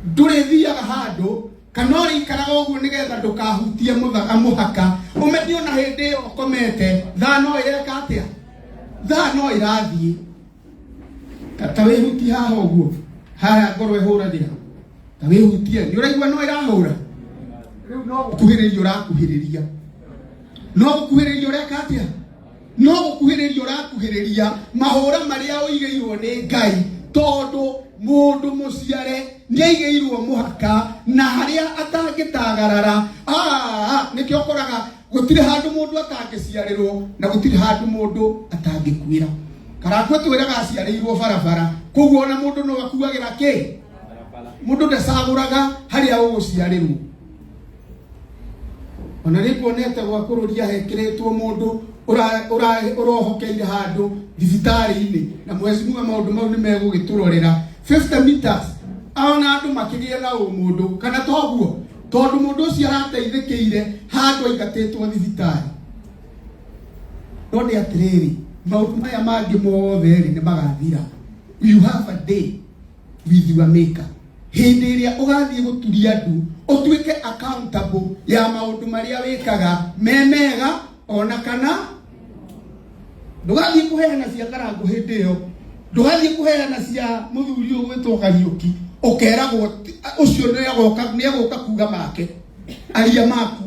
ndure thiaga handu kana uri ikaraga uguo nigetha ndukahutie muhaka umenio na hindi ukomete thano ireka atia thano irathie ta wihuti haha uguo haya ngoro ihura thira ta wihutie ni uraigua no irahura riu no gukuhiriria urakuhiriria no gukuhiriria ureka atia no gukuhiriria urakuhiriria mahura maria uigeirwo ni Ngai tondu mundu muciare neigeirwo muhaka na haria atangitagarara nikio koraga gutire handu mundu atangiciarirwo na gutire handu mundu atangikuira karakwe twiraga aciarirwo barabara koguo na mundu no akuagira ki mundu ndacaguraga haria uguciarirwo ona rikuonete gwa kururia hekiritwo mundu urohokeire handu thibitari-ini na mwezi mwe maundu mau ni megugiturorera 50 meters aona andu makigia na mundu kana toguo tondu mundu ucio arateithikiire handu aingatitwo thibitari no ni atiriri maundu maya mangi mothe ni magathira. You have a day with your maker. Hindi iria ugathie guturia andu utuike accountable ya maundu maria wikaga memega ona kana ndugathie kuheana cia karangu hindi iyo ndugathie kuheana cia muthuri ugwitwo Kariuki ukeragwo ucio ni agoka kuga make aria maku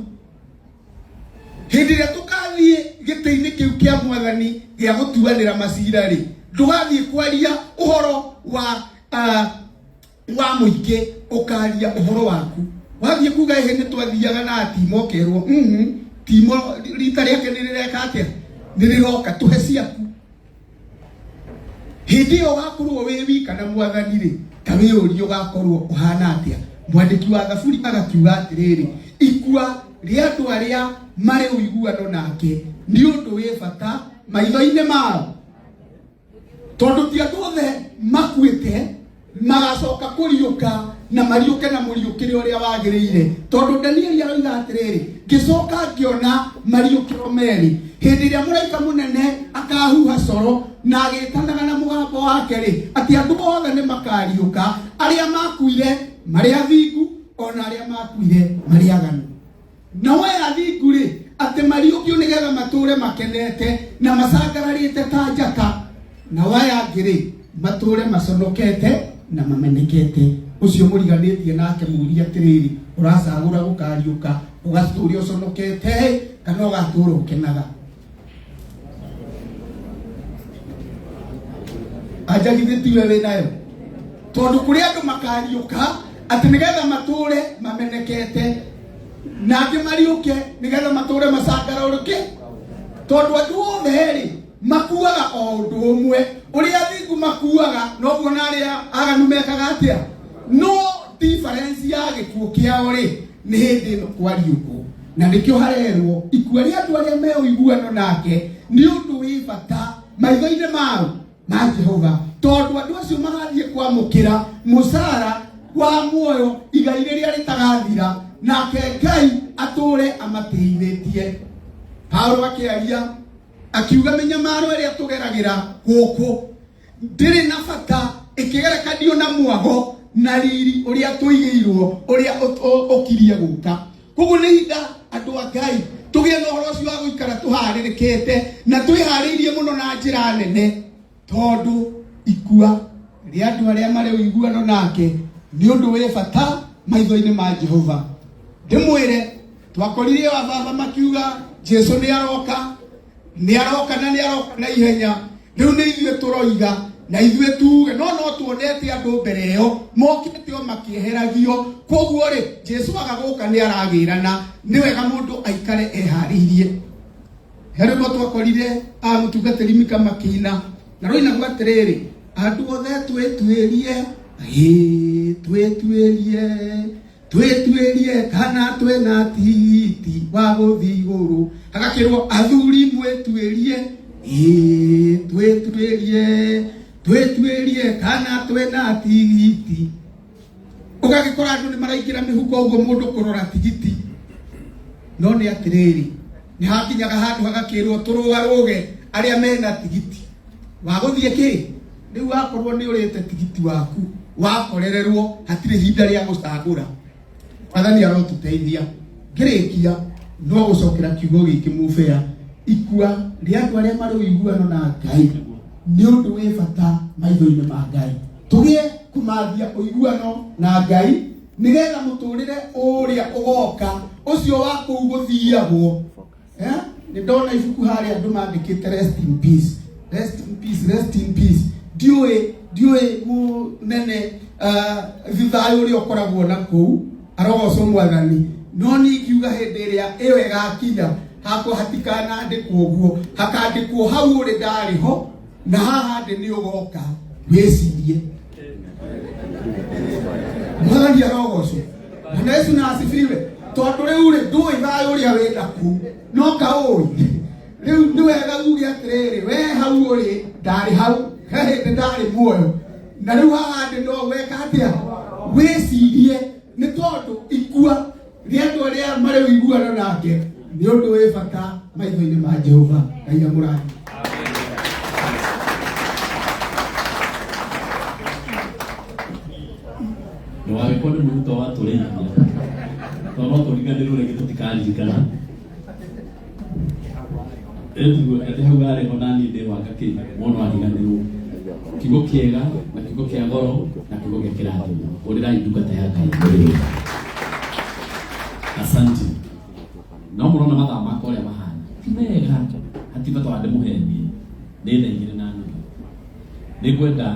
hindi iria tukathie giti-ini kiu kia mwathani gia gutuanira macira ri ndugathie kwaria uhoro wa muingi ukaria uhoro waku wathie kuga ihene twathiaga na timo kerwo timo rita riake nirireka atia niriroka tuhe ciaku hindi iyo gakorwo wi wika na mwathani ri ta wiurio gakorwo uhana atia. Mwandiki wa Thaburi agakiuga atiriri ikua ria andu aria mari uiguano nake ni undu wi bata maitho-ini mao tondu ti andu othe makuite magacoka kuriuka na mariuke na muriukire uria wagiriire tondu Danieli aroiga atiriri ngicoka ngiona mariukiro meri hindi iria muraika munene akahuha coro na agitanaga na mugambo wake ri ati andu othe ni makariuka aria makuire mari athingu ona aria makuire mari aganu na we athingu ri ati mariukio nigetha mature makenete na macangararite ta njata na we angiri mature maconokete na mamenekete. Ucio muriganitie nake muria atiriri uracagura gukariuka ugasturia uconokete kana ugatura ukenaga ajagithitiwe we nayo tondu kuri andu makariuka ati nigetha mature mamenekete na angi mariuke nigetha mature macangararuke tondu andu othe ri makuaga o undu umwe uria athingu makuaga noguo na aria aganu mekaga atia no difference ya gikuo kiao ri ni hindi ino kwariuko na nikio harerwo ikua ria andu aria me uiguano nake ni undu wi bata maitho-ini mao ma Jehova tondu andu acio magathie kwamukira musara wa muoyo igai riria ritagathira nake Ngai ature amateithitie. Paulo akiaria akiuga minyamaro iria tugeragira guku ndiri na bata ikigerekanio na mwago na riri uria tuigeirwo uria ukirie guka koguo ni hinda andu a Ngai tugie na uhoro ucio wa guikara tuharirikite na twihariirie muno na njira nene tondu ikua ria andu aria mari uiguano nake ni undu wi bata maitho-ini ma Jehova. Ndimwire twakorire wa baba makiuga Jesu ni aroka na ihenya riu ni ithue turoiga na ithue tuge no tuonete andu mbere iyo mokite o makieheragio koguo ri Jesu agaguka ni aragirana ni wega mundu aikare ehariirie. Herego twakorire mutungatiri Mika Makina na roina gwatiriri andu othe twetuerie kana twena titi wa guthi iguru agakirwo athuri mwetuerie twetuerie kana twena tigiti ugagikora andu ni maraikira mihuko uguo mundu kurora tigiti no ni atiriri ni hakinyaga handu hagakirwo turugaruge aria mena tigiti wa guthie ki riu akorwo ni urite tigiti waku wakorererwo hatire hinda ria gustagura athani arotuteithia ngirikia no gucokera kiugo giki mufea ikua ria andu aria mari uiguano na Ngai ni undu wi bata maitho-ini ma Ngai tugie kumathia uiguano na Ngai nigetha muturire uria ugoka ucio wa kuu guthiagwo ni ndona ibuku haria andu mandikite rest in peace, rest in peace, rest in peace. Diwe mu nene thithayo uri okoragwo na kuu arogocwo mwathani no ni kiuga hindi iria iyo igakinya hako hatikana andikwo guo hakandikwo hau uri ndariho na haha ndi ni ugoka wicirie mwathani arogocwo na Yesu na asifiwe tondu riu ri ndui thayo uria wenda ku no kaui riu ni wega uge atiriri we hau uri ndari hau hindi ndari muoyo na riu haha ndi no weka atia wicirie ni tondu ikua riandu aria mari uiguana nake ni undu wi bata maitho-ini ma Jehova Ngai amurathi. No agĩkorwo nĩ mũrutwo wa tũrĩithia tondũ no tũriganĩrwo rĩngĩ tũtikaririkana ĩtugo hau harĩ ho naniĩ ndĩ wanga kĩnya mũno ariganĩrwo kiugo kĩega na kiugo kĩa goro na kiugo gĩa kĩrathimo ũrĩrai ndungata ya Ngai. Asante. No mũrona mathaa makwa ũrĩa mahana ti mega hatibata wande mũheni nĩ thaingĩre na nuthu nĩ ngwenda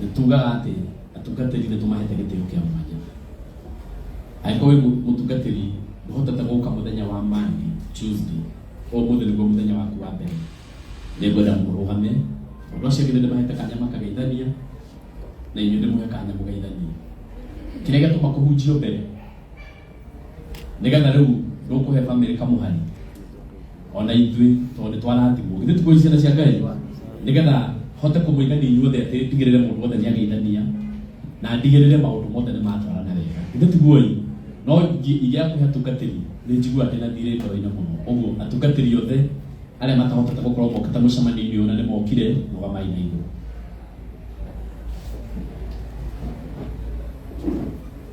nĩtugaga atĩ atungatĩri nĩ tũmahete gĩtĩo kĩa mwanya angĩkorwo wĩ mũtungatĩri ndũhotete gũka mũthenya wa Monday, Tuesday ũmũthĩ nĩguo mũthenya waku wa mbere nĩ ngwenda mũrũgame ũndũ ũcio ngĩ nĩndĩmahete kanya makageithania na inyuĩ ndĩmũhe kanya mũgeithanie kĩrĩa gĩatũma kũhunjio mbere nĩgetha rĩu ndũkũhe bamĩrĩ kamũhari ona ithuĩ tondũ nĩ twarathimwo githĩ tiguo ciana cia Ngai nĩgetha hote kũmũigania inyuothe atĩ ndigĩrĩre mũndũ wothe nĩageithania na ndigĩrĩre maũndũ mothe nĩmatwarana wega githĩ tiguo no ingĩakũhe atungatĩri nĩ njiguaga ndĩna thirĩ ngoro-inĩ mũno ũguo atungatĩri othe arĩa matahotete gũkorwo mokĩte mũcemanio-inĩ ũyũ na nĩmokire rũgamai na igũrũ.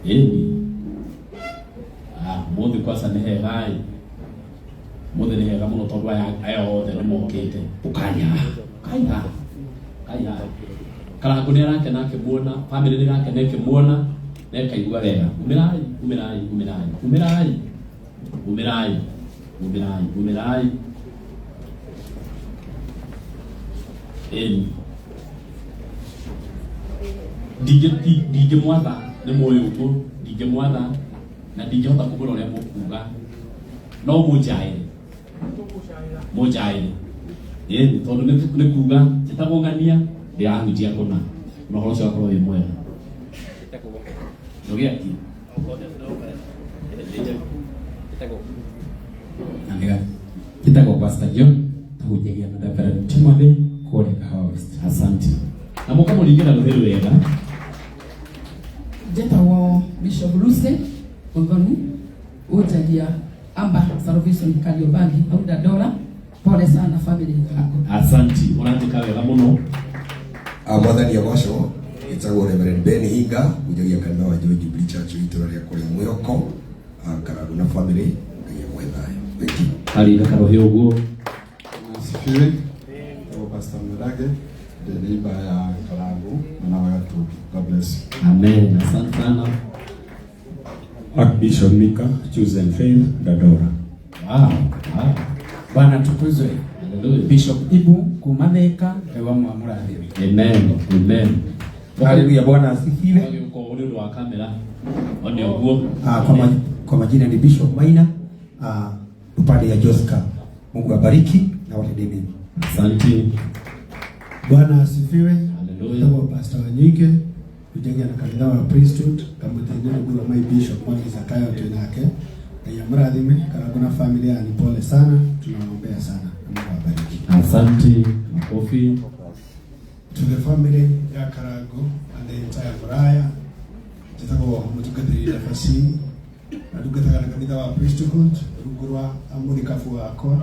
Ĩni mũthĩ kwasa nĩ hega mũthĩ nĩ hega mũno tondũ aya othe nĩmokĩte ũkanya Karangu nĩ arakena akĩmuona bamĩrĩ nĩ irakena ĩkĩmuona na ĩkaigua wega umirai ndingĩmwatha nĩ mũĩ ũguo ndingĩmwatha na ndingĩhota kũmwĩra ũrĩa mũkuga no mũnjaĩre tondũ nĩ kuga njĩtagũng'ania ndĩrahunjia kũna na ũhoro ũcio wakorwo wĩ mwega nogĩaki gĩtagwo Pastor John tahunjagia na Reverend Timothy kũrĩa Kahawa West. Asante na mũkamũringĩra rũthĩrĩ wega. Njĩtagwo Bishop Lucy Muthoni ũnjagia Amba Salvation Kariobangi au Dandora. Pole sana family yako. Asante ũrandĩka wega mũno. Mwathani agocwo gĩtagwo Reverend Ben Hinga ũnjagia kanitha wa Joy Jubilee Church itũra rĩa kũrĩa Mwĩhoko Karangu na family Ngai amwethayo. Harĩ karohe ũguo. Asifiwe. Pastor Murage, the neighbor ya Karangu na watu. God bless you. Amen. Asante sana. Archbishop Mika Chosen Faith Dandora. Wow. Bwana tukuzwe. Bishop Ibu Kumaneka ewa mwamurathi. Amen. Haleluya, Bwana asifiwe. Kwa ule wa kamera. Oni uguo. Kwa majina ni Bishop Maina upande ya Joska. Mungu abariki na wale mema. Asante. Bwana asifiwe. Haleluya. Kwa Pastor Wanyike kujenga na kanisa wa priesthood kama tena kwa my bishop Mwaki Zakayo tunake. Ya mradhime Karangu na familia ni pole sana, tunaombea sana. Mungu abariki. Asante. Makofi. To the family ya Karangu and the entire Muraya. Jitako mutugatiri nafasi. Adugata kanisa wa priesthood, rugurwa amurikafu wako,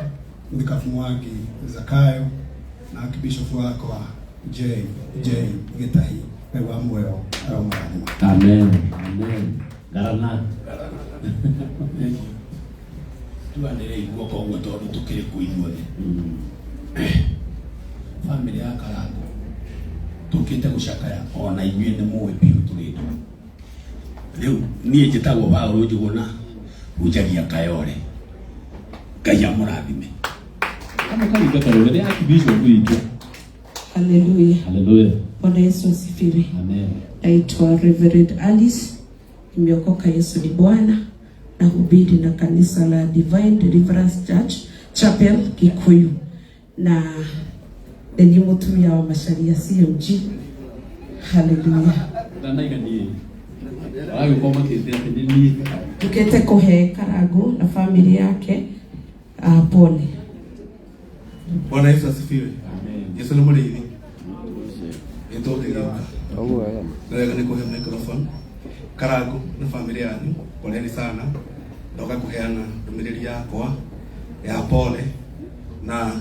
murikafu Mwaki Zakayo na archbishop wako J Getahi. Ngai wa muoyo aromarathima. Amen. Amen. Garana. Tuandelee igua kwa uguo tondu tukiri ku ithuothe. Family ya Karangu tukite gucakaya ona inyue ni muwe biu turitu. Riu nie njitagwo Paulo Njuguna ujagia Kayore. Ngai amurathime. Kama karinga karore ya kibisho kuingia. Haleluya. Haleluya. Bwana Yesu asifiwe. Amen. Naitwa Reverend Alice. Nimeokoka, Yesu ni Bwana. Nahubiri na kanisa la Divine Deliverance Church Chapel Kikuyu. Na ni mutumia wa Macharia CMG. Haleluya. Ndana igani. Ayo koma kete ni. Tukete kuhe Karangu na familia yake pole. Bwana Yesu asifiwe. Amen. Yesu ni murithi. Etote gika. Ndio niko hapa microphone. Karangu na familia yangu, poleni sana. Ndoka kuheana ndumiriri yakwa ya pole na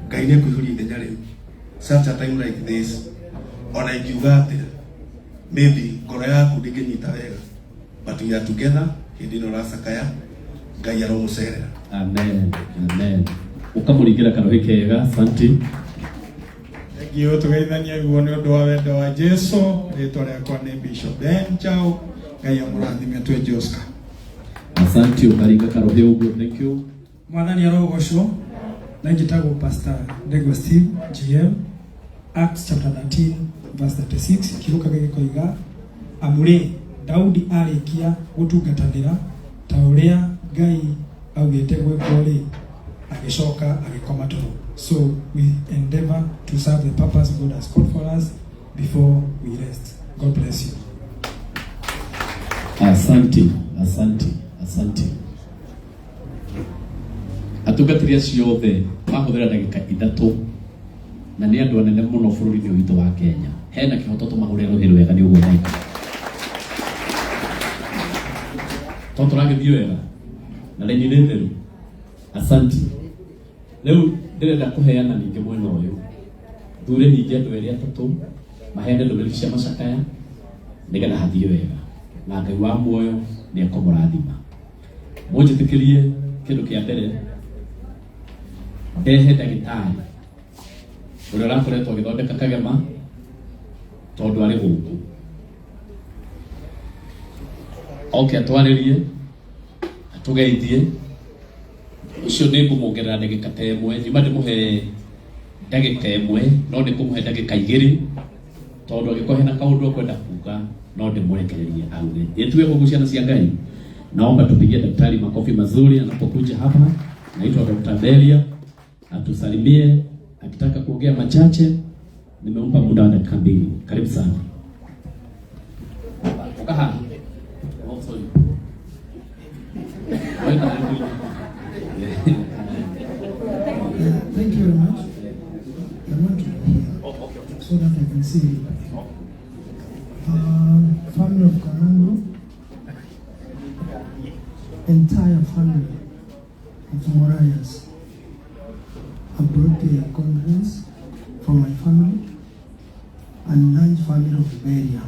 Ngai ni kuihuri ithenya riu. Such a time like this, ona ingiuga atia maybe ngoro yaku ndinginyita wega, but we are together hindi no rasakaya Ngai aromucerera. Amen. Amen. Ukamuringira karohi kega. Asante. Ngio tugeithania guo ni undu wa wendo wa Jesu. Ritwa riakwa ni Bishop Ben Chao. Ngai amurathime twe Joska. Asante ukaringa karohi uguo. Thank you. Mwathani arogocwo. Na njitagwo Pastor Ndegwa Steve GM. Acts chapter 13 verse 36 kiruka gikoiga amuri Daudi arikia gutungatanira ta uria Ngai augite gwikwo ri agicoka agikoma toro. So we endeavor to serve the purpose God has called for us before we rest. God bless you. Asante. Asante. Asante. Atugatiria ciothe mahuthira ndagika 3 na ni andu anene muno bururi-ini witu wa Kenya. Hena kihoto tumagurira ruhiru wega ni uguo naika. Tondu ragithio wega na lenyi ni theru. Asante. Riu ndirenda kuheana ninge mwena uyu. Thure ninge andu eri atatu mahene ndumiriri cia macakaya nigetha hathie wega. Na Ngai wa muoyo ni akomurathima. Munjitikirie kindu kia mbere. Ndehe ndagitari uria urakoretwo agithondeka kagema tondu ari guku. Oke atwaririe atugeithie ucio ni ngumuongerera ndagika ta imwe. Nyuma ndimuhe ndagika imwe no ndikumuhe ndagika 2 tondu agikohe na kaundu kwenda kuga no ndimurekererie auge. Yetue huko ciana cia Ngai. Naomba tupigie daktari makofi mazuri anapokuja hapa. Naitwa Dr. Belia. Atusalimie akitaka kuongea machache. Nimempa muda wa dakika 2. Karibu sana. Ukaha. Thank you very much. I want to be here so that I can see you. Family of Karangu, entire family of Morayas. I brought the conference from my family and large family of Beria.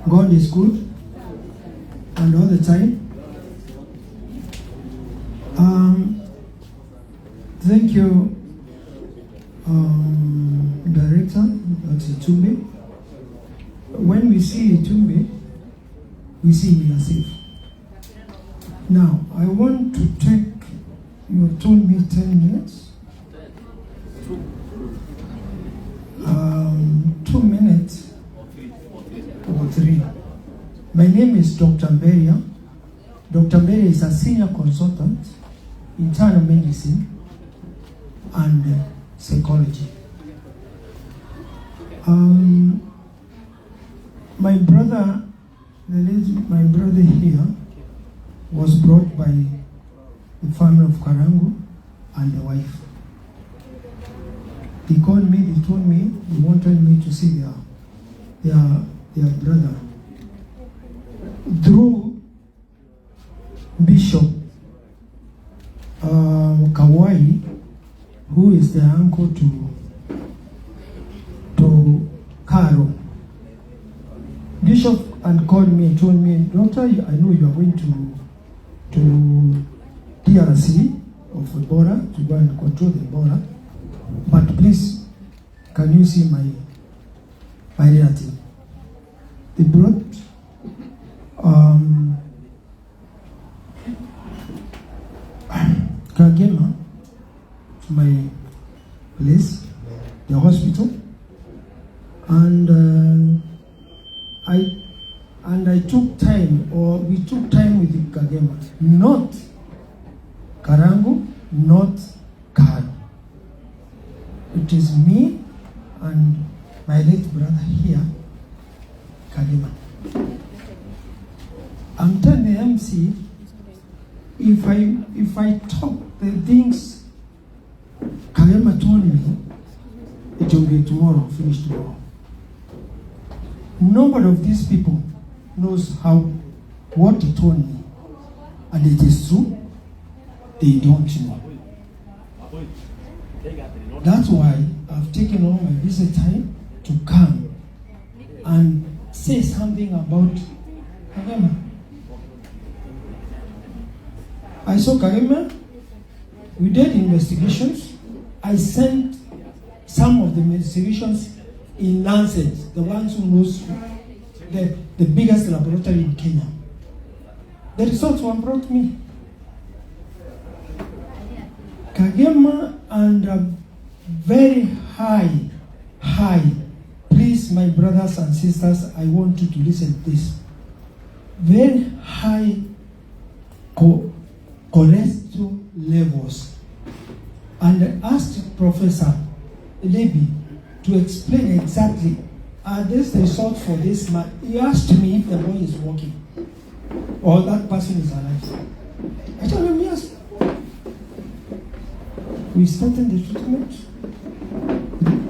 God is good and all the time. Thank you, Director, that's Itumbe. When we see Itumbe, we see we are safe. Now, I want to take, you have told me 10 minutes. 2 minutes or 3. My name is Dr. Beria. Dr. Beria is a senior consultant, internal medicine and psychology. My brother here was brought by the family of Karangu and the wife. They called me, they told me they wanted me to see their brother. Through Bishop Kawai, who is the uncle to Karo. Bishop and called me and told me, Doctor, I know you are going to DRC of Ebola to go and control the Ebola, but please, can you see my relative? They brought Kagema to my place, the hospital, and I took time, or we took time with Kagema, not Karangu, not Karo. It is me and my late brother here, Kagema. I'm telling the MC, if I talk the things Kagema told me, it will be tomorrow, finished tomorrow. Nobody of these people knows what he told me, and it is true. They don't know. That's why I've taken all my visit time to come and say something about Kagema. I saw Kagema. We did investigations. I sent some of the investigations in Lancet, the ones who knows the biggest laboratory in Kenya. The results were brought me. Kagema and very high, please my brothers and sisters, I want you to listen to this. Very high cholesterol levels. And I asked Professor Levy to explain exactly, are these the results for this man? He asked me if the boy is walking or that person is alive. I told him yes. We started the treatment.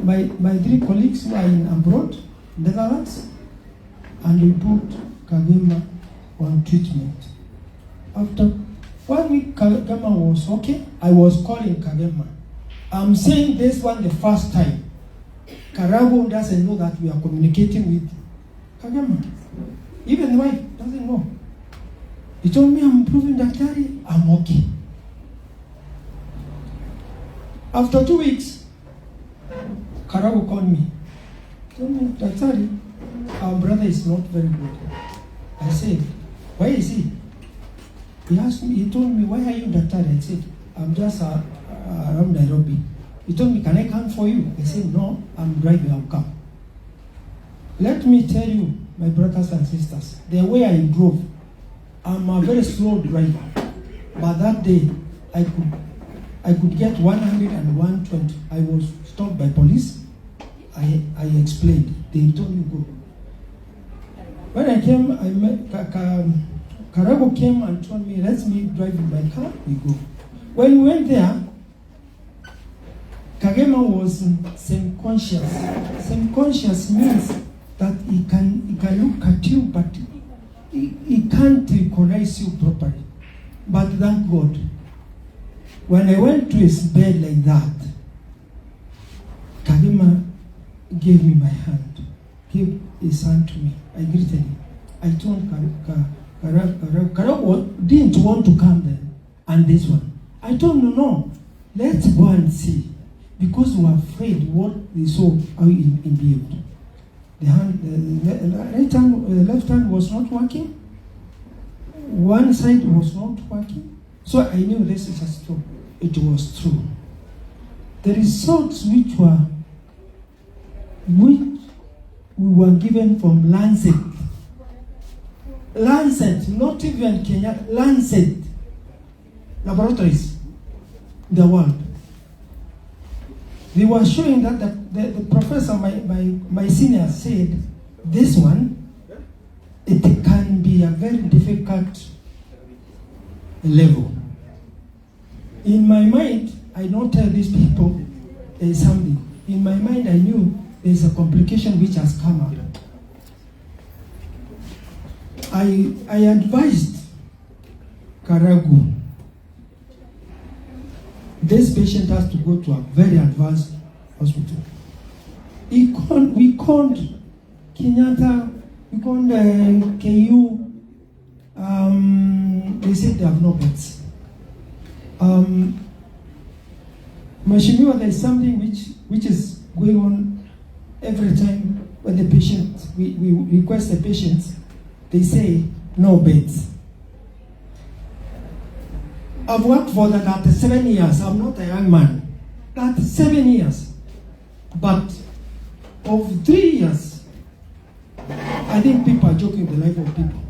My 3 colleagues were in abroad, Netherlands, and we put Kagema on treatment. After 1 week, Kagema was okay. I was calling Kagema. I'm saying this one the first time. Karago doesn't know that we are communicating with Kagema. Even the wife doesn't know. He told me, I'm improving, Daktari, I'm okay. After 2 weeks, Karago called me. Told me, Daktari, our brother is not very good. I said, why is he? He asked me, he told me, why are you Daktari? I said, I'm just around Nairobi. He told me, can I come for you? I said, no, I'm driving, I'll come. Let me tell you, my brothers and sisters, the way I drove, I'm a very slow driver. But that day, I could get 100 and 120. I was stopped by police. I explained. They told me go. When I came, I met Karago came and told me, let me drive in my car. We go. When we went there, Kagema was semi-conscious. Semi-conscious means that he can look at you, but he can't recognize you properly. But thank God, when I went to his bed like that, Kagema gave me my hand, gave his hand to me. I greeted him. I told Karago didn't want to come then, and this one. I told him, no, let's go and see. Because we were afraid what they saw, how he behaved. The left hand was not working. One side was not working. So I knew this is a stroke. It was true. The results which we were given from Lancet. Lancet, not even Kenya, Lancet laboratories in the world. They were showing that the professor, my senior, said, this one, it can be a very difficult level. In my mind, I don't tell these people there is something. In my mind, I knew there is a complication which has come up. I advised Karago, this patient has to go to a very advanced hospital. We called Kenyatta we call the KU. They said they have no beds. Mheshimiwa, there is something which is going on every time when the patient, we request the patients, they say no beds. I've worked for that 7 years. I'm not a young man. That's 7 years. But of 3 years, I think people are joking the life of people.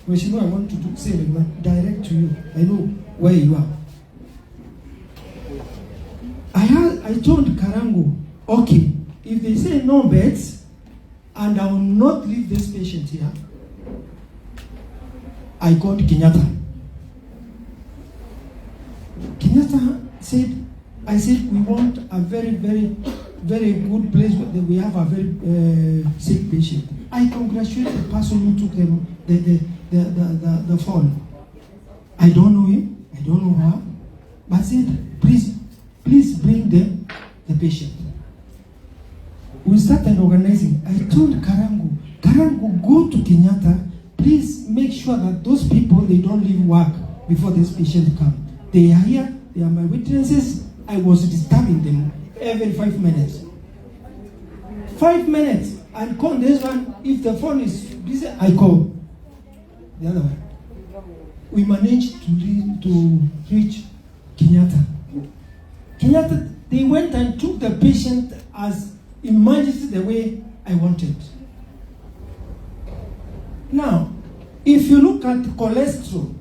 Mheshimiwa, I want to say direct to you. I know where you are. I told Karangu, okay, if they say no beds, and I will not leave this patient here, I called Kenyatta. Kenyatta said, I said, we want a very, very, very good place where we have a very sick patient. I congratulate the person who took the phone. I don't know him, I don't know her, but I said, please bring the patient. We started organizing. I told Karangu, go to Kenyatta, please make sure that those people, they don't leave work before this patient comes. They are here, they are my witnesses. I was disturbing them every 5 minutes. 5 minutes, and call this one. If the phone is busy, I call the other one. We managed to reach Kenyatta. Kenyatta, they went and took the patient as emergency the way I wanted. Now, if you look at cholesterol,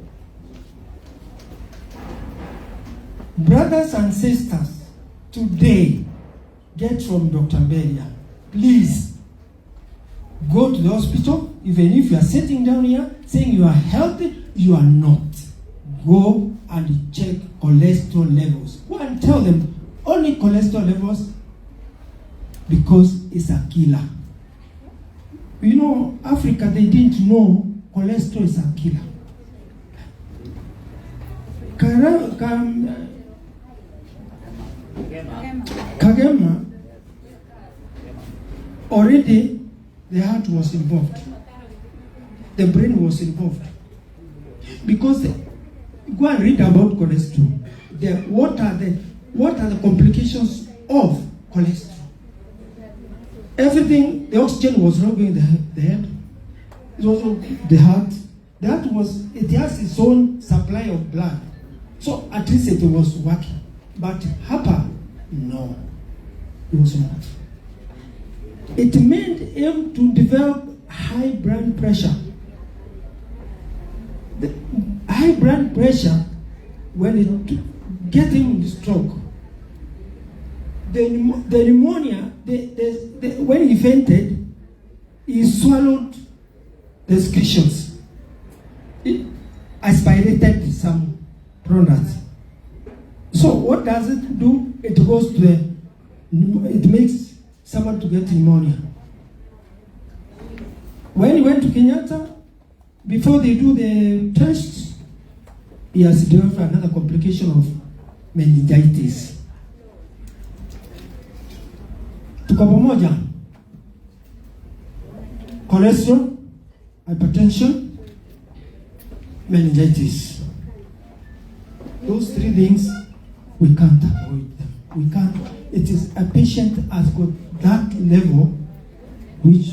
brothers and sisters, today, get from Dr. Beria, please go to the hospital. Even if you are sitting down here saying you are healthy, you are not. Go and check cholesterol levels. Go and tell them only cholesterol levels, because it's a killer. You know, Africa, they didn't know cholesterol is a killer. Kagema, already the heart was involved. The brain was involved. Because go and read about cholesterol. What are the complications of cholesterol? Everything, the oxygen was not going the head. It was the heart. It has its own supply of blood. So at least it was working. But Hapa, no, it was not. It made him to develop high blood pressure. The high blood pressure, when it get him the stroke, the pneumonia, when he fainted, he swallowed the excretions. It aspirated some products. So what does it do? It goes to it makes someone to get pneumonia. When he went to Kenyatta, before they do the tests, he has developed another complication of meningitis. Tuko pamoja. Cholesterol, hypertension, meningitis. Those three things, we can't avoid them. We can't. It is a patient has got that level, which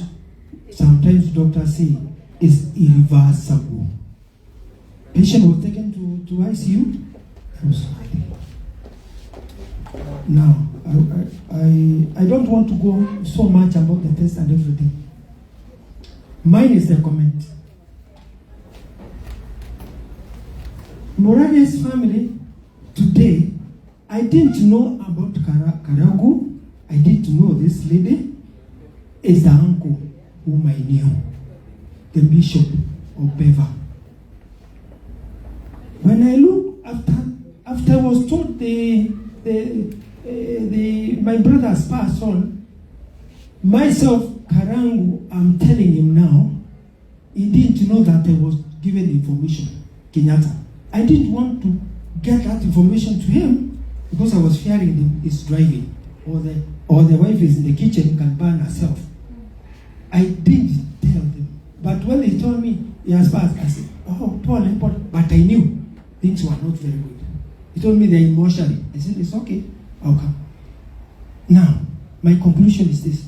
sometimes doctors say is irreversible. Patient was taken to ICU. Now, I don't want to go so much about the test and everything. Mine is the comment. Moravia's family, today, I didn't know about Karagu. I didn't know this lady is the uncle whom I knew, the Bishop of Bever. When I look after I was told my brother has passed on, myself, Karangu, I'm telling him now, he didn't know that I was given information, Kenyatta. I didn't want to get that information to him because I was fearing him is driving, or the wife is in the kitchen, can burn herself. I didn't tell them. But when they told me he has passed, I said, oh, Paul, but I knew things were not very good. He told me they're emotionally. I said, it's okay, I'll come. Now, my conclusion is this.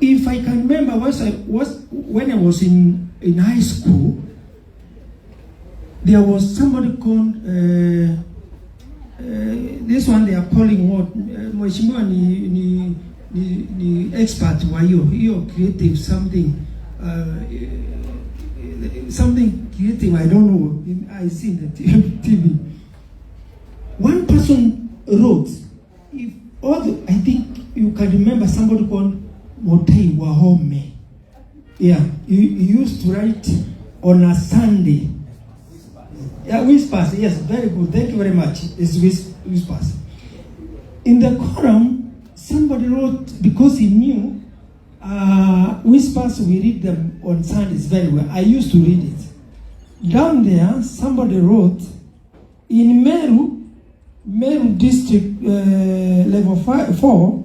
If I can remember when I was in high school, there was somebody called, this one they are calling what? Mheshimiwa ni expert wa hiyo creative something. Something creative, I don't know. I see in the TV. One person wrote, I think you can remember somebody called Motai Wahome. Yeah, he used to write on a Sunday. Yeah, Whispers, yes, very good. Thank you very much. It's Whispers. In the column, somebody wrote, because he knew Whispers, we read them on Sundays very well. I used to read it. Down there, somebody wrote, in Meru district, level 4,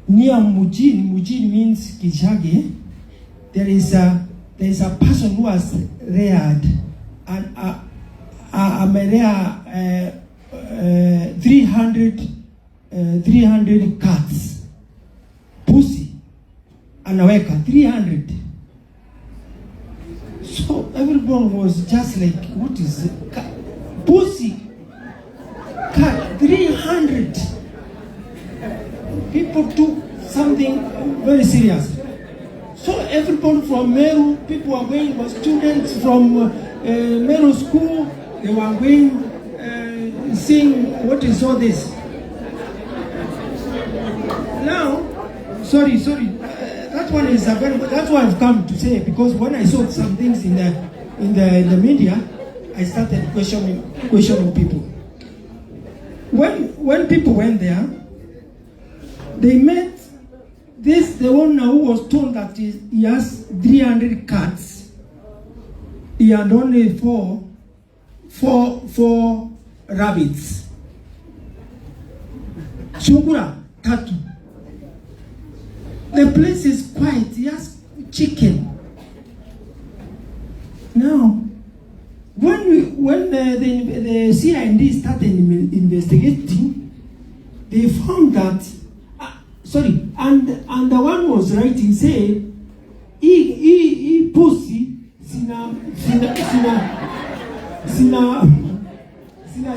near Mujini means Kijage, there is a person who was reared and a 300 cats, pussy, anaweka 300. So everyone was just like, what is it? Pussy, cat, 300. People took something very serious. So everybody from Meru, people were going, were students from Meru school, they were going, seeing what is all this. Now, sorry, that one is that's what I've come to say, because when I saw some things in the media, I started questioning people. When people went there, they met the owner who was told that he has 300 cats. He had only four rabbits. Sungura, tatu. The place is quiet. He has chicken. Now, when the CID started investigating, they found that and the one was writing said, he pussy sina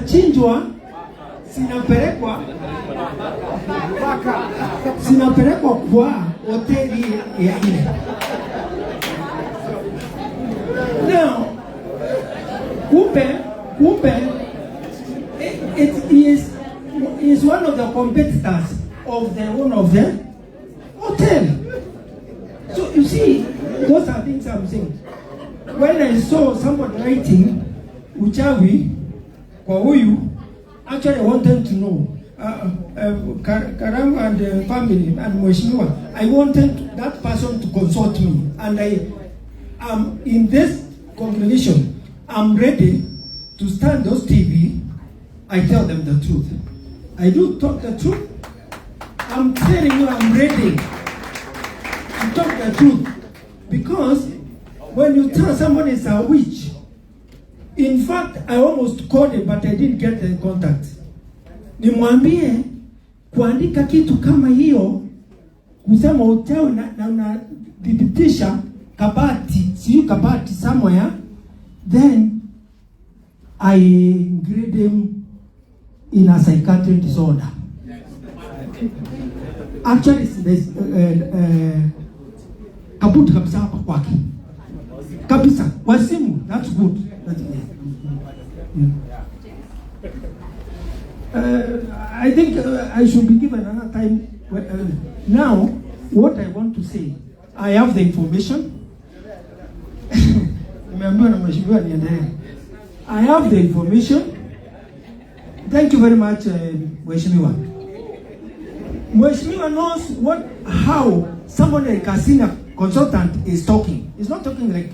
chinjwa sinapelekwa kwa hoteli ya ile. Now, kumbe it is one of the competitors of the owner of the hotel. So you see, those are things I'm saying. When I saw somebody writing uchawi kwa huyu, actually I wanted to know Karama and the family and Mheshimiwa, I wanted that person to consult me, and I am in this congregation. I'm ready to stand those TV. I tell them the truth. I do talk the truth. I'm telling you, I'm ready to talk the truth. Because when you tell someone is a witch, in fact, I almost called him, but I didn't get the contact. Nimwambie kuandika kitu kama hiyo, kusema hotel na unadhibitisha kabati, siyo kabati somewhere, then I grade him in a psychiatric disorder. Actually, there's kabuti kabisa hapa kwake. Kabisa, wasimu, that's good. That's good. I think I should be given another time. Now, what I want to say, I have the information. I have the information. Thank you very much, Mheshimiwa. Mheshimiwa knows how someone like a senior consultant is talking. He's not talking like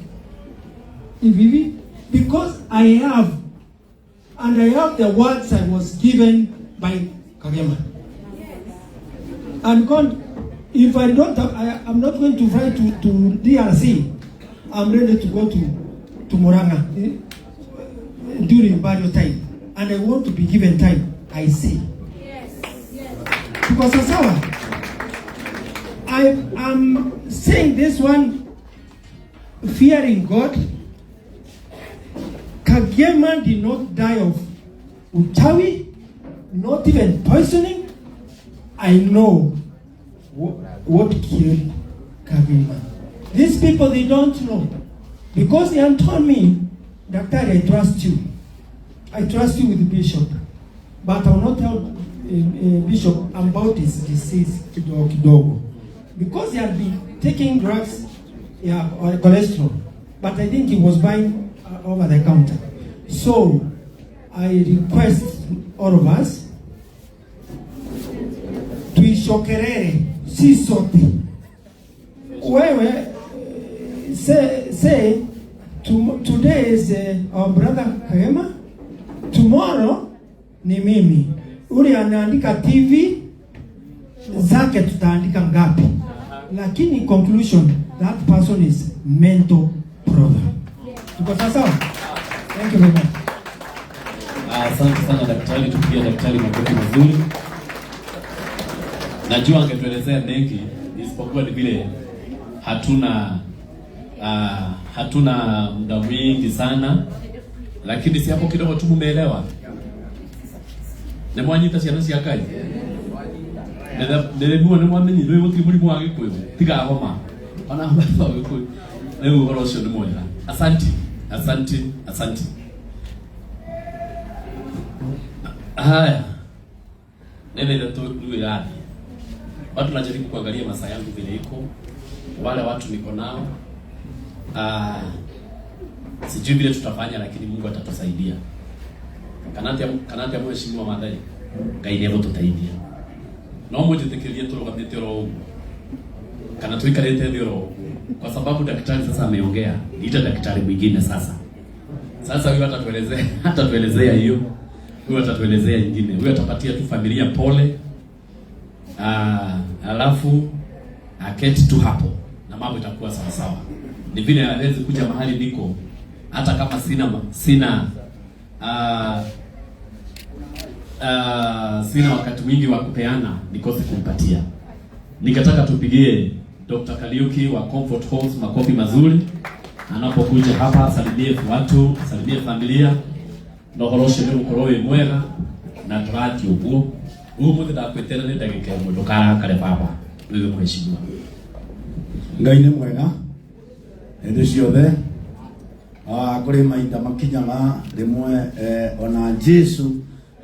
EVV, because I have the words I was given by Kagema. And God, If I don't have, I'm not going to fly to DRC. I'm ready to go to Murang'a during burial time. And I want to be given time. I say. Yes. Because I'm saying this one, fearing God. Kagema did not die of uchawi, not even poisoning. I know what killed Kagema. These people, they don't know. Because they have told me, Doctor, I trust you. I trust you with the bishop. But I will not tell Bishop about his disease, kidogo. Because he had been taking drugs, or cholesterol. But I think he was buying over the counter. So, I request all of us tuishokerere si sote. Wewe say today is our brother Kagema, tomorrow ni mimi. Ule anaandika TV zake tutaandika ngapi? Lakini conclusion, that person is mental problem. Tuko sawa? Thank you very much. Asante sana daktari, tupigie daktari makofi mazuri. Najua angetuelezea mengi, isipokuwa ni vile hatuna muda mwingi sana, lakini si hapo kidogo tu mumeelewa. Nemwanyita ciana cia Ngai. Nderemuo nemwamenyi rwe gutiri murimu wa gikuyu tiga homa. Ona mbao gikuyu. Leo uhoro ucio ni mwega. Asante. Haya. Nene ndo tuwe radhi. Watu najaribu kuangalia masaa yangu vile iko. Wale watu niko nao. Sijui vile tutafanya, lakini Mungu atatusaidia. Kanati ya mheshimiwa Madai. Ngai ndio tutaidia. No mujitekerie turogamite ro. Kana tuikarete ndio. Kwa sababu daktari sasa ameongea. Niita daktari mwingine sasa. Sasa huyu atatuelezea hiyo. Huyu atatuelezea nyingine. Huyu atapatia tu familia pole. Alafu aketi tu hapo na mambo itakuwa sawa sawa. Ni vile hawezi kuja mahali niko hata kama sina wakati mwingi wa kupeana nikose kumpatia. Nikataka tupigie Dr. Kariuki wa Comfort Homes makofi mazuri anapokuja hapa, salimie watu, salimie familia, ndohoroshe ni ukorowe mwega na turati uguo. Muthe ndakwetera ni ndagika mundu karakare baba wewe mheshimiwa. Ngai ni mwega ndi ciothe kuri maita makinyaga rimwe ona Jesu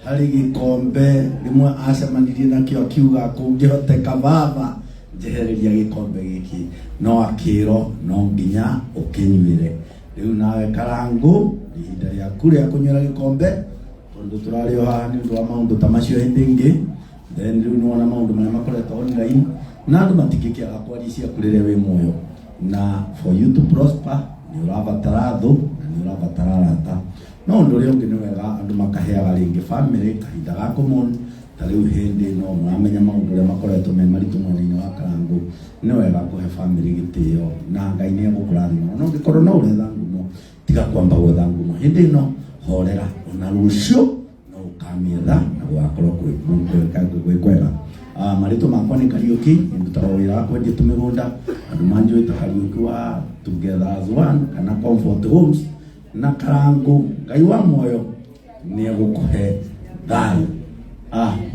hari gikombe rimwe acemanirie nakio akiuga kungihoteka baba njehereria gikombe giki no akiro no nginya ukinyuire. Riu nawe Karangu ihinda rĩaku rĩa kũnyuĩra gikombe tondu turari o haha ni undu wa maundu ta macio hindi ingi. Then riu nona maundu maria makoretwo online na andu matikĩkĩaga kwarĩcia kũrĩrĩa wĩ muoyo, na for you to prosper ni urabatara thu na ni urabatara rata. No undu ũrĩa ũngĩ nĩ wega andu makaheaga rĩngĩ family kahinda ga kũmoni ta rĩu hindi no muramenya maundu ũrĩa makoretwo me maritũ mwena-inĩ wa Karangu. Nĩ wega kũhe family gĩtĩo na Ngai nĩ egũkũrathima. No ũngĩkorwo no ũretha ngumo tiga kwamba gwetha ngumo hindi ĩno, horera ona rũciũ no ũkamĩetha na gũgakorwo kwĩ kwega. Marĩtwa makwa nĩ Kariuki, ndutaga wĩra wa kwendia tũmĩgũnda, andũ manjũĩte Kariuki wa Together as One kana Comfort Homes na Karangu. Ngai wa muoyo nĩ egũkũhe thayũ.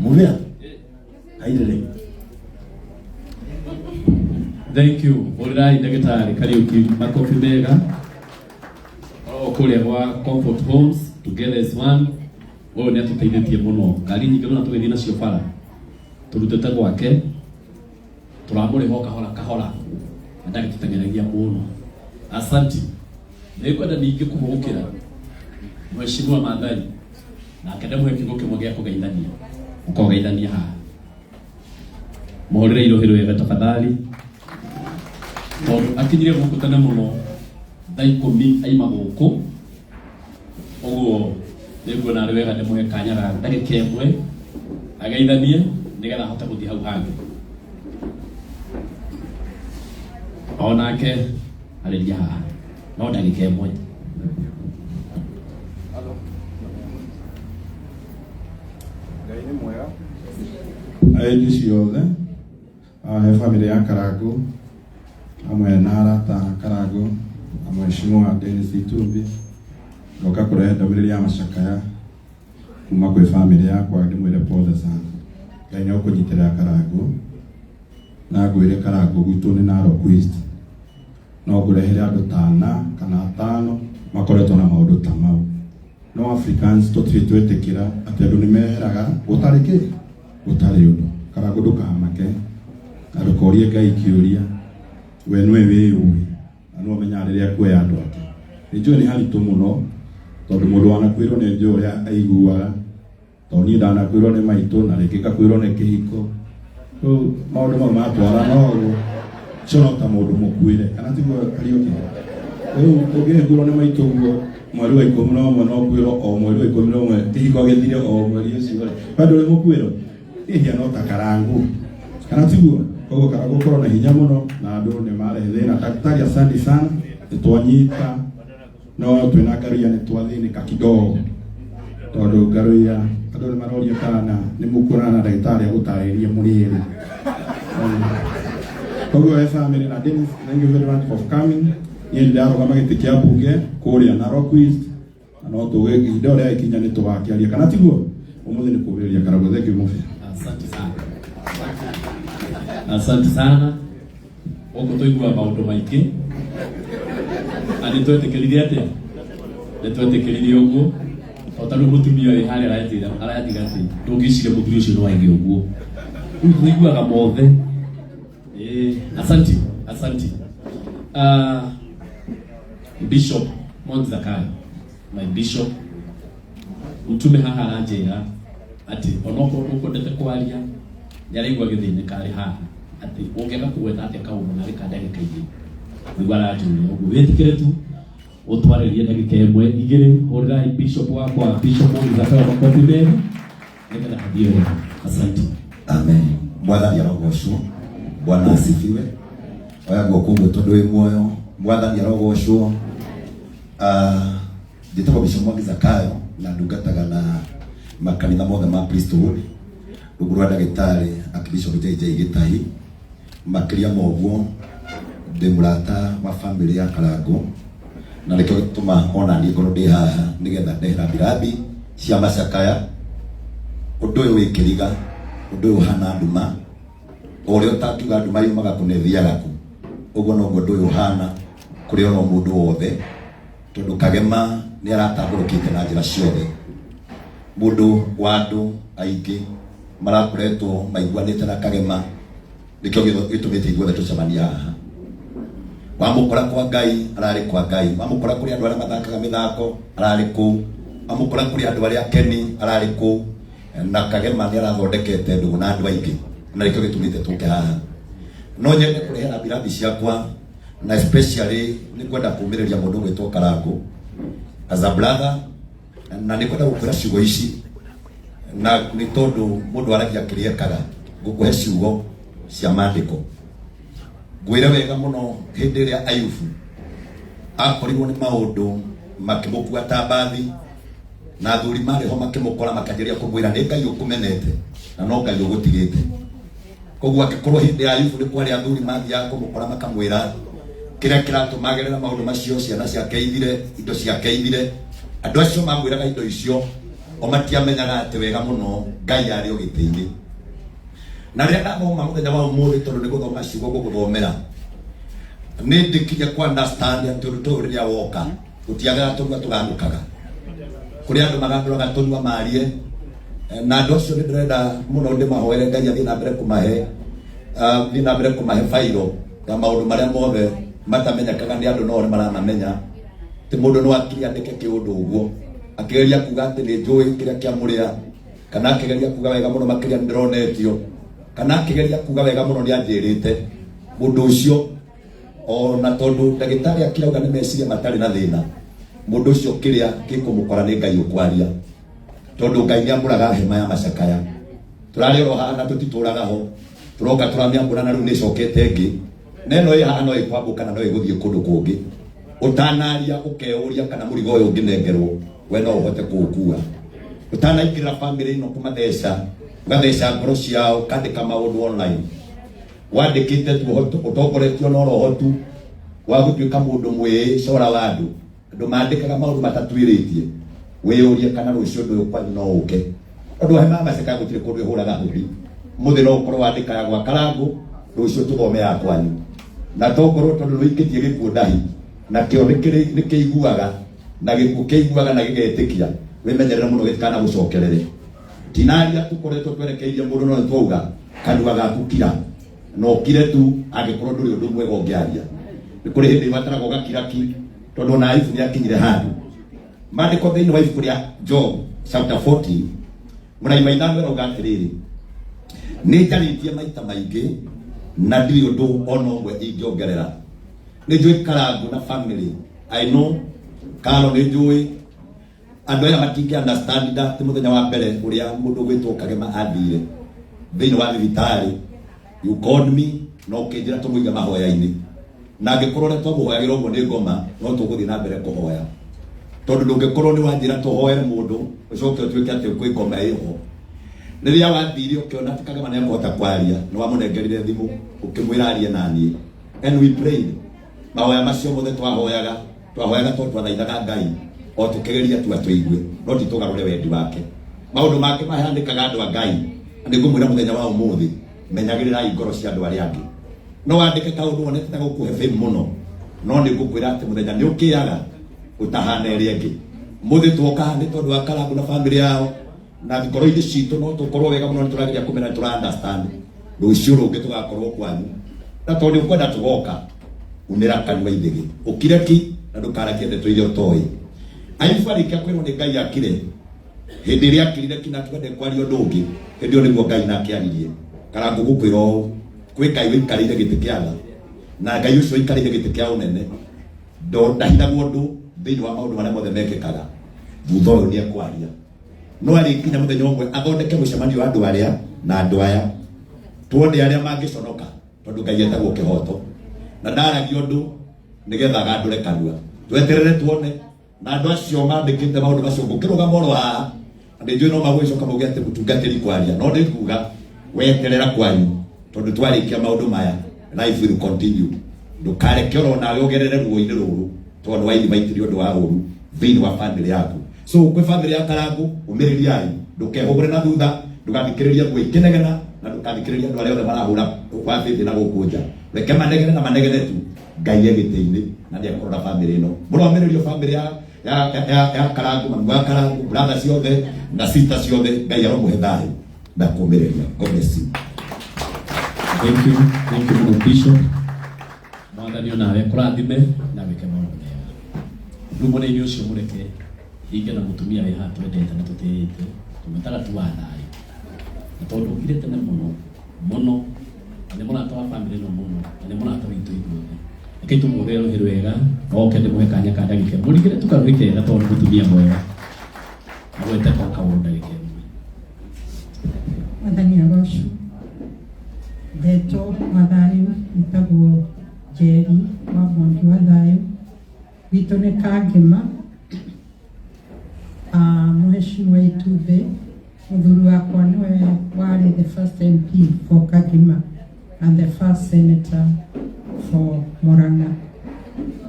Mũthĩa kairĩrĩ. Thank you. Urirai ndagĩtarĩ Kariuki makofi mega. Kuria gwa Comfort Homes Together as One. Wewe ni atuteithĩtie mũno. Ngari nyingĩ mũno tũgĩthiĩ nacio bara. Turutete gwake. Turamũrĩha kahora. Ndagĩtũteng'eragia mũno. Asante. Nĩngwenda ningĩ kũmũgũkĩra Mheshimiwa Madai. Na akendemwe kiugo kĩmwe gĩa kũgeithania. Ũkogeithania haha. Mũhũrĩre irohĩro wega tafadhali. Akinyire gũkũ tene mũno. Daikomi aima gũkũ. Ũguo nĩguo narĩ wega ndĩmũhe kanya ga ndagĩka ĩmwe ageithanie nĩgetha ahote gũthiĩ hau hangĩ. onake arĩria haha no ndagĩka ĩmwe. Ngai nĩ mwega. Aindi ciothe he famĩlĩ ya Karangu amwe na arata a Karangu amwe Mheshimiwa Dennis Itumbi ngoka kũrehe ndũmĩrĩri ya macakaya kuma kwĩ famĩlĩ yakwa ndĩmwĩre pole sana. Ngai nĩ ũkũnyitĩrĩra Karangu na ngwĩre Karangu gwitũ nĩ Narok East no ngũrehere andũ 5 kana 5 makoretwo na maũndũ ta mau. No Africans tũtirĩ twĩtĩkĩra atĩ andũ nĩ meraga gũtarĩ kĩ gũtarĩ ũndũ. Karangu ndũkamake na ndũkorie Ngai kĩũria we nĩwe wĩyũĩ na no menya rĩrĩa kuoya andũ ake. Nĩnjũĩ nĩ haritũ mũno tondũ mũndũ wanakwĩrwo nĩ njũĩ ũrĩa aiguaga tondũ niĩ ndanakwĩrwo nĩ maitũ na rĩngĩ ngakwĩrwo nĩ kĩhiko. Rĩu maũndũ mau matwara no coro ta mũndũ mũkuĩre kana tiguo Kariuki. Rĩu ũngĩhingũrwo nĩ maitũ guo mweri wa 11 no kwĩrwo o mweri wa 11 kĩhiko gĩthire o mweri ũcio rĩ bado nĩ mũkuĩrwo ihia no ta Karangu kana tiguo. Koguo Karangu korwo na hinya mũno na andũ nĩ marehe thĩna. Daktari asante sana nĩtwanyita no twĩna Ngaruia nĩ twathĩnĩka kidogo tondũ Ngaruia andũ nĩ maroria kana nĩ mũkuona na ndagĩtarĩ agũtarĩrie mũrĩre. Koguo family na Dennis, thank you very much for coming. Niĩ ndarũgama gĩtĩ kĩa mbunge kũrĩa Narok East no tũgĩ indo rĩa ikinya nĩ tũgakĩaria kana tiguo ũmũthĩ nĩ kũbĩrĩria Karangu. Thank you mũbĩ. Asante sana. Asante sana. Oko tũigua maũndũ maingĩ. Ani twetĩkĩrire atĩa? Nĩ twetĩkĩrire ũguo. Otarũ mũtumia wĩ harĩa aratiga atĩ ndũngĩcire mũtumia ũcio no waingĩ ũguo. Rĩu tũiguaga mothe. Asante. Asante. Bishop Mwangi Zakayo, my bishop, mtume haha aranjĩra atĩ onokorwo ndũkwendete kwaria nĩaraigua gĩthĩnĩ karĩ haha atĩ ũngĩaga kũgweta atĩa kaũndũ na gĩka ndagĩka igĩrĩ. Nĩguo aranjũria ũguo wĩtĩkĩre tu ũtwarĩrie ndagĩka ĩmwe igĩrĩ. Hũrĩrai bishop wakwa Bishop Mwangi Zakayo makofi mega nĩgetha athiĩ wega. Asante. Amen. Mwathani arogocwo. Bwana asifiwe. Oya guoko guo tondũ wĩ muoyo. Mwathani arogocwo. Njĩtagwo Bishop Mwangi Zakayo na ndungataga na makanitha mothe ma priesthood rungu rwa ndagĩtarĩ Archbishop JJ Gĩtahi. Makĩria ma ũguo ndĩ mũrata wa famĩlĩ ya Karangu na nĩkĩo gĩtũma ona niĩ ngorwo ndĩ haha nĩgetha ndehe rambirambi cia macakaya. Ũndũ ũyũ wĩ kĩriga, ũndũ ũyũ ũhana nduma, ũrĩa ũtangiuga nduma yumaga kũnethiaga ku. Ũguo noguo ũndũ ũyũ ũhana kũrĩ ona mũndũ wothe tondũ Kagema nĩ aratambũrũkĩte na njĩra ciothe. Mũndũ wa andũ aingĩ marakoretwo maiguanĩte na Kagema nĩkĩo gĩtũmĩte ithuothe tũcemania haha. Wamũkora kwa Ngai ararĩ kwa Ngai, wamũkora kũrĩ andũ arĩa mathakaga mĩthako ararĩ kũu, wamũkora kũrĩ andũ arĩa akeni ararĩ kũu, na Kagema nĩ arathondekete ndũgũ na andũ aingĩ na nĩkĩo gĩtũmĩte tũke haha. No nyende kũrehe rambirambi ciakwa na especially nĩ kwenda kũmĩrĩria mũndũ gwĩtwo Karangu as a brother, na nĩ kwenda gũkwĩra ciugo ici na nĩ tondũ mũndũ aragia kĩrĩa ekaga ngũkũhe ciugo cia maandĩko. Ngwĩre wega mũno hĩndĩ ĩrĩa Ayubu akorirwo nĩ maũndũ makĩmũkua ta mbathi na athuri marĩ ho makĩmũkora makĩanjĩrĩria kũmwĩra nĩ Ngai ũkũmenete na no Ngai ũgũtigĩte. Koguo angĩkorwo hĩndĩ ya Ayubu nĩ kwarĩ athuri mathiaga kũmũkora makamwĩra kĩrĩa kĩratũma agerera maũndũ macio, ciana ciake ithire, indo ciake ithire, andũ acio mamwĩraga indo icio o matiamenyaga atĩ wega mũno Ngai arĩ o gĩtĩ-inĩ. Na rĩrĩa ndathoma mũthenya wa ũmũthĩ tondũ nĩ gũthoma ciugo gũgũthomera nĩ ndĩkinya ku understand atĩ ũndũ ũyũ rĩrĩa woka gũtiagaga tũnua tũganũkaga, kũrĩ andũ magandũraga tũnua marie, na andũ acio nĩ ndĩrenda mũno ndĩmahoere Ngai athiĩ na mbere kũmahe bairo ya maũndũ marĩa mothe matamenyekaga nĩ andũ no nĩ maramamenya. Ti mũndũ no akĩandĩke kĩũndũ ũguo akĩgeria kuga atĩ nĩ njũĩ kĩrĩa kĩamũrĩa, kana akĩgeria kuga wega mũno makĩria ndĩronetio, kana akĩgeria kuga wega mũno nĩ anjĩrĩte. Mũndũ ũcio ona tondũ ndagĩtarĩ akĩrauga nĩ meciria matarĩ na thĩna, mũndũ ũcio kĩrĩa gĩkũmũkora nĩ Ngai ũkwaria, tondũ Ngai nĩ amũraga hema ya macakaya. Tũrarĩ oro haha na tũtitũraga ho, tũroka tũramĩambũra na rĩu nĩ ĩcokete ĩngĩ neno ya no ikwambuka na no iguthie kundu kungi utanaria ukeuria kana murigo uyu nginengerwo we no uhote kuukua utanaikira family ino kumathesha gathesha ngoro ciao kandika maundu online wandikite tu utongoretio no rohotu wa gutuika mundu mwi cora wandu andu mandikaga maundu matatwiritie wiyurie kana rucio ndu kwanyu no uke andu he mama ceka gutire kundu ihuraga hubi muthi no ukorwo wandika ya gwa karangu rucio tuthome ya kwanyu na tokorwo tondu wikitie gikuo ndahi na kio nikiguaga na gikuo kiguaga na gigetikia wimenyerera muno gitikana gucokerere tinaria tukoretwo twerekeirie mundu no twauga kanua gaku kira no kire tu agikorwo nduri undu mwega ungiaria ni kuri hindi batara goga kiraki tondu na ifu ni akinyire handu mandiko thiini wa ifu ria Job chapter 40 muraima inamwe roga atiriri ni njaritie maita maingi na ndiri undu ono mwe ingiongerera ni njui karangu na family I know karo ni njui andu aya matingi understand that muthenya wa mbere uria mundu gwitwo kagema athire thiini wa thibitari you called me no kinjira tumuiga mahoya-ini na ngikorwo ni twamuhoyagira uguo ni ngoma no tuguthii na mbere kuhoya tondu ndungikorwo ni wanjira tuhoere mundu ucoke utuike ati kwi ngoma iho riria wathire ukiona ati kagema ni akuhota kwaria ni wamunengerire thimu ukimwira arie nanie and we prayed mahoya macio mothe twahoyaga tondu twathaithaga Ngai o tukigeria tu atuigue no titugarure wendi wake maundu make mahandikaga andu a Ngai ndi ngumwira muthenya wa umuthi menyagirira ngoro cia andu aria angi no wandike kaundu wonete gukuhe fame muno no ndi ngukwira ati muthenya ni ukiaga utahana eri angi muthi twoka ni tondu wa karangu na family yao na ngoro indi citu no tukorwo wega muno turageria kumena tura understand rucio rungi tugakorwo kwanyu na tondu ukwenda tugoka unira kanwa ithigi ukireki na ndukarakie ndeto iria utoi aifarikia kwirwo ni Ngai akire hindi iria akirire kina twende kwaria undu ungi hindi niguo Ngai nake aririe karangu gukwira o kwi Ngai wikarire giti kiatha na Ngai ucio wikarire giti kia unene ndo ndahithagwo ndu thiini wa maundu maria mothe mekikaga thutha uyu ni ekwaria no arikinya muthenya umwe athondeke mucemanio wa andu aria na andu aya tuone aria mangiconoka tondu Ngai etagwo kihoto na ndaragia undu nigetha gandure kanua tweterere tuone na andu acio mandikite maundu macio ngukirugama oro haha ndi njui no magwicoka mauge ati mutungatiri kwaria no ndi kuga weterera kwanyu tondu twarikia maundu maya life will continue ndukareke oro nawe ugerere ruo-ini ruru tondu wa invite undu wa uru thiini wa family yaku so kwi family ya Karangu umiririai ndukehugure na thutha ndugathikiriria ngui kinegena na ndugathikiriria andu aria othe marahura kwa thithi na gukunja reke manegene na manegene tu Ngai egiti-ini na ndi akorwo na family ino muromiririo family ya Karangu mamu wa Karangu brother ciothe na sister ciothe Ngai aromuhe thayu na kumiriria. God bless you. Thank you Bishop. Mwathani onawe kurathime na wike maundu mega riu munini ucio mureke hinge na mutumia wi haha twendete na tutiite tumetaga tu wa thayu na tondu ukire tene muno ni murata wa family ino muno ni murata witu ithuothe reke tumuhe ruhi rwega oke ndimuhe kanya ka ndagika murigire tukarurike na tondu mutumia mwega agwete koka ndagika Mwathani agocwo ndeto wa thayu itagwo Njeri wa Mwangi wa thayu witũ nĩ Kangema Mheshimiwa Itumbe mũthuri wakwa nĩwe warĩ the first MP for Kangema and the first senator for Murang'a.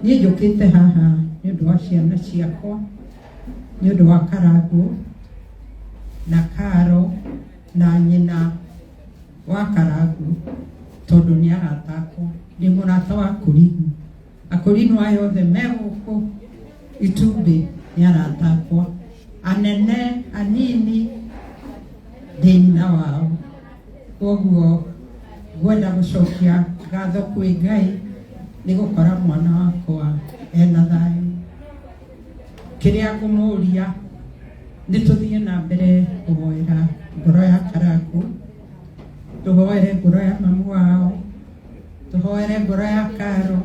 Niĩ njũkĩte haha nĩ ũndũ wa ciana ciakwa nĩ ũndũ wa Karangu na Karo na nyina wa Karangu tondu ni arata akwa ndi murata wa Akũrinũ. Akũrinũ aya othe me gũkũ Itumbe ni arata akwa anene anini ndi nyina wao koguo ngwenda gũcokia ngatho kwĩ Ngai nĩ gũkora mwana wakwa ena thayu. Kĩrĩa ngũmũria nĩ tũthiĩ na mbere kũhoera ngoro ya Karangu, tuhoere ngoro ya mamu wao, tuhoere ngoro ya Karo,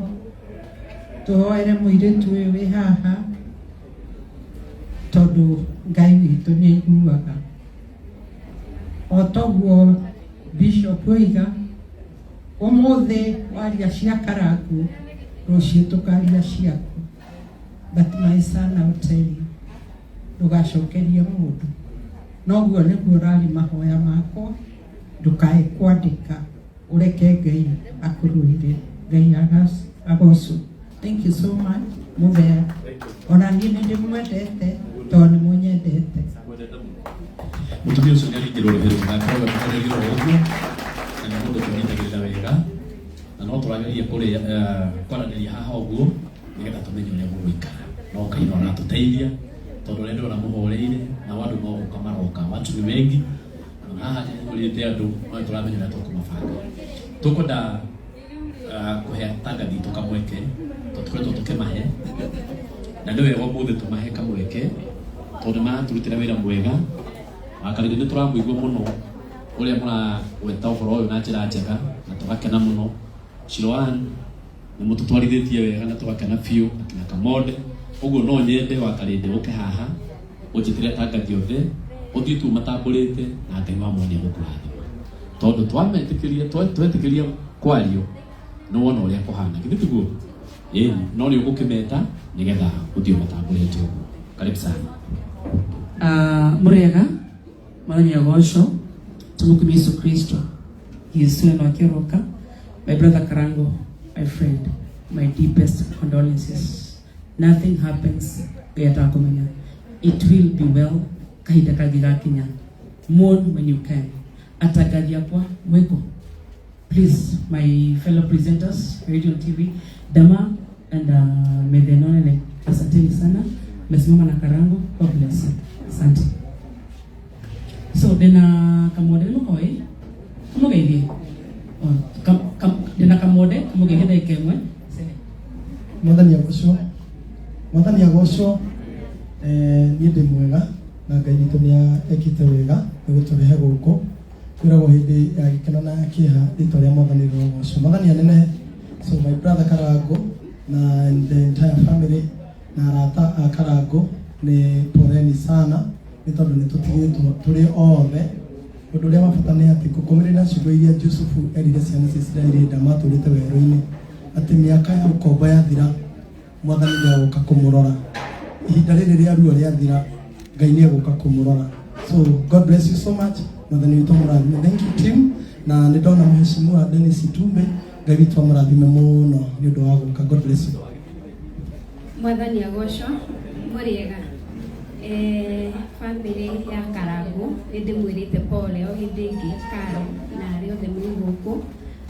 tuhoere mũirĩtu ũyũ wĩ haha tondu Ngai witũ nĩ aiguaga. O toguo Bishop oiga Ũmũthĩ waria cia Karangũ, rũciũ tũkaria ciaku. But my son, I will tell you, ndũgacokerie mũndũ. Noguo nĩguo ũrari mahoya makwa, ndũkae kwandĩka, ũreke Ngai akũrũire. Ngai agocwo. Thank you so much, Mũthea. Ona niĩ nĩndĩmwendete, tondũ nĩmũnyendete. Mũtumia ũcio nĩaringĩrwo rũhĩrĩ mũgakorwo tũkarĩgĩrwo ũguo, na nĩ mũndũ tũnyitagĩrĩra wega, na no tũrageria kwaranĩria haha ũguo, nĩgetha tũmenye ũrĩa mũgũikara. No Ngai no aratũteithia, tondũ ũrĩa ndĩrona mũhoreire, na andũ no gũka maroka, watu nĩ wengi, na haha nĩtũrĩte andũ, no tũramenya ũrĩa tũkũmabanga. Tũkwenda kũhe tangathi tũkamweke, tũkoretwo tũkĩmahe, na nĩ wega ũmũthĩ tũmahe kamweke, tondũ maratũrutĩra wĩra mwega. Akarĩndĩ nĩ tũramũigua mũno ũrĩa mũraweta ũhoro ũyũ na njĩra njega, na tũgakena mũno. Shiloan nĩ mũtũtwarithĩtie wega na tũgakena biũ, na Kamode. Ũguo no nyende Wakarĩndĩ ũke haha, ũnjĩtĩre tangathi othe, ũthiĩ tu matambũrĩte, na Ngai wa mwanya gũkũrathima. Tondũ twetĩkĩria kwario, no wona ũrĩa kũhana. Githĩ tiguo? Ĩĩ, no nĩ ũgũkĩmeta nĩgetha ũthiĩ matambũrĩte ũguo. Karibu sana. Mũrega Mwathani agocwo tumukumia Yesu Kristo. Yesu anakiroka. My brother Karango, my friend, my deepest condolences. Nothing happens gayatakomanya. It will be well. Kahita kagira Kenya. Mourn when you can. Atagadia kwa mweko. Please, my fellow presenters, radio and TV, Dama and Medenone, asanteni sana. Mesimama na Karango. God bless you. Asante. So then Kamode no koi. Kamoge hivi. Then Kamode kamoge hivi ikemwe. Mwathani agocwo niĩ ndĩ mwega na Ngai witũ nĩekĩte wega nĩgũtũrehe gũkũ kwĩragwo hĩndĩ ya gĩkeno na kĩeha rĩtwa rĩa Mwathani rĩrogocwo. Mwathani anene. So my brother Karango na the entire family na arata a Karango nĩ poleni sana nĩ tondũ nĩ tũtigĩtwo tũrĩ othe. Ũndũ ũrĩa mabata nĩ atĩ gũkũmĩrĩra ciugo iria Jusufu erire ciana cia Isiraeli hĩndĩ matũrĩte werũ-inĩ atĩ mĩaka ya ũkombo yathira Mwathani nĩagũka kũmũrora. Ihinda rĩrĩ rĩa ruo rĩathira Ngai nĩagũka kũmũrora. So God bless you so much. Mwathani witũ mũrathime. Thank you team. Na nĩ ndona Mheshimiwa Dennis Itumbe. Ngai witũ mũrathime mũno nĩ ũndũ wa gũka. God bless you. Mwathani agocwo mũrĩega. Family ya Karango ndĩmwĩrĩte pole o hĩndĩ ĩngĩ karo na arĩa othe mwĩ gũkũ.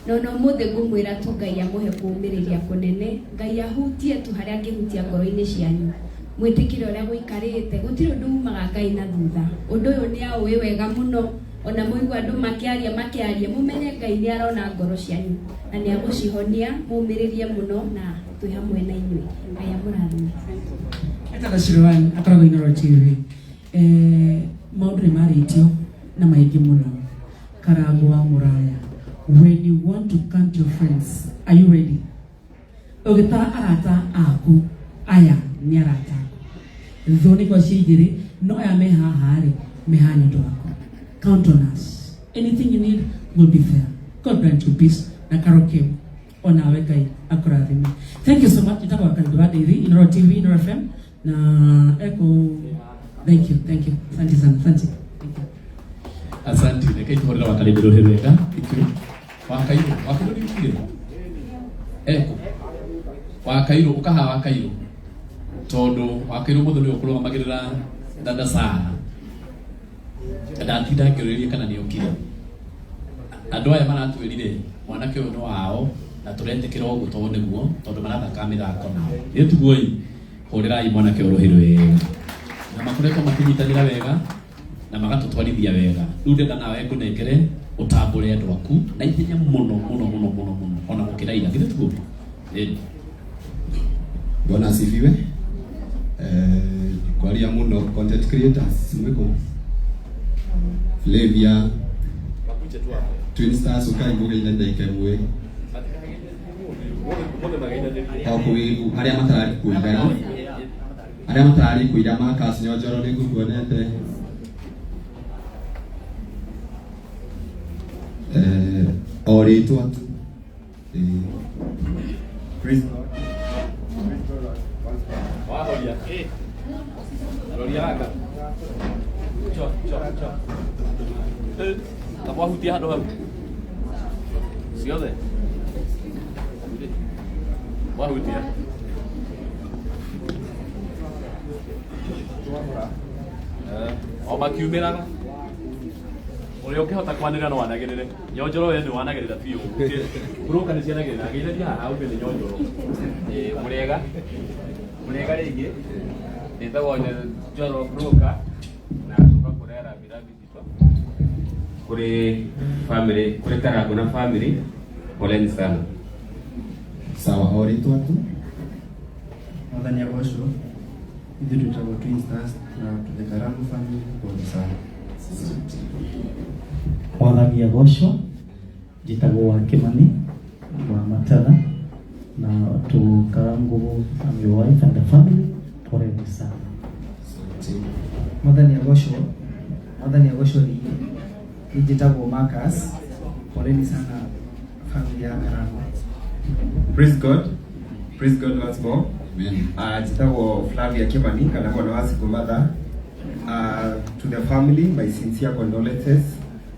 No mũthĩ ngũmwĩra tu Ngai amũhe kũũmĩrĩria kũnene. Ngai ahutie tu harĩa angĩhutia ngoro-inĩ cianyu. Mwĩtĩkire ũrĩa gũikarĩte gũtirĩ ũndũ umaga Ngai na thutha. Ũndũ ũyũ nĩ aũĩ wega mũno. Ona mũigua andũ makĩaria mũmenye Ngai nĩ arona ngoro cianyu na nĩ agũcihonia. Mũũmĩrĩrie mũno na twĩ hamwe na inyuĩ. Ngai amũrathime. Eta Shiloan akoragwo Inoro TV. Maũndũ nĩ marĩtio na maingĩ mũno. Karango wa Mũraya. When you want to count your friends, are you ready? Ũgĩtara arata aku aya nĩ arata aku. Thoni kwa ciĩgĩrĩ no aya me haha rĩ me haha nĩ ũndũ waku. Count on us. Anything you need will be there. God grant you peace na karoke onawe Ngai akũrathime. Thank you so much. Nitaka Wakarĩndĩ wa Ndeithi, Inoro TV, Inoro FM na Echo. Thank you. Asante sana. Asante. Asante. Reke tuhorera Wakarĩndĩ rũhĩ rwega. Wakairo ni kile. Echo. Wakairo ukaha Wakairo. Todo Wakairo mũthĩ nĩ ũkũrũgamagĩrĩra dada Sara. Ndatinda ngĩrĩria kana nĩ okire. Andũ aya maratwĩrire mwanake ũyũ nĩ wao na tũretĩkĩra ũguo tondũ nĩguo tondũ marathaka mĩthako nao. Nĩtuguoi hũrĩrai mwanake ũyũ rũhĩ wega. Na makoretwo makĩnyitanĩra wega na magatũtwarithia wega. Rĩu ndenda nawe ngũnengere utambũre andũ aku na ihenya mũno ona gũkĩra ira. Githĩ tiguo? Bwana asifiwe. Kwaria muno content creators mwiko Flavia Twin Stars ukai mbuga ina ndeke mwe okwi aria matarari kuira Marcus Nyonjoro nĩ ngũkuonete o rĩtwa tu Praise God. Wahoria. Roria raka. Cho. Tapo hutia hado hau. Siothe. Wahutia. O makiumiraga. Uri ukihota kwanira no wanagirire. Nyonjoro we ni wanagirira biu. Buruka ni cianagirira. Ngirira hau be ni nyonjoro. Murega ringi. Nditagwo njoro buruka na tukakurera birabi zito. Kuri family, kuri Karago na family, poleni sana. Sawa, ori tu watu. Mwadhani ya Gosho, hivi tutagwa Twin Stars na the Karago family, poleni sana. Mwadhani ya Gosho, jitagwo wa Kimani, wa Matana, na to Karago and your wife and the family, poleni sana. Mwadhani ya Gosho ni jitagwo Marcus, poleni sana family ya Karago. Praise God once more. Amen. Jitagwo Flavia Kimani, kana mwana wa siku mother. To the family, my sincere condolences.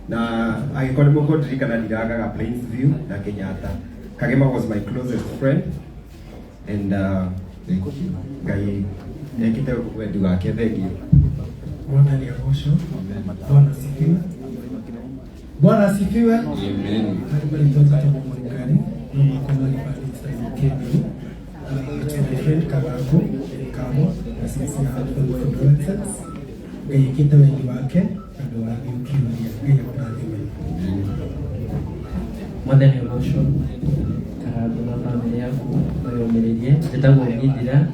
Na agikoni moko dirikana ndiraga Plainsview na Kenyatta. Kagema was my closest friend, and thank you. Ngai ekite wendi wake, thank you. Mwadhani ya Gosho. Bwana asifiwe. Amen. Karibuni toka kwa Marekani. Mama kwa mali pale Kenya. My friend Karago, Kamo, na sisi hapa condolences. Ngai ekite wendi wake, ndio wakiukiwa ngai akadhiwe. Mwadhani ya Gosho, Karago na family yako bayomererie, jitagwo Midira,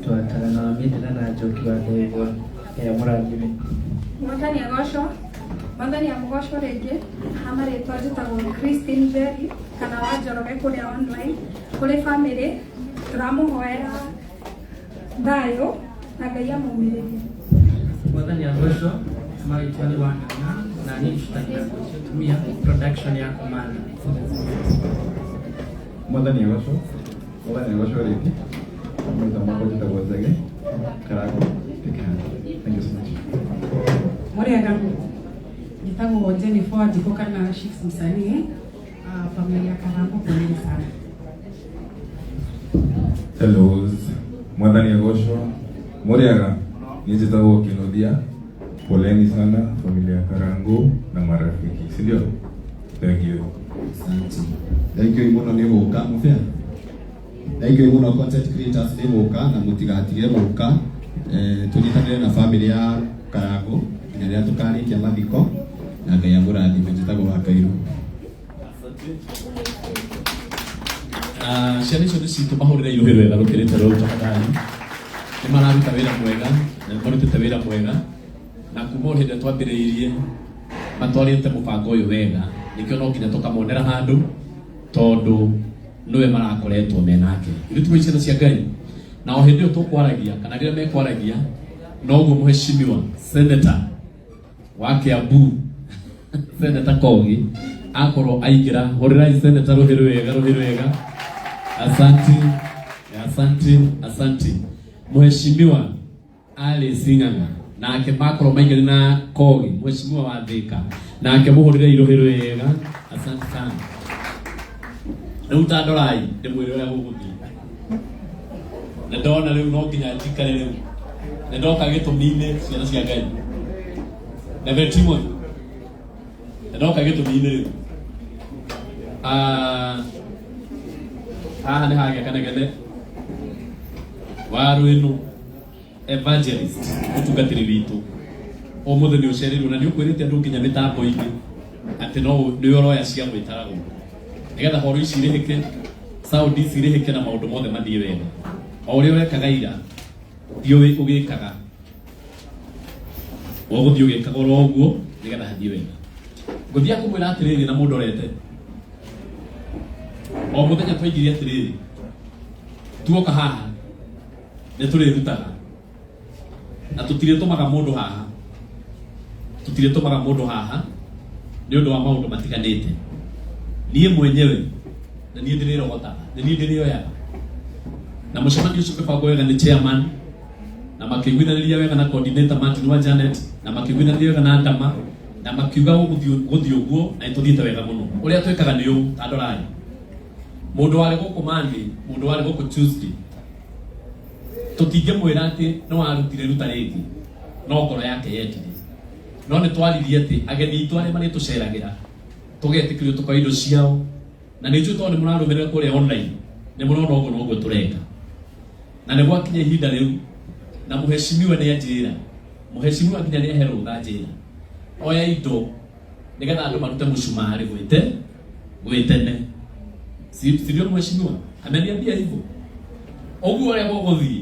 twatagana na Midira na Njoki wa Ndegwa ya Murangire. Mwadhani ya Gosho rege amaretwa jitagwo Christine Berry kana wa Njoroge kuri online kuri family turamuhoera thayo na Ngai amumirĩrie. Mwadhani ya Gosho maitwa ni Wang'ang'a na ni tutakia kutumia production ya Komanda. Mwadhani ya Gosho rege mwita mwako jitagwo Zege Karago Tekana. Thank you so much. Muriaga jitagwo Jennifer Njikoka na Shifts msanii familia Karago, poleni sana. Hello, Mwadhani ya Gosho. Muriaga nijitagwo Kinodia, poleni sana familia ya Karago na marafiki, si ndio? Thank you. Thank you muno ni muka mufia. Thank you muno content creators ni muka na mutigatige muka. Tunyitanire na family ya Karago nginya tukarikia mathiko na Ngai amurathime. Njitagwo wa Kairu. Ciana icio nĩ citũ mahũrĩre iruhĩro wega rũkĩrĩte rũu tafadhali. Nĩ mararuta wĩra mwega na nĩ marutĩte wĩra mwega, na kuma hĩndĩ ĩrĩa twambĩrĩirie matwarĩte mũbango ũyũ wega, nĩkĩo no nginya tũkamonera handũ tondũ nĩwe marakoretwo menake. Ithuĩ tũrĩ ciana cia Ngai, na o hĩndĩ ĩyo tũkwaragia kana rĩrĩa mekwaragia noguo mũheshimiwa senator wa Kiambu Senator Kogi akorwo aingĩra. Hũrĩrai senator rũhĩ wega. Asante. Mheshimiwa Alice Ng'ang'a nake makorwo maingĩra na Kogi, mheshimiwa wa Thika nake mũhũrĩre iruhĩ wega. Asante sana. Rĩu ta ndorai ndĩmwĩre ũrĩa gũgũthiĩ. Na ndona rĩu no nginya njikare rĩu. Na ndoka gĩtũmi-inĩ ciana cia Ngai. Na Betimon. Na ndoka gĩtũmi-inĩ rĩu. Haha nĩ hagĩa kanegene wa Rwĩnũ evangelist mũtungatĩri witũ. Ũmũthĩ nĩ ũcereirwo na nĩ ũkwĩrĩte andũ nginya mĩtambo-inĩ atĩ no nĩ ũroya cia gwĩtaragwo nĩgetha horo ici irĩhĩke, sound ici irĩhĩke na maũndũ mothe mathiĩ wega. O ũrĩa ũrekaga ira thiĩ ũgĩkaga, ũgũthiĩ ũgĩkaga oro ũguo nĩgetha hathiĩ wega. Ngũthiĩ kũmwĩra atĩrĩrĩ na mũndũ orete, o mũthenya twaingĩria atĩrĩrĩ, tuoka haha nĩ tũrĩrutaga na tũtirĩtũmaga mũndũ haha nĩ ũndũ wa maũndũ matiganĩte. Niĩ mwenyewe na niĩ ndĩrĩrogota na niĩ ndĩrĩoyaga na mũcemanio ũcio ũkĩbangwo wega nĩ chairman na makĩiguithanĩria wega na coordinator Martin wa Janet na makĩiguithanĩria wega na Ndama na makiuga gũthiĩ ũguo na nĩtũthiĩte wega mũno ũrĩa twĩkaga nĩ ũũ ta ndorai mũndũ warĩ gũkũ Monday mũndũ warĩ gũkũ Tuesday tũtingĩmwĩra atĩ no warutire ruta rĩngĩ no ngoro yake yetire no nĩ twaririe atĩ ageni itũ arĩa marĩtũceragĩra tũgetĩkĩrio tũkoya indo ciao na nĩ tondũ nĩ mũrarũmĩrĩra kũrĩa online nĩ mũrona ũguo no ũguo tũreka na nĩ gwakinya ihinda rĩu na mũheshimiwa nĩ anjĩra mũheshimiwa nginya nĩ aherwo rũtha njĩra oya indo nĩgetha andũ marute mũcumarĩ gwĩtene sivyo mheshimiwa ameniambia hivyo ũguo ũrĩa gũgũthiĩ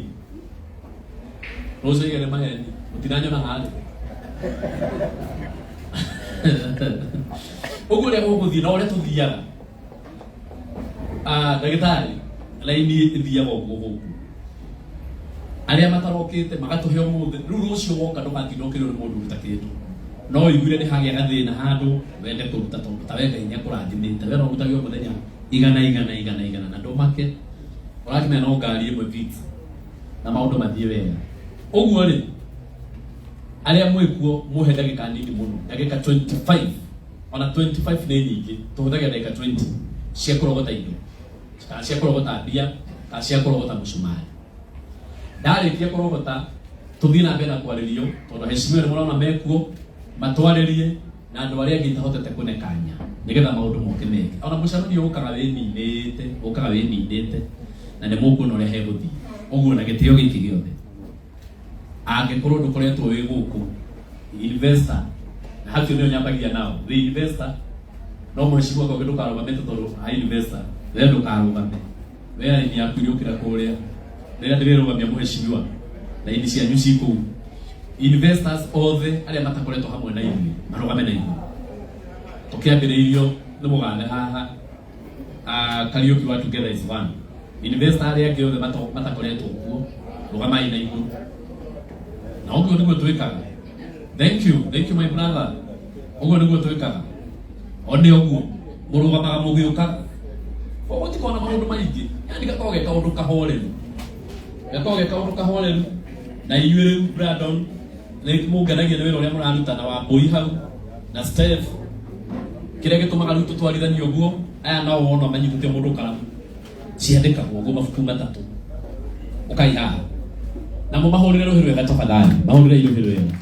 rũciũ igere maheni mũtinanyona harĩ ũguo ũrĩa gũgũthiĩ na ũrĩa tũthiaga ndagĩtarĩ raini ĩthiaga ũguo gũkũ arĩa matarokĩte magatũhe ũmũthĩ rĩu rũciũ woka ndũgatinokĩrwo nĩ mũndũ ũruta kĩndũ no igwire nĩ hagĩa gathĩna handũ wende kũruta tondũ ta wega inya kũrathimĩte we no ũrutagio mũthenya igana na ndũmake ũrakĩmenya no ngari ĩmwe vit na maũndũ mathiĩ wega ũguo rĩ arĩa mwĩkuo muhe ndagĩka nini mũno ndagĩka 25 ona 25 nĩ nyingĩ tũhũthagia ndagĩka 20 cia kũrogota indo kana cia kũrogota mbia kana cia kũrogota mũcumarĩ ndarĩkia kũrogota tũthiĩ na mbere na kwarĩrio tondũ heshimiwa nĩ mũrona mekuo matwarĩrie na andũ arĩa angĩ itahotete kũnekanya nĩgetha maũndũ moke meke ona mũcemanio ũkaga wĩninĩte na nĩ mũkuona ũrĩa hegũthiĩ ũguo na gĩtĩo gĩkĩ gĩothe angĩkorwo ndũkoretwo wĩ gũkũ investor na hacio nĩo nyambagia nao the investor no mũheshimiwa kwa ndũkarũgamĩte tondũ ha investor we ndũkarũgame we arĩmi yaku ĩrĩũkĩra kũrĩa rĩrĩa ndĩrĩrũgamia mũheshimiwa na indi cianyu cikũu investors othe arĩa matakoretwo hamwe na ithuĩ marũgame na ithuĩ tũkĩambĩrĩirio nĩ mũgande haha Kariuki wa Together is One investor arĩa angĩ othe matakoretwo kuo rũgamai na ithuĩ na ũguo nĩguo twĩkaga thank you my brother ũguo nĩguo twĩkaga one ũguo mũrũgamaga mũgĩũkaga ũguo tikona maũndũ maingĩ yani gatoge kaũndũ kahoreru na inyuĩ rĩu Brandon nĩ mũngenagia nĩ wĩra ũrĩa mũraruta na Wambui hau na Steph kĩrĩa gĩtũmaga rĩu tũtwarithanie ũguo aya nao wona manyitĩte mũndũ karamu ciandĩkagwo ũguo mabuku matatũ ũkaihaha na mũmahũrĩre rũhĩ rwega tafadhali mahũrĩre rũhĩ rwega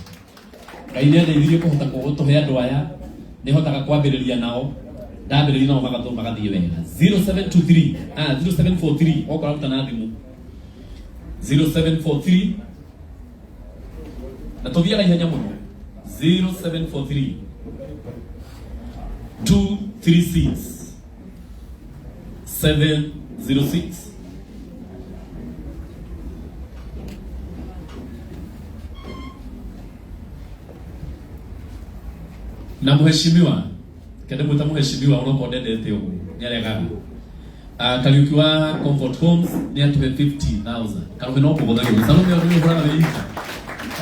Ngai nĩ andeithirie kũhota gũtũhe andũ aya nĩhotaga kwambĩrĩria nao ndambĩrĩria nao magathiĩ wega 0743 okorwo aruta na thimũ 0743 na tũthiaga ihenya mũno 0743 236 706 na mheshimiwa kende mwita mheshimiwa unapo ndendete ũguo nĩ aregaga Kariuki wa Comfort Homes nĩ atuhe 50,000 karume no kũgũthagio Salome nĩ ũhũraga wĩika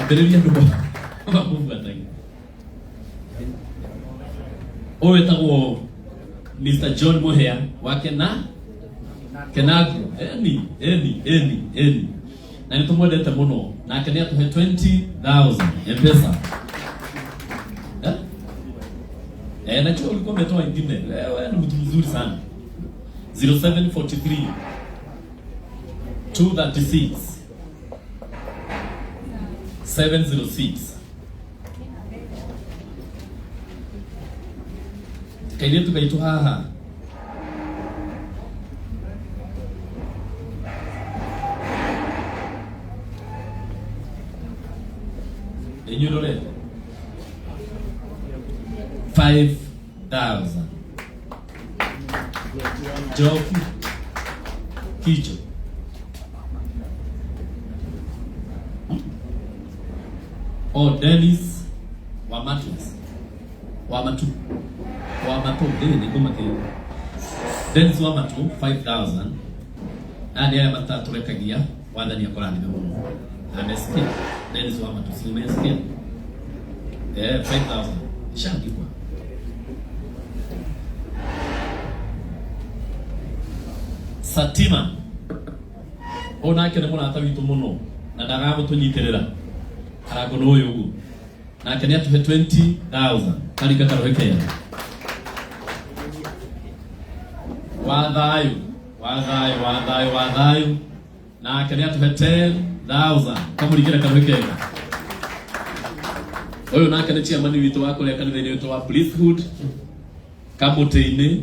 ambĩrĩria andũ makubuataga ũyũ etagwo Mr. John Muhea wa Kenagu eni na nĩ tũmwendete mũno nake nĩ atuhe 20,000 M-Pesa najua ulikuwa umetoa ingine wewe ni mtu mzuri sana 0743 236 706 kaile tukaitu haha enyurore 5,000 Joki Kicho Dennis Wamatu ni kumake Dennis Wamatu 5,000 and yale matatu rekagia wathani akorani muno amesikia Dennis Wamatu si umesikia 5,000 shangikwa Satima onake nä må rata witå må no na ndagagå tå nyitä rä ra Karago nä å yå gå nake nä atå he 20,000 karinga karå kega wa thayå nake nä atå he 10,000 kamå ringä re karå kega å yå nake nä ciamani witå wa kå rä a kanitha-inä witå wa Priesthood kamå-tä-inä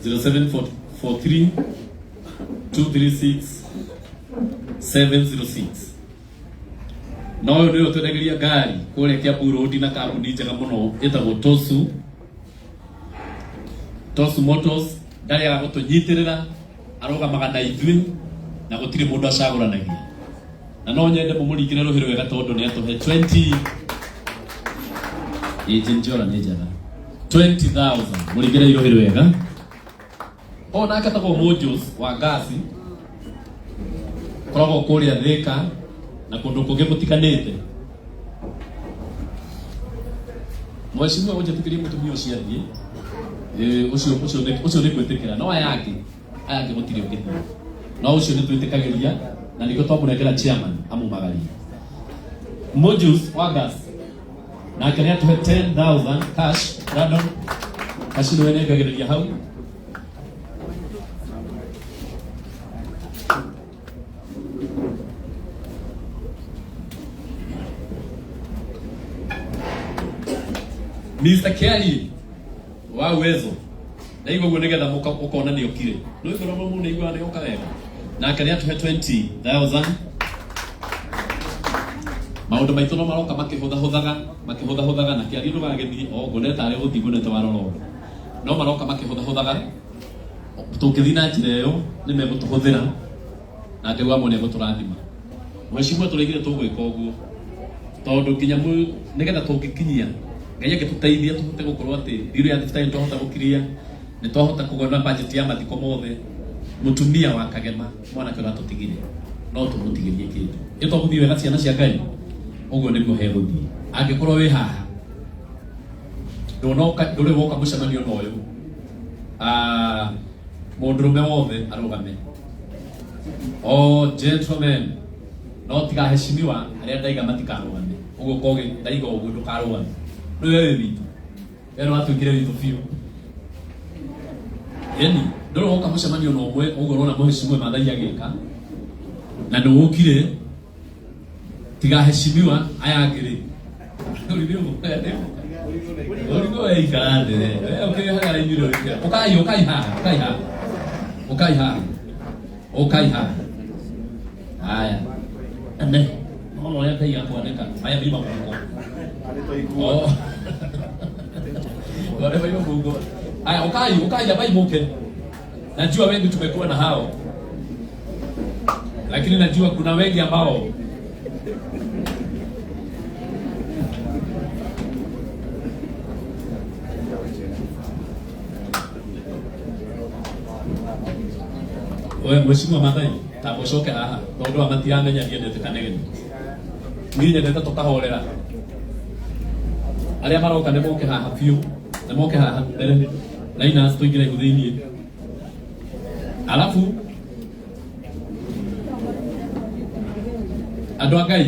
0743 236 706 no å nä å twendageria ngari kå rä a Kiambu Road na kambuni njega må no ĩtagwo Tosu Motors ndarĩ aga gå tå nyitä rä ra arogamaga na ithuĩ na gå tirä må ndå acagå ranagia na no nyende må må ringä re rå hä rwega tondå nä atå he 20 njora nä njega 20,000 må ringä re irå hä rwega o nake tagwo Mojos wa ngasi koragwo kå rä a Thika na kå ndå kå ngä må tikanä te mwecimwe å njätä kä rie må tumia å ciathiä å cio nä kwä tä kä ra no aya angä gå tirä å ngä thi no å cio nä twä tä kagä ria na nä kä twamå nengera chairman amumagaria Mojos wa ngasi nake nä atå he 10,000 cash Brandon kaci nä we nengagä rä ria hau Mr. Kelly wa Uwezo na igwo guo nigetha ukona ni okire no igoro mo ni igwa ni oka wega nake ni atuhe 20,000 maundu maitu no maroka makihutha na kiari ndugagethi o ngoneta ari guthi ngoneta waroro no maroka makihutha tukithi na njira iyo ni megutuhuthira na ngai wamo ni eguturathima mwecimwe turegire tugwika uguo tondu nginya nigetha tungikinyia ngai agituteithia tuhote gukorwo ati biro ya thibitarĩ twahota gukiria ni twahota kugona budget ya mathiko mothe mutumia wa Kagema mwanake ũrĩa tũtigire no tũmũtigĩrie kĩndũ ĩtwagũthiĩ wega ciana cia Ngai ũguo nĩguo hegũthiĩ angĩkorwo wĩ haha ndũrĩ woka mũcemanio na ũyũ mũndũrũme wothe arũgame gentlemen no tikaheshimiwa arĩa ndaiga matikarũgame ũguo koge ndaiga ũguo ndũkarũgame nĩ wewe witũ ero atwĩkire witũ biũ yani ndũrĩ woka mũcemanio na ũmwe ũguo ũrona mũheshimiwa Maathai agĩka na ndũgũkire tikaheshimiwa aya angĩrĩ ũrigũ weikara thĩ ũkĩhaga raini rũrĩa ũkai haha haya ane no no ya taiga kuandika haya mima mungu wale mima mungu haya ukai ya bai mke najua wengi tumekuwa na hao lakini najua kuna wengi ambao oya mheshimiwa Maathai tabocoke haha tondu amatiramenya ndiendete kanegeni niĩ nyendete tũkahorera arĩa maroka nĩ moke haha biũ nĩ moke haha mbere Linus tũingĩre ihu thĩinĩ alafu andũ a Ngai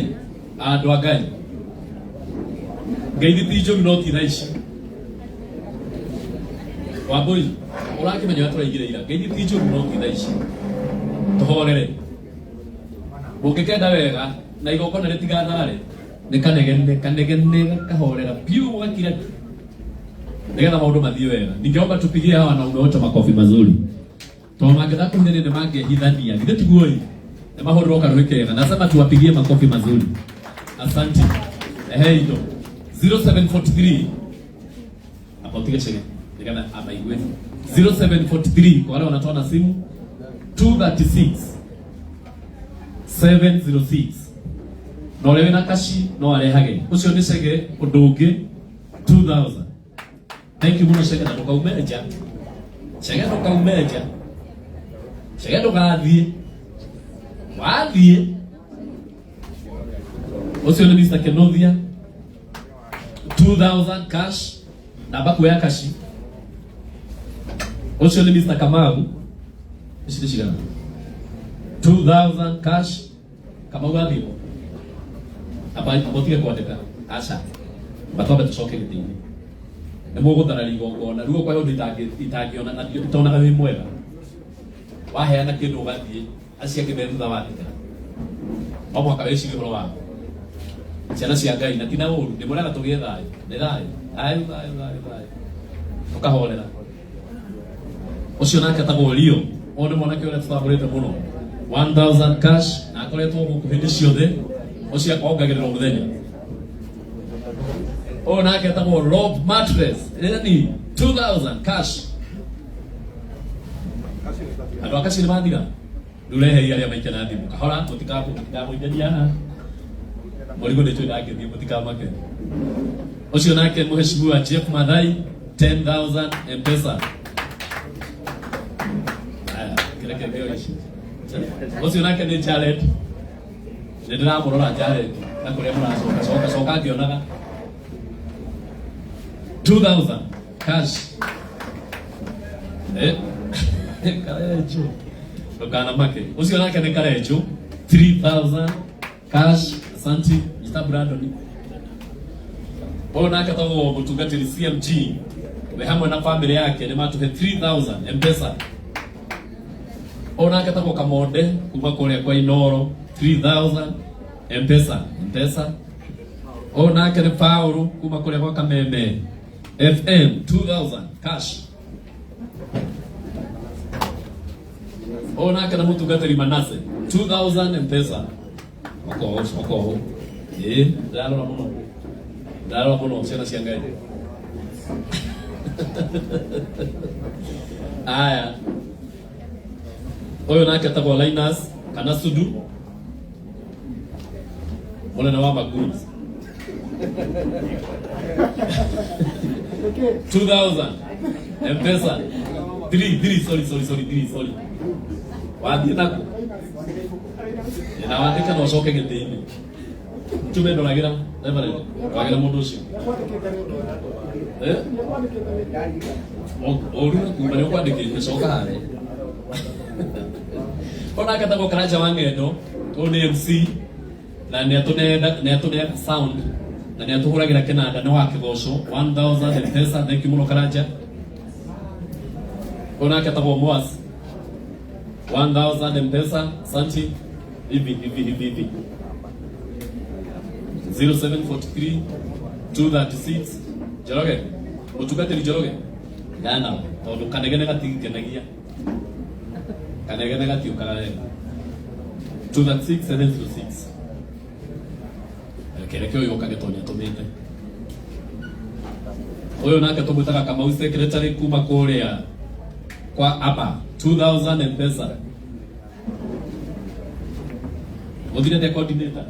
Ngai ti njũru no ti thaici Wambui ũrakĩmenya ũrĩa tũraingĩra ira Ngai ti njũru no ti thaici tuhorere mũngĩkenda wega na igongona rĩtigatharĩ nĩ kanegene kahorera piu gakira nigetha maũndũ mathiĩ wega ningeomba tupigie hawa wanaume wote makofi mazuri tondũ mangĩtha kũhinyanĩria nĩ mangĩhithania githĩ tiguo nĩ mahũrĩrwo karũĩ kega nasema tuwapigie makofi mazuri asante indo 0743 apotige chege nigetha amaigue 0743 kwa wale wanatoa na simu 236 706 no lewe na kashi no arehage ucio ni cege undu ungi 2000 thank you muno cege na ndukaumeja cege ndugathie wathie ucio ni Mr. Kenothia 2000 cash namba kuya kashi ucio ni Mr. Kamau Isi shigana 2000 cash kama ugathimo abotige kwandika aca batwabe tucoke githini ni muguthara rigongona ruo kwa yondu itangiona na itonaga wi mwega waheana kindu ugathie acia kibe thutha wathika o mwaka wicirie horo wako ciana cia Ngai na tina uru ni murega tugie thayo ni thayo ayu tukahorera ucio nake tagwo Rio onde mwanake uria tutambũrĩte muno 1000 cash na akoretwo guku hindi ciothe ucio akongagĩrĩra mũthenya o nake tagwo Rob Mattress ni 2000 cash andũ akaci nĩ mathira ndũreheria arĩa maike na thimũ kahora mũtikamũinjania mũrigo nĩ twĩna ngĩthiĩ mũtikamake ucio nake mũheshimiwa Jeff Mathai 10,000 M-Pesa ucio nake nĩ Jared nĩ ndĩramũrora Jared na kũrĩa mũracoka ngĩonaga 2,000 cash Karejo ndũkana make ucio nake nĩ Karejo 3,000 cash asante Mr. Brandon nake tagwo mũtungatĩri CMG we hamwe na family yake nĩ matuhe 3,000 M-Pesa nake tagwo Kamonde kuma kũrĩa kwa Inoro 3,000 M-Pesa nake nĩ Paulo kuma kũrĩa kwa Kameme FM 2,000 cash nake na mũtungatĩri Manase 2,000 M-Pesa oko ndaro muno ciana cia Ngai aya uyu nake tagwo Linus kana Sudu munene wa Maguns 2,000 M-Pesa 3 wathie nako na wathika no coke gĩtĩ-inĩ tume ndoragira reverend wagira mũndũ ũcio oru kuma nĩ ũkwandĩkĩte coka harĩa nake tagwo Karanja wa Ng'endo nĩ MC na nĩ atũneaga sound na nĩ atũhũragĩra kĩnanda nĩ wa kĩgoco 1,000 M-Pesa thank you mũno Karanja nake tagwo Moas 1,000 M-Pesa asante hivi 0743 236 Njoroge mũtungatĩri Njoroge yana tondũ kanegene gatigikenagia kanegene gatiũkaga wega 236 706 kereke ũyũ ũkage tondũ nĩatũmĩte ũyũ nake tũmwĩtaga Kamau secretary kuma kũrĩa kwa Aba 2,000 M-Pesa mũthire the coordinator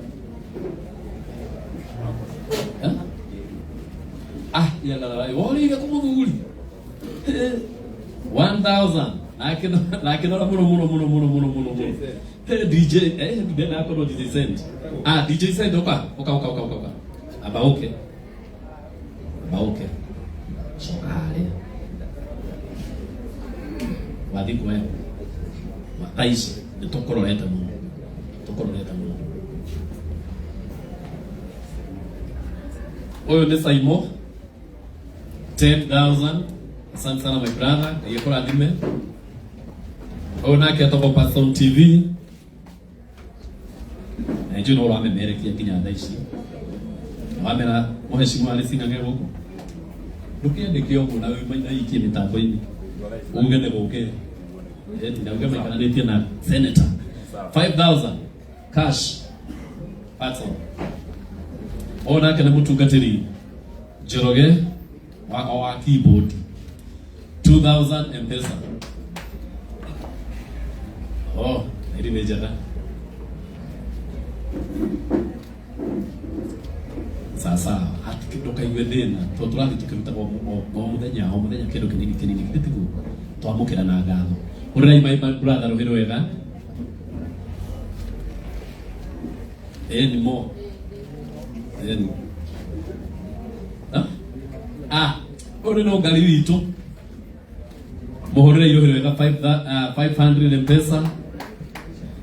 yala wori kumudhuri 1,000 nakinora muno DJ then I call DJ Send DJ Send oka aba okay so ale wadi kwa mataisi de tokoroleta muno oyo nĩ Saimo 10,000 asante sana my brother yekora dime oyo nake atoko Passion TV na njũ no ramemerekia nginya thaa ici wamera mũheshimiwa Alesinga gũkũ ndũkĩandĩke ũguo na wĩikie mĩtambo-inĩ uge nĩ gũkĩ ndauge maikananĩtie na senator 5,000 cash Patson nake nĩ mũtungatĩri Njoroge wa keyboard 2,000 M-Pesa ĩrĩ nĩ njega sasa ndũkaigue thĩna tondũ tũrathiĩ tũkĩruta o mũthenya kĩndũ kĩnini gĩtĩguo twamũkĩra na ngatho ũrĩrai my brother rũhĩ rwega ni mo uri no ngali witũ muhurire irohero wega 500 M-Pesa.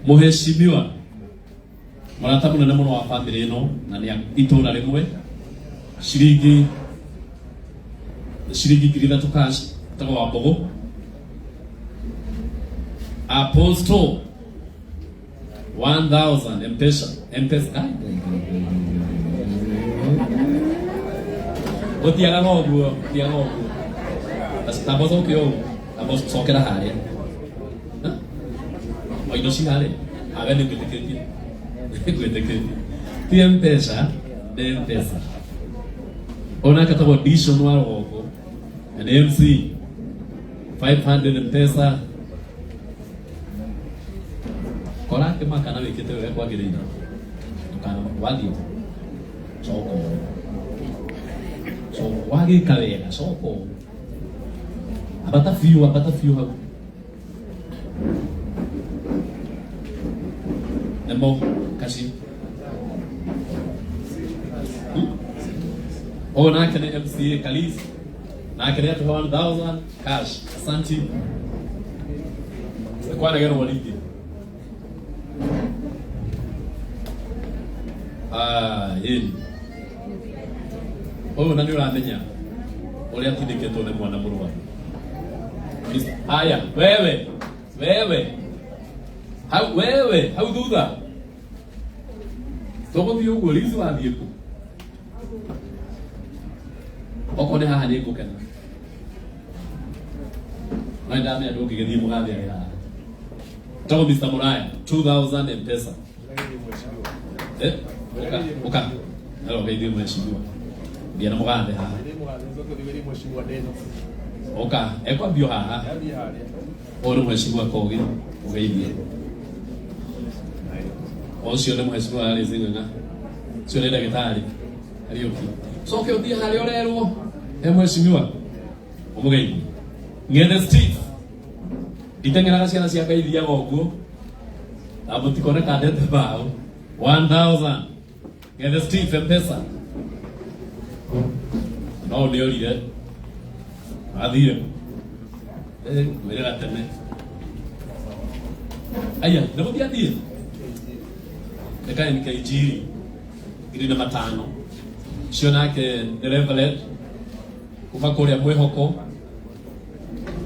Muheshimiwa marata munene muno wa family ino na ni itura rimwe shiringi 3,000 cash tago wa bogo. Apostle 1,000 M-Pesa. Otiaga ngoguo, tiaga ngoguo. Tabozo kyo, tabozo sokera haria. Oido singale, agane kweteketi. Kweteketi. Ti M-Pesa, de M-Pesa. Ona katago addition waro oko. An MC 500 M-Pesa. Kora ke makana wekete wewe kwa gireina. Tukana wadi. Soko. So wagi kawega soko. Abata fiu ha. Nemo kashi. Oh na kene MC Kalis. Na kene 1,000 cash. Asante. Kwa na gero walidi. Yeni. Oyo nani uramenya uria tindiketwo ni mwana murwa. Haya, wewe hau thutha togothie uguo rizi wathie ku okone haha ni ngukena na ndamenya ndungigithie mugathia ya togo Mr. Muraya 2,000 M-Pesa. Oka hello baby mheshimiwa bia na mugande haha oka ekwa bio haha oro mheshimiwa kogi ugeithie ocio ni mheshimiwa ali zinga cio ni ndagitari arioki soke uthie hari orerwo mheshimiwa umugeithie ngende street itengera ciana cia ngaithia goguo abutikone kadete bao 1,000 ngende street M-Pesa. No ni orire athire wera tene aya ndimo biathie eka ni kaijiri iri na matano cio nake levelet kuva kuria mwihoko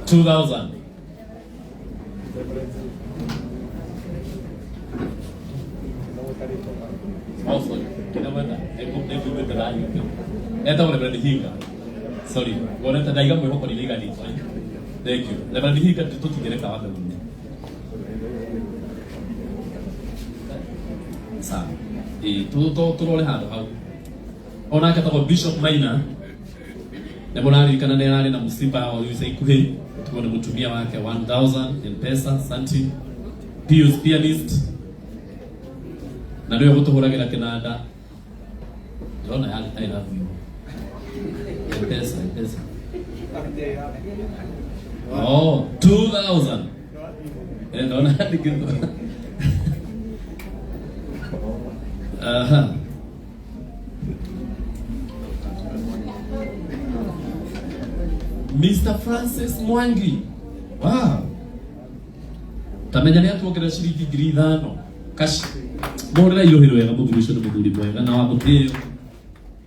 2,000 also kina wenda eko with the line eta wale brand hinga sorry wala tadaiga mwihoko ni liga ni thank you le brand hinga tutigere wapi mwenye sawa turole hando hau ona kata Bishop Maina na bonari kana nene na msiba wa yuse ikuhe tuone mtumia wake 1,000 M-Pesa. Santi Pius pianist na ndio gutuhuragira kinanda ndona yali I love you M-Pesa. Oh 2,000 ndona dikindo aha Mr. Francis Mwangi. Wow. Tamenya ni atuokera shiringi 5,000 kashi. Morera irohero wega muthurisho ni muthuri mwega na wa mutio.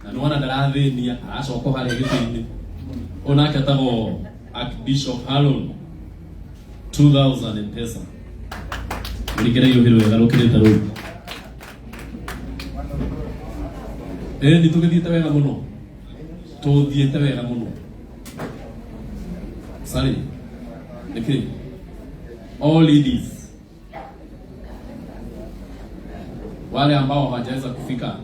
Na nwana ndarathenia acoko hari gitini. Ona katago Archbishop Harun 2,000 M-Pesa. Urigera irohero wega rokireta ro. Ni tugithiete wega muno. Tuthiete wega muno. Sorry. Okay. All ladies wale ambao hawajaweza kufika,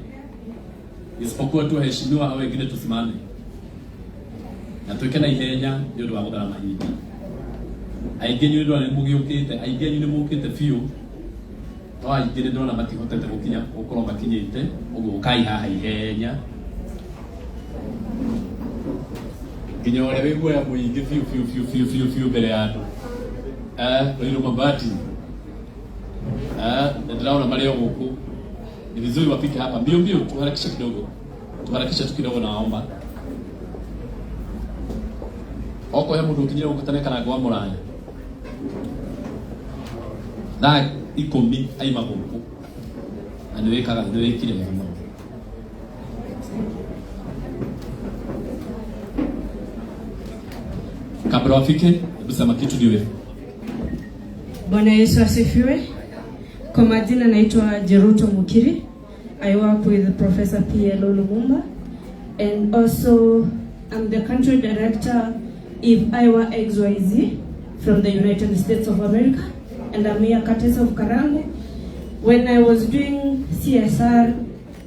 isipokuwa tu heshimiwa hao wengine tusimame na tuweke na ihenya ndio wa gudara mahindi aigenyu ndio alimugiukite aigenyu ni mukite fiu no aigire ndio na matihotete gukinya ukoro makinyite ugo kai haha ihenya kinyore wigwe ya muingi fiu mbere yatu ndio mabati ndio maleo huku ni vizuri wapike hapa mbio tuharakisha kidogo tukidogo naomba oko he mundu kinyira gukutane kana gwa muraya na ikomi aima guku na niwekaga niwekire muno. Kabla wafike, hebu sema kitu niwe. Bwana Yesu asifiwe. Kwa majina naitwa Jeruto Mukiri. I work with Professor P.L. Lumumba, and also I'm the country director of Iowa XYZ from the United States of America, and I'm here Katesa of Karango. When I was doing CSR,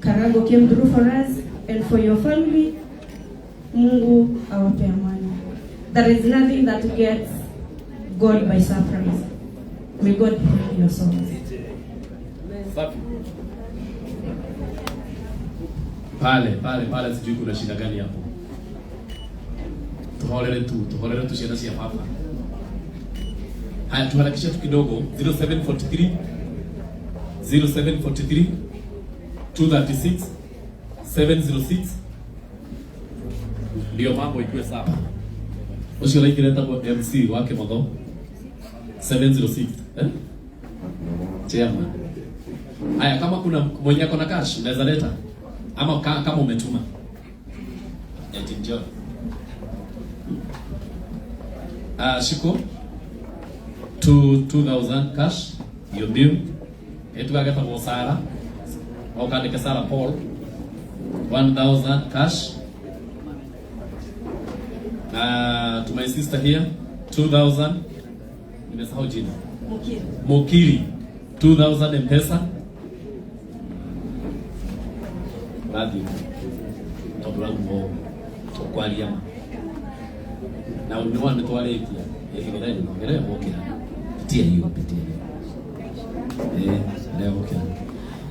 Karango came through for us, and for your family, Mungu awape amani. There is nothing that gets God by surprise. May God help your souls. Pale sijui kuna shida gani hapo. Tuholele tu shida si hapa. Haya tuharakisha tu kidogo. 0743 236 706 ndio mambo ikiwe sawa. Usio like leta kwa MC wake motho 706 Chairman. Haya kama kuna mwenye ako na cash unaweza leta ama kama umetuma. Enjoy. Shiko to 2000 cash your bill. Etugageta kwa Sara. Au kaandika Sara Paul 1000 cash. To my sister here 2000. Nimesahau jina. Mokiri 2000 M-Pesa. Radio Tobramo Tokwalia na unwa nitwale ikia ikigera ngere mokira tia hiyo pitia leo okay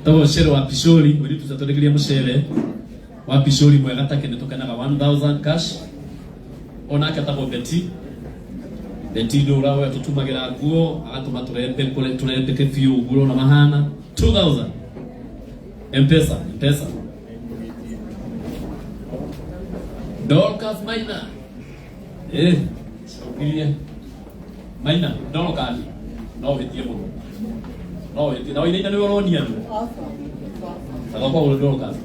tawo shero wa pishori uri tuzatolegeria mushere wa pishori mwega take nitokanaga 1000 cash onaka tabo beti ndo rawe tutumagira guo agatuma turempe kule turempe fiu guo na mahana 2000 M-Pesa Dorcas Maina. Sokiria. Maina, Dorcas. No vetie mo. No vetie. Na ina ni woronia. Sasa kwa ule Dorcas.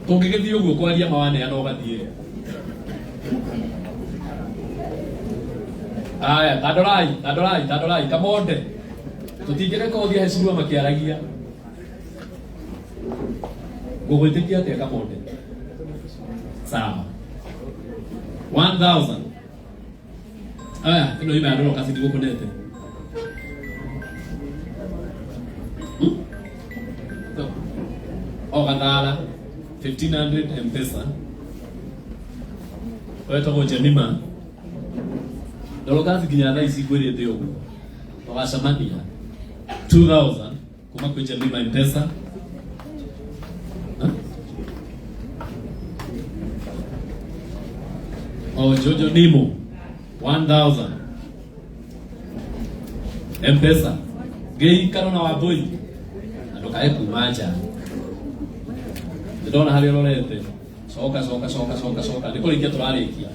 Tongegethio uguo kwaria mawane ano gathie. Aya, tadorai, kamonde. Tutigere ko thia hecirua makiaragia. Gugwitikia atia kamonde. Sawa. 1000. Aya, ino ime andoro kasi ndiko kunete. Ogadala 1500 M-Pesa. Weto ko Jemima. Dolo kasi kinyana isi kweli ndio. Wasamania 2000 kuma kwa Jemima M-Pesa. Oh, Jojo Nimo 1000 M-Pesa. Gei karo na waboi. Ndokae kumacha. Ndona hali lolete. Soka. Ndiko lingia turarikia.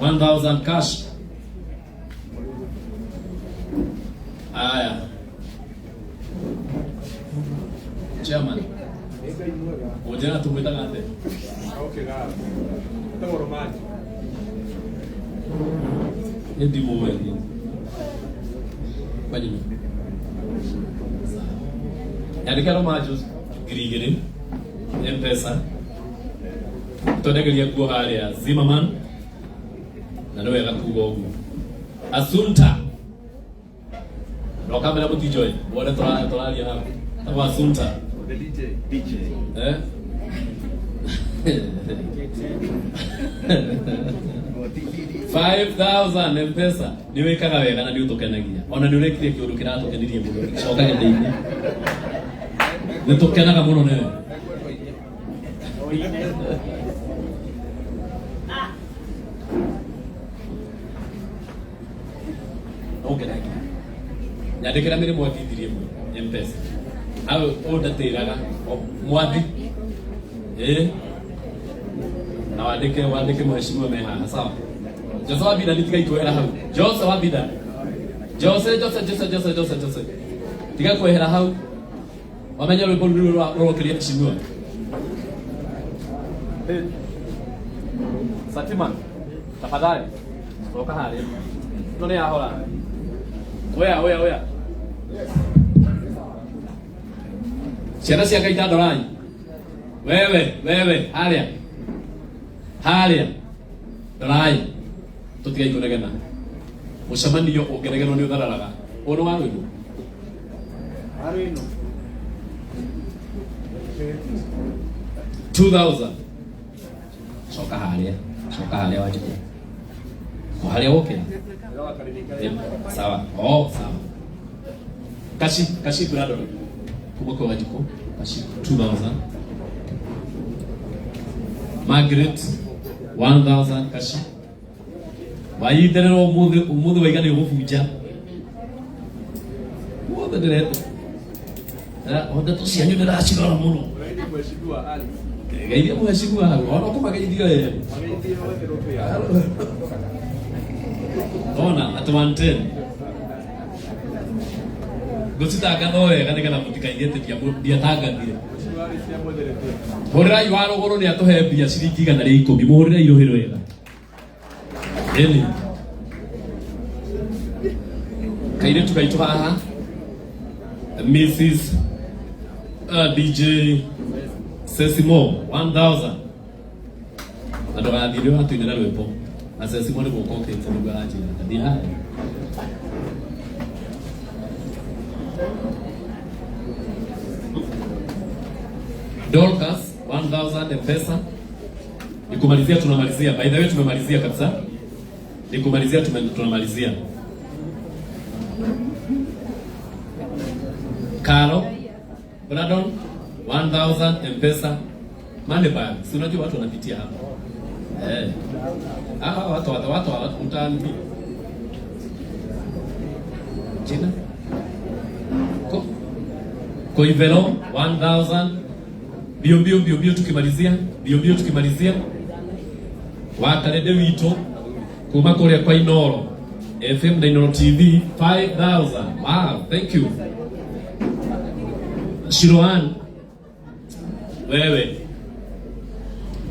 1000 cash. Aya. Chairman. Ojana tumwita ngate. Okay, gato. Tamo romanti. Edi muweni. Bajini. Yadikaro majos girigiri M-Pesa. Todegelia kuwa area Zimmerman. Na ndio yakakuwa huko. Asunta. Ndio kamera mutijoy. Wale tolali hapo. Tawa Asunta. DJ. 5000 M-Pesa niwe kaga wega na ndiutokenagia ona ndiurekire kiundu kiratokenirie muno coka gende-ini nitukenaga muno newe okenagia nyandikira mire mwakithirie muno M-Pesa au odatiraga mwathi Na wandike mheshimiwa meha. Sawa. Jose Wabida nitika ikuhera hau. Jose Wabida. Jose. Tiga kuhera hau. Wamenya rwimbo rwo kiria mheshimiwa. Satiman. Tafadhali. Toka hali. None ya hola. Oya. Ciana cia Ngai ndorai. Wewe, haria. Ndorai. Tutigai kunegena. Mucemanio ungeregerwo ni uthararaga. Ono wa rwino. Arwino. 2000. Soka haria waje. Kwa haria woke. Sawa. Sawa. Kashi brado. Kumoko wajiko. Kashi 2000. Margaret 1000 kashi. Wayiterero umuthi waigane ugufunja. Wothe direte. Onda tucianyu ndiracirora muno. Mheshimiwa Ali. Ngeithia mheshimiwa Ali. Ona kumageithio yeye. Ona atwanten. Gusitanga wega nigana mutikaithete bia tangathire. Hurira iwaro goro ni atuhe bia ciringi 110 muhurira irohiro wega. Eli. Kaire tukaitu haha. Mrs. DJ Sesimo 1000. Adoga video hatu inena lwepo. Na Sesimo ni bokoke nsanuga haji. Ndia. Dorcas 1000 M-Pesa. Nikumalizia tunamalizia. By the way tumemalizia kabisa. Nikumalizia tunamalizia. Karo Bradon 1000 M-Pesa. Money bag. Si unajua watu wanapitia hapa. Watu mtaani. Jina? Koivelo 1000. Bio tukimalizia. Wakarede wito kuma kuria kwa Inoro FM na Inoro TV 5000. Wow, thank you. Shiroan wewe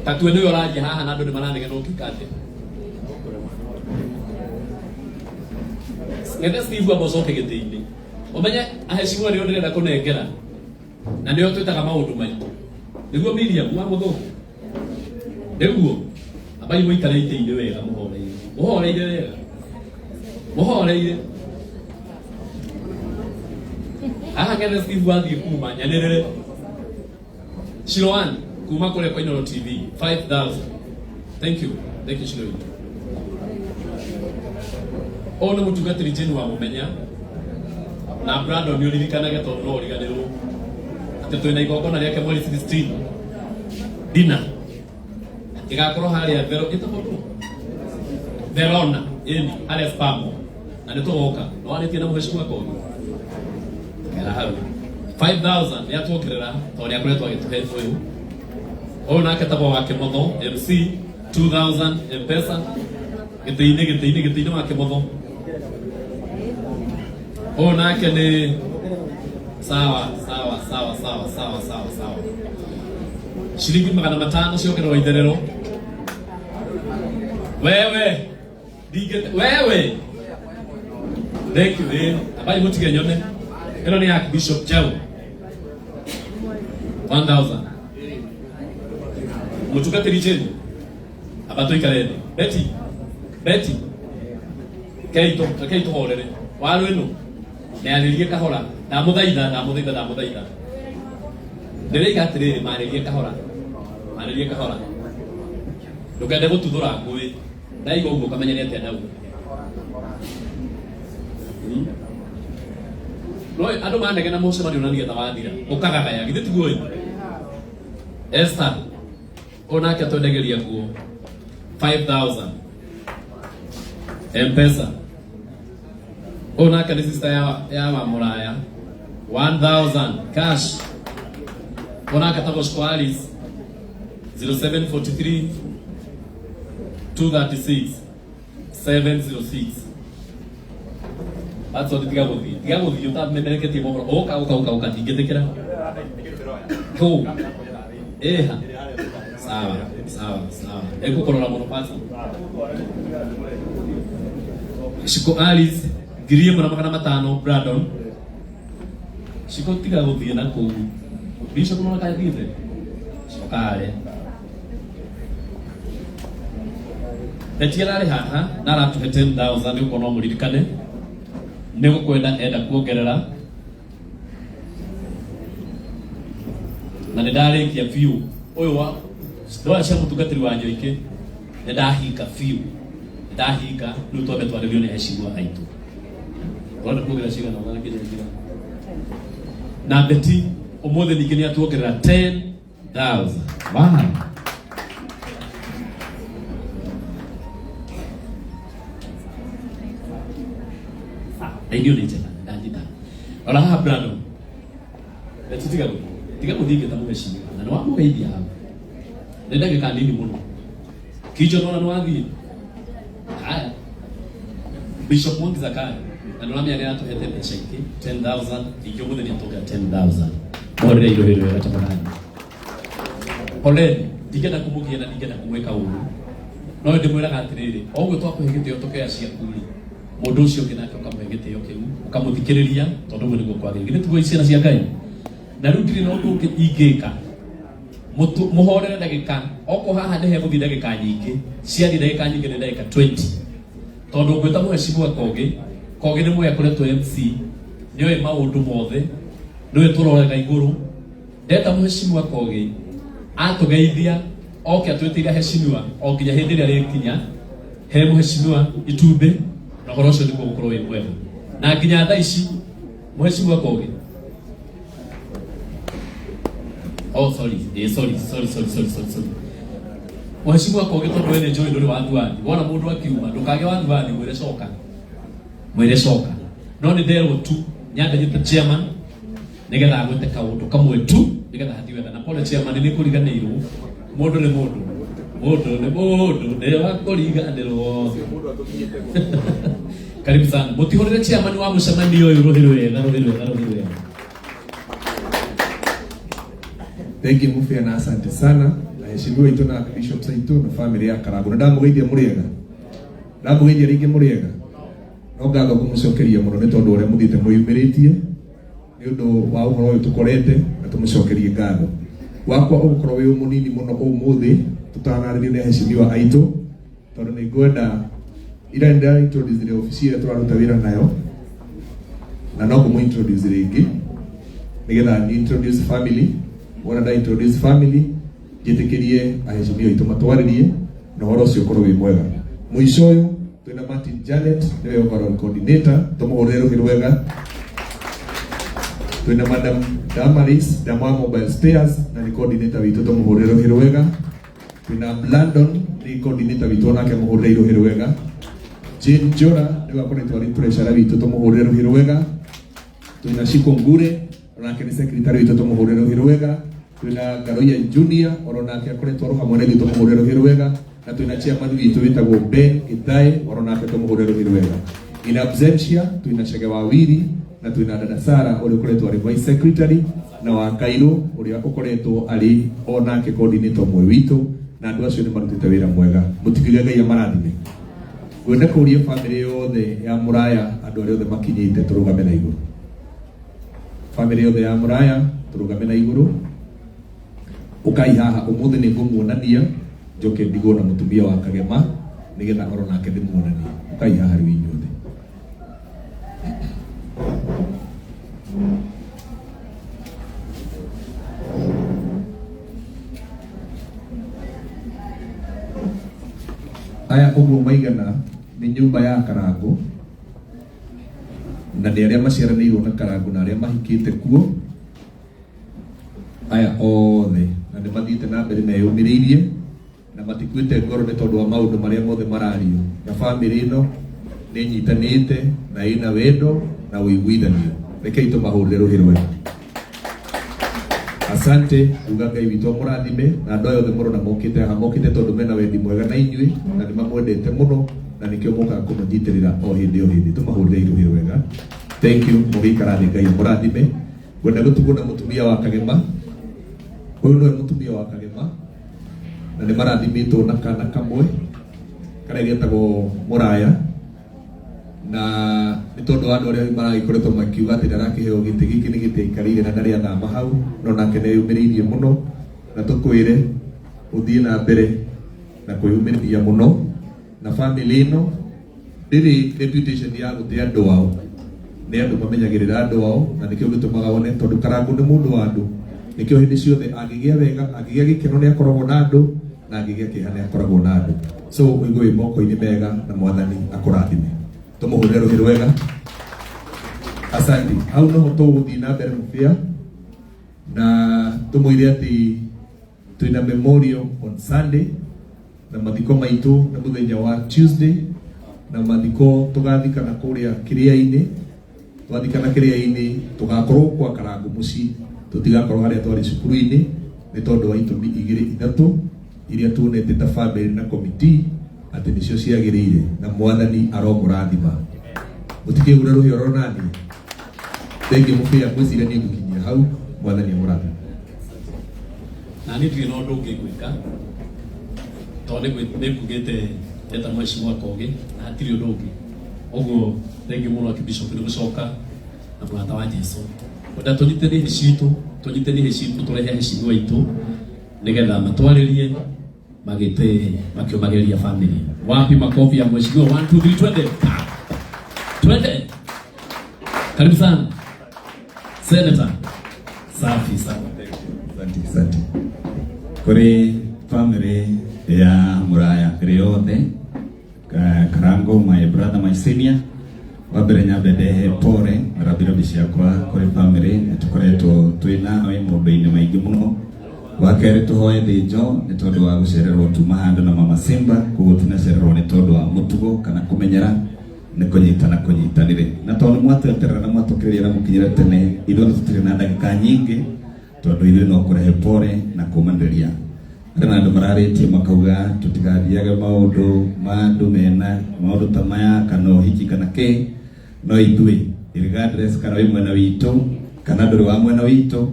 tatu eneo raje haha na ndo manane ngeno kikate ngenda Steve abocoke gitiini omenya aheshimwa rio ndirenda kunengera na ndio twitaga maundu maitũ niguo Miriam wa muthu niguo abai muikare ite-ini wega muhoreire aha ngenda Steve wathie kuma nyanirire Shiroan kuma kule kwa Inoro TV 5000. Thank you Shiroan. Ono mutugatiri jenu wa mumenya na Brandon yulirikanaga to no riganirwo ati twina igongona riake mweri 16 dina igakorwo haria Vero itakorwo Verona ini haria Spamo na nitugoka no aritie na mheshimiwa kogi kera hau 5000 ya tuokerera to ria kuretwa gituhe uyu ona aketabo wake motho MC 2000 M-Pesa gitiine wake motho ona ake ni sawa shilingi 500 ciokererwo itherero wewe thank you abai mutige nyone eno ni Archbishop Jau 1000 mutugatiri cheni abato ikarene Betty keito horere waru eno ne aririe kahora ndamuthaitha ndirega atiriri maririe kahora ndukende gututhura ngui ndaiga uguo kamenya ni atia ndauga no andu manegena mucemanio na nigetha wathira ukagagaya githe tiguo Esther onake atwendegeria nguo 5000 M-Pesa onake ni sister ya Muraya 1000 cash onake atagwo Squalis 0743 236 706. That's what tiga guthi yuta memereketie mobro oka tingetekera ko sawa eko korora muno pasi Shiko Alice girie mwana makana matano Brandon Shiko tiga guthi na ko bisho kuno ka dire Shiko kale Netiara haha nara tu 10,000 uko no muririkane nego kwenda enda kuongerera na ndarikia view oyo wa ndoa cia mutungatiri wa Njoike ndahinga view ndahinga riu twambe twarĩrio nĩ heshima aitu rwanda kuongerera cigana na ngire na beti umuthi ningĩ nĩ atuongerera 10,000 wow. Ndio ni tena ndandika ola ha Brandon let's tiga muthige tamu heshima na no wamugeithia hapo nenda gika nini muno kicho nona no wathi haya Bishop Mwangi Zakaria na no lamia ndio atuhete pesa hiki 10,000 ikyo muthe ni atoka 10,000 ore ilo hilo yatamani pole digenda kumukia na digenda kumweka uru no ndi mwira gatiriri ogwe twakuhigite otokea cia kuri mundu ucio kinake ukamwegete yo kiu ukamuthikiriria tondu mwe niguo kwagirire tugo iciana cia Ngai na riu ndiri no ndu ingika muhorere ndagika oko haha ni he muthi ndagika nyingi ciathi ndagika nyingi ni ndagika 20 tondu ngwita muheshimiwa kogi ni mwe akoretwo MC niwe maundu mothe niwe turorega iguru ndeta muheshimiwa kogi atugeithia oke atwitiga heshimiwa okinya hindi ria rikinya he muheshimiwa Itumbe na horoso ndiko gukorwo wi mwega na nginya thaa ici muheshimiwa kogi sorry muheshimiwa kogi tondu wene njoi nduri wa Thuani wona mundu akiuma ndukage wa Thuani mwire coka no ni nderwo tu nyanda nyita chairman nigetha agwete kaundu kamwe tu nigetha hatiwenda na pole chairman ni kuriganirwo mundu ni mundu ni wakuriganirwo karibu sana mutihorere chairman wa mucemanio uyu ruhiru wega Thank you Mufia na asante sana na heshimiwa itu na Bishop Saito na family ya Karagu na ndamugeithia muriega ndamugeithia ringi muriega no ngatho kumucokeria muno ni tondu uria muthite muyumiritie ni undu wa uhoro uyu tukorete na tumucokerie ngatho wakwa ukorwo wi munini muno umuthi tutanaririe ni heshimiwa aitu tondu ni ngwenda ira nda introduce the office ira turaruta wira nayo na no kumu introduce ringi nigetha ni introduce family wona da introduce family jitikirie aheshimiwa itu matwaririe na horo ucio korwo wi mwega mwisho uyu twina Martin Janet niwe overall coordinator tumuhurire ruhirwega twina Madam Damaris Dama Mobile Spares na ni coordinator witu tumuhurire ruhirwega twina Blandon ni coordinator witu nake muhurire ruhirwega Jane Jora niwe akoretwo ari treasurer witu tumuhurire ruhirwega twina Shiko Ngure onake ni secretary witu tumuhurire ruhirwega twina Garoya Junior onake akoretwo ro hamwe na witu tumuhurire ruhirwega na twina chairman witu witagwo Ben Gitae onake tumuhurire ruhirwega in absentia twina Chege Wawiri na twina dada Sara uri koretwo ari vice secretary na wa Kairo uri akoretwo ari onake coordinator mwe witu na andu acio ni marutite wira mwega mutikige Ngai amarathime gwenda kuria family yothe ya Muraya andu ari othe makinyite turugame na iguru family yothe ya Muraya turugame na iguru ukai haha umuthi ni ngumuonania njoke ndigo na mutumia wa Kagema nigetha oro nake ndimuonania ukai haha riu inyuothe aya uguo maigana ni nyumba ya Karagu na ni aria maciaranirwo na Karagu na aria mahikite kuo aya othe na ni mathite na mbere meyumiriirie na matikuite ngoro ni tondu wa maundu maria mothe marario na family ino ni nyitanite na ina wendo na uiguithanio rekei tumahurire ruhirwe asante uga Ngai witũ mũrathime na andũ aya othe mũrona mokĩte tondũ mena wendi mwega na inyuĩ na nĩ mamwendete mũno na nĩkĩo mokaga kũmũnyitĩrĩra o hĩndĩ tũmahũrĩre irũhĩ wega. Thank you mũgĩikara thĩ, Ngai mũrathime. Ngwenda gũtugwo na mũtumia wa Kagema. Ũyũ nĩwe mũtumia wa Kagema na nĩ marathimĩtwo na kana kamwe karĩa getagwo Mũraya, na nĩ tondũ andũ arĩa maragĩkoretwo makiuga atĩ ndarakĩheo gĩtĩ gĩkĩ nĩ gĩtĩ aikarĩire na ndarĩ athama hau, no nake nĩ yumĩrĩirie mũno na tũkwĩre ũthiĩ na mbere na kwĩyumĩrĩria mũno, na family ĩno ndĩrĩ reputation ya gũte andũ ao, nĩ andũ mamenyagĩrĩra andũ ao na nĩkĩo gĩtũmaga wone tondũ Karangũ nĩ mũndũ wa andũ, nĩkĩo hĩndĩ ciothe angĩgĩa wega, angĩgĩa gĩkeno nĩ akoragwo na andũ na angĩgĩa kĩeha nĩ akoragwo na andũ. So ũigũ wĩ moko-inĩ mega na Mwathani akũrathime. Tũmũhũrĩre rũhĩ rwega. Asante. Hau noho tũgũthiĩ na mbere mũbia na tũmwĩre atĩ twĩna memorial on Sunday na mathiko maitũ na mũthenya wa Tuesday na mathiko tũgathikana kũrĩa kĩrĩa-inĩ. Twathikana kĩrĩa-inĩ tũgakorwo kwa Karangũ mũciĩ, tũtigakorwo harĩa twarĩ cukuru-inĩ nĩ tondũ wa itũmi igĩrĩ ithatũ iria tuonete ta family na committee atĩ nĩcio ciagĩrĩire na Mwathani aromũrathima. Mũtikĩgũra rũhĩ oro nani. Thengi mũbia mwĩcire nĩ ngũkinyia hau. Mwathani amũrathime. Na nĩ tuĩ na ũndũ ũngĩ gwĩka tondũ nĩ ngugĩte eta mheshimiwa Kogi na hatirĩ ũndũ ũngĩ. Ũguo thengi mũno Bishop nĩ gũcoka na mũrata wa Jesũ. Wenda tũnyitithanie hĩ citũ, tũrehe heshimiwa itũ nĩgetha matwarĩrie makiumagĩrĩria family. Wapi makofi ya mheshimiwa? 1 2 3 twende. Karibu sana Senator. Safi sana. Asante. Kuri family ya Mũraya yothe, Karangũ, my brother, my senior, wambere nyambe ndehe pore rabirabi ciakwa kuri family tukoretwo twina maũndũ-inĩ maingĩ mũno. Wakerĩ tũhoe thĩnjo nĩ tondũ wa gũcererwo tuma handũ na mama Simba, koguo tinacererwo nĩ tondũ wa mũtugo kana kũmenyera, nĩ kũnyitanĩre na tondũ mwatweterera na mwatũkĩrĩria na mũkinyĩra tene, ithuĩ tũtirĩ na ndagĩka nyingĩ tondũ ithuĩ no kũrehe pore na kũmanĩrĩria. Harĩ na andũ mararĩtie makauga tũtigathiage maũndũ mena maũndũ ta maya kana ũhiki kana kĩ, no ithuĩ regardless kana wĩ mwena witũ kana ndũrĩ wa mwena witũ,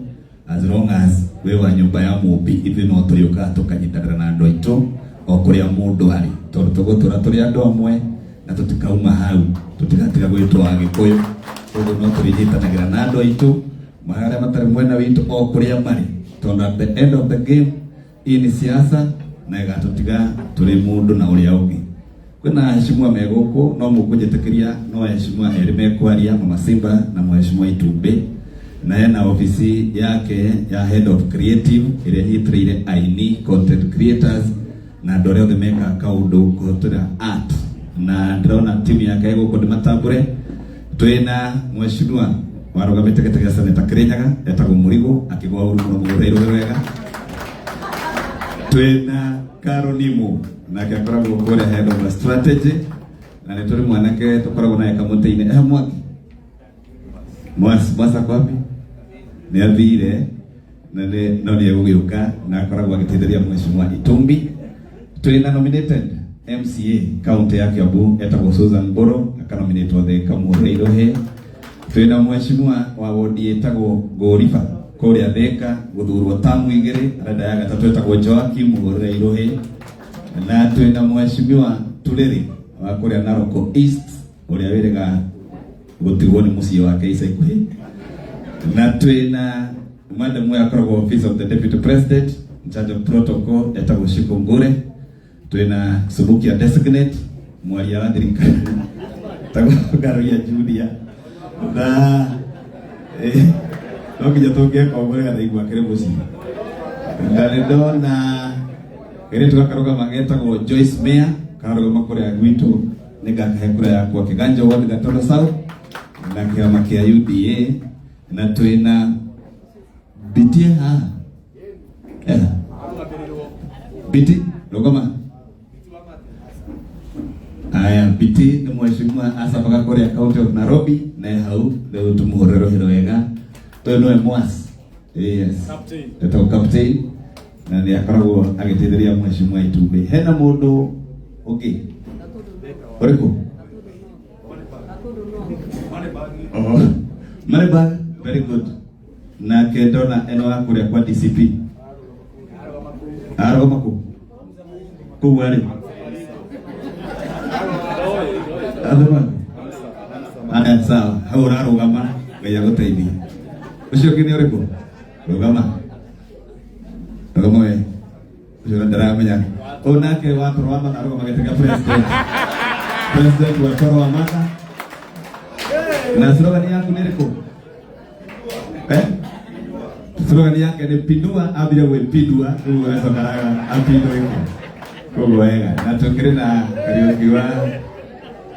as long as we wa nyũmba ya mũmbi, ithuĩ no tũrĩũkaga tũkanyitanĩra na andũ aitũ o kũrĩa mũndũ arĩ, tondũ tũgũtũra tũrĩ andũ amwe na tũtikauma hau, tũtigatiga gwĩtwo Agĩkũyũ. Ũguo no tũrĩnyitanagĩra na andũ aitũ marĩa matarĩ mwena witũ o kũrĩa marĩ, tondũ at the end of the game hii ni siasa na ĩgatũtiga tũrĩ mũndũ na ũrĩa ũngĩ. Kwĩna heshimwa me gũkũ no mũkũnjĩtĩkĩria, no heshimwa erĩ mekwaria, mama Simba na mheshimiwa Itumbĩ, na ena ofisi yake ya head of creative ĩrĩa nyitĩrĩire aini, content creators na andũ arĩa othe meka kaũndũ kũhũthĩra art, na ndĩrona timu yake gũkũ ndĩmatambũre. Twĩna mheshimiwa warũgamĩte gĩtĩ gĩa Senator Kĩrĩnyaga etagwo Mũrigo, akĩgwa ũru mũno mũgũrĩirwo wega. Twĩna Karonimu nake akoragwo kũrĩa head of strategy, na nĩ tũrĩ mwanake tũkoragwo naye kamũtĩ-inĩ Mwasa kwapi nĩ athire na no nĩ egũgĩũka na akoragwo agĩteithĩrĩria mheshimiwa Itumbi. Twĩna nominated MCA kaunti ya Kiambu etagwo Susan Mburu, akanominatwo thĩ kamũhũrĩre irũhĩ. Twĩna mheshimiwa wa wodi etagwo Ngũriba kũrĩa Thĩka, gũthurwo tamu igĩrĩ, arenda ya gatatũ etagwo Joakim, mũhũrĩre irũhĩ. Na twĩna mheshimiwa Turĩrĩ wa kũrĩa Narok East, ũrĩa wĩrĩga gũtigwo nĩ mũciĩ wake ica ikuhĩ. Na twĩna madam wa akoragwo office of the deputy president in charge of protocol etagwo Shiko Ngure. Twĩna Subukia designate mwaria wa thirikari etagwo Garuya Julia, na no nginya tũngĩeka ũguo nĩgetha igua kĩrĩ mũciĩ. Na nĩ ndona gĩrĩ tũgakarũgama getagwo Joyce Mayor, karũgama kũrĩa gwitũ nĩ ngakahe kura yakwa Kĩganjo ward Gatoro South na kĩama kĩa UDA. Na twĩna Biti Biti rũgama. Aya, Biti nĩ mheshimiwa acabaga kũrĩa county of Nairobi, na hau rĩu tũmũhũrĩre rũhĩ rwega. Twĩ nĩwe Mwasi Yes. Eto captain. Na ni akoragwo agitetheria mheshimiwa Itumbi. Hena mundu okay. Oreko. Oh. Mareba, very good. Na kendona eno akuria kwa DCP. Aroma ku. Ku wale. Adoma. Ada sawa. Haura rugama gaya goteithia. Ucio kini oreko. Rugama. Rugama we. Ucio ndaramenya. Onake watu rwama na rugama getega president. President wa Toro wa Mata. Na slogan yako ni reko. Slogan yake ni pindua abira we pindua uwe sokaraga apindua iko. Kogo wega. Na tukire na karaoke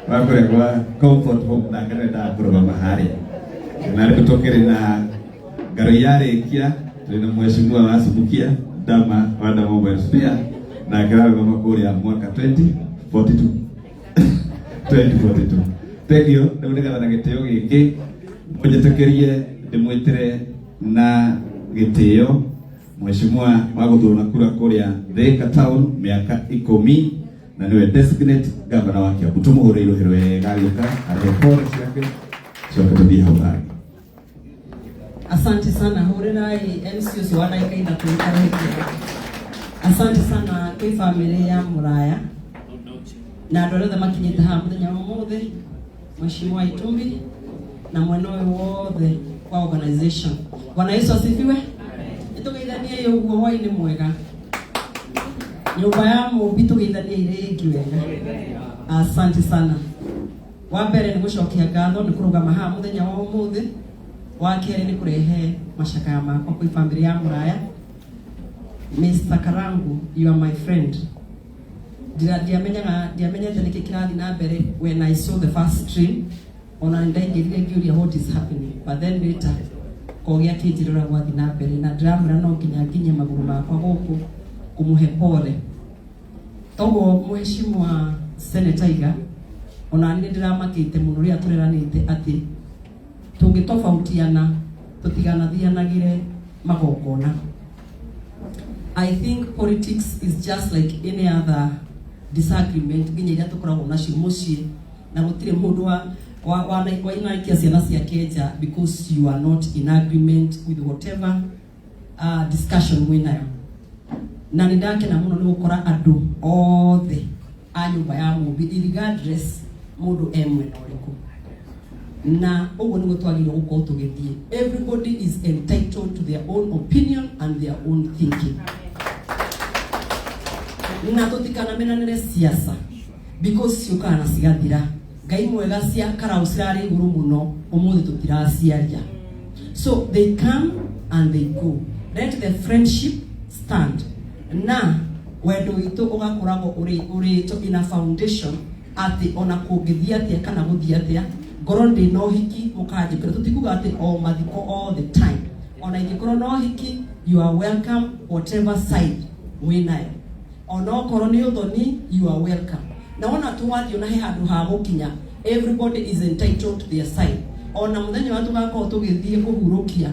wakore kwa comfort home na kareta kuroga mahari. Na tukire na garoyare kia tuna mheshimiwa wa Subukia Dama wanda mobile spare na grawe mama Korea mwaka 2042. 2042. Tegio ndoneka na giteo giki mujetekerie ndimwitire na giteo mheshimiwa wa guthurana kura Korea Thika Town miaka 10 na niwe designate governor wa Kiambu tumuhureiro hirwe galuka arepore ciake coka tuthie hau hangi. Asante sana hurenai MCs wanaika ina kuikara hiki. Asante sana kwa familia ya Muraya na ndorothe makinyite ha muthenya mothe mheshimiwa Itumbi na mwenowe wothe kwa organization. Bwana Yesu asifiwe. Itugeithanie yo guo hwaini mwega. Nyumba ya Mumbi tugeithanie irengi wega. Asante sana. Wa mbere ni gucokia ngatho ni kurugama ha muthenya wa umuthi. Wa kere ni kurehe mashaka makwa kwa familia ya Muraya. Mr. Karangu, you are my friend. Diamenya niki kirathi na mbere when I saw the first stream ona ndaingirire ngiuria what is happening, but then later kogia kinjirira gwathi na mbere na ndramura no nginye maguru makwa guku kumuhe pole. Togo mheshimiwa Senator Iga ona ni ndiramakite muno ria tureranite ati tungitofautiana tutiganathianagire magokona. I think politics is just like any other disagreement nginya ria tukoragwo nacio mucii na gutire mundu wa inaikia ciana ciake nja because you are not in agreement with whatever discussion winayo. Na nindakena muno ni gukora andu othe a nyumba ya Mumbi regardless mundu emwe na uriku na uguo ni gutwagirwo gukorwo tugithie. Everybody is entitled to their own opinion and their own thinking. Na tutikana menanire siasa because ciukana cigathira. Ngai mwega cia karau cirari iguru muno umuthi tutiraciaria. So they come and they go. Let the friendship stand. Na wendo witu ugakoragwo uri to in a foundation ati ona kungithia atia kana guthia atia ngoro ndi no hiki mukanjikira tutikuga ati o mathiko all the time. Ona ingikoro no hiki you are welcome whatever side winayo. Ona okoro ni uthoni you are welcome. Na ona tuwathio na he handu ha gukinya everybody is entitled to their side. Ona muthenya watu gako tugithie kuhurukia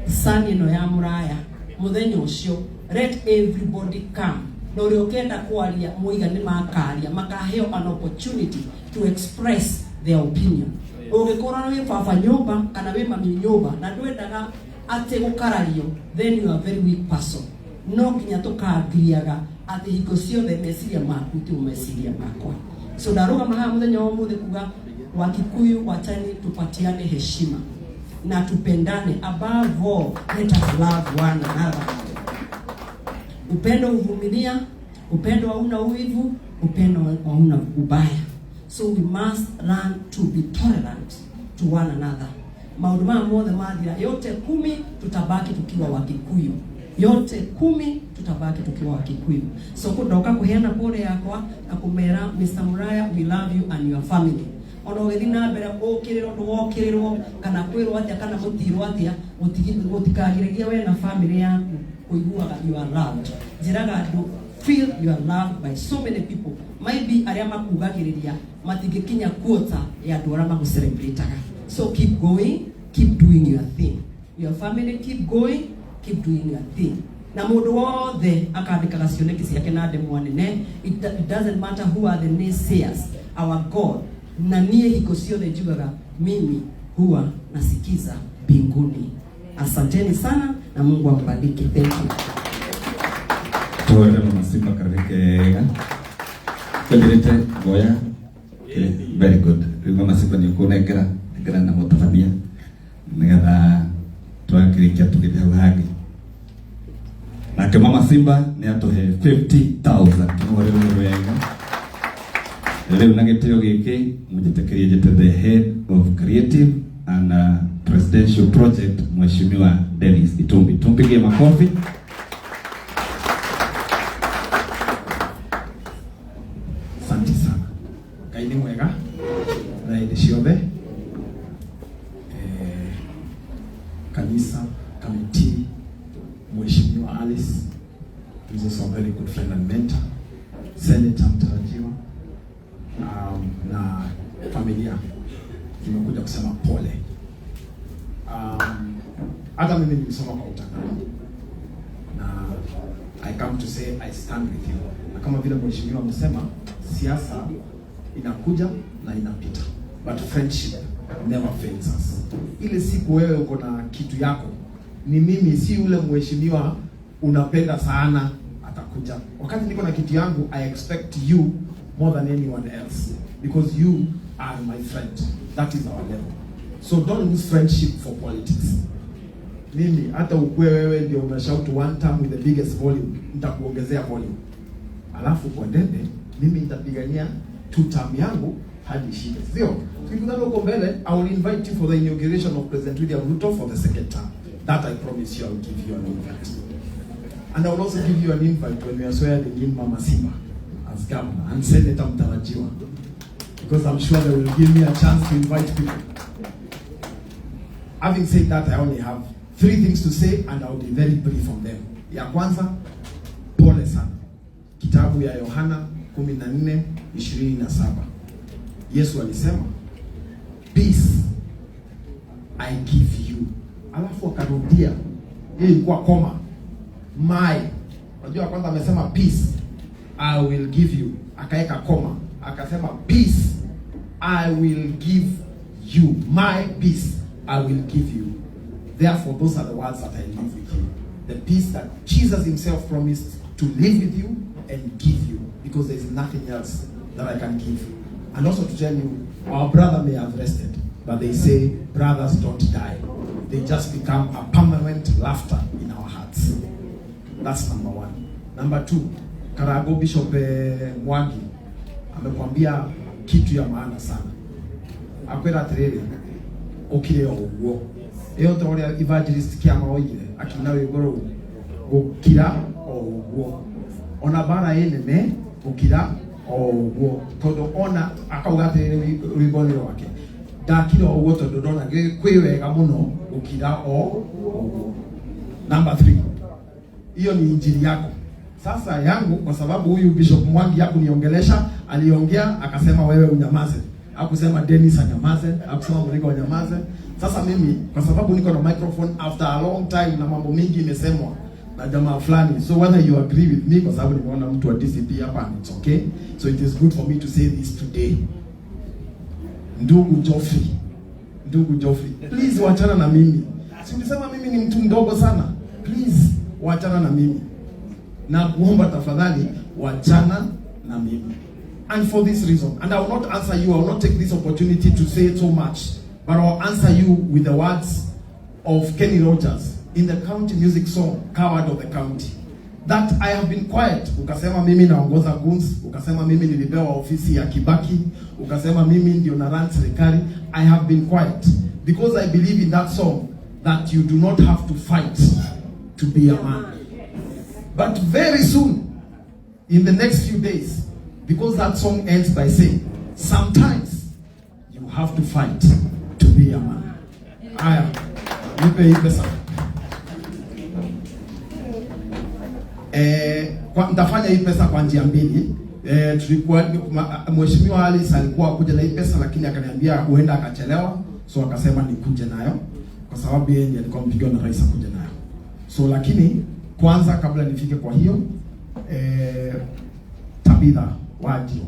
sani no ya Muraya muthenya ucio let everybody come. No riokenda kwaria muiga ni makaria makaheo an opportunity to express their opinion. Ugikora we baba nyumba kana we mami nyumba na ndwendaga ati gukarario then you are a very weak person. No kinya tukagiriaga ati hiko ciothe meciria maku ti meciria makwa. So daruga maha muthenya wa muthe kuga wa Kikuyu wachani tupatiane heshima na tupendane. Above all, let us love one another. Upendo uvumilia, upendo hauna uivu, upendo hauna ubaya. So we must learn to be tolerant to one another. Maundu mothe mathira yote 10 tutabaki tukiwa wa Kikuyu. Yote 10 tutabaki tukiwa wa Kikuyu. So kundoka kuheana pole yakwa na kumera Mr. Muraya, we love you and your family. Ona ugithina mbere ukiriro ndwokiriro kana kwirwo atia kana mutirwo atia mutikagirigia we na family yaku kuiguaga you are loved. Jiraga andu feel you are loved by so many people. Maybe aria makugagiriria matingikinya quota ya andu aria magucelebrataga. So keep going, keep doing your thing. your family, keep going, keep doing your thing. Na mundu wothe akandikaga cioneki ciake na ndemwa nene. It doesn't matter who are the naysayers. Our God, na niye hiko ciothe njugaga mimi huwa nasikiza mbinguni. Asanteni sana na Mungu ambariki. Thank you. Tuwe Simba karike Kedirite goya. Very good. Mama Simba ni kunekera na mutafania. Ngetha twakirikia tukithia hagi. Na ke Mama Simba ni atuhe 50,000 tumore wega. Leo nagitio giki mujitekerie jete the head of creative and presidential project Mheshimiwa Dennis Itumbi. Tumpigie makofi. Asante sana. Ngai ni mwega na hĩndĩ ciothe. Kanisa committee, Mheshimiwa Alice, who is also a very good friend and mentor, Senator mtarajiwa, na familia nimekuja kusema pole. Hata mimi nilisoma kwa utangani na I come to say I stand with you. Na kama vile mheshimiwa amesema, siasa inakuja na inapita, but friendship never fails us. Ile siku wewe uko na kitu yako, ni mimi, si ule mheshimiwa unapenda sana atakuja. Wakati niko na kitu yangu, I expect you more than anyone else, because you are my friend. That is our level. So don't lose friendship for politics. Mimi hata ukue wewe ndio unashout one time with the biggest volume, nitakuongezea volume. Alafu kwa ndende mimi nitapigania 2 term yangu hadi shida. Sio? Tukikutana huko mbele, I will invite you for the inauguration of President William Ruto for the 2nd term. That I promise you, I will give you an invite. And I will also give you an invite when we are swearing in Mama Simba as governor and Senator mtarajiwa, because I'm sure they will give me a chance to invite people. Having said that, I only have 3 things to say and I will be very brief on them. Ya kwanza, pole sana. Kitabu ya Yohana 14:27. Yesu alisema, peace I give you. Alafu akarudia, hii ilikuwa koma, my. Unajua kwanza amesema peace I will give you, akaeka koma, akasema peace I will give you, my peace I will give you. Therefore, those are the words that I leave with you. The peace that Jesus himself promised to live with you and give you, because there is nothing else that I can give. And also to tell you, our brother may have rested, but they say brothers don't die. They just become a permanent laughter in our hearts. That's number 1. Number 2, Karago Bishop Mwangi amekwambia kitu ya maana sana. Akwera terere okire ogwo. Eyo toria evangelist kiama oire akina wegoro gukira ogwo. Ona bara yenene gukira ogwo. Todo ona akauga terere rwibonero wake. Dakira ogwo todo dona kwewega muno gukira ogwo. Number 3. Hiyo ni injili yako. Sasa yangu, kwa sababu huyu Bishop Mwangi yako niongelesha, aliongea akasema wewe unyamaze. Hakusema Dennis anyamaze, hakusema Murigo anyamaze. Sasa mimi kwa sababu niko na microphone after a long time na mambo mingi imesemwa na jamaa fulani. So whether you agree with me, kwa sababu nimeona mtu wa DCP hapa, it's okay. So it is good for me to say this today. Ndugu Geoffrey, please wachana na mimi. Si ulisema mimi ni mtu mdogo sana? Please wachana na mimi. Na kuomba tafadhali wachana na mimi. And for this reason, and I will not answer you, I will not take this opportunity to say so much, but I will answer you with the words of Kenny Rogers in the county music song, Coward of the County. That I have been quiet. Ukasema mimi naongoza goons, ukasema mimi nilipewa ofisi ya Kibaki, ukasema mimi ndio na run serikali. I have been quiet because I believe in that song that you do not have to fight to be a man. But very soon, in the next few days, because that song ends by saying, sometimes you have to fight to be a man. Aya, nipe hii pesa. Nitafanya hii pesa kwa njia mbili. Tulikuwa Mheshimiwa Alice alikuwa kuja na hii pesa, lakini akaniambia huenda akachelewa, so akasema nikuje nayo. kwa sababu yeye ndiye alikuwa mpigiwa na rais akuja nayo. So lakini kwanza kabla nifike kwa hiyo Tabitha Wanjiru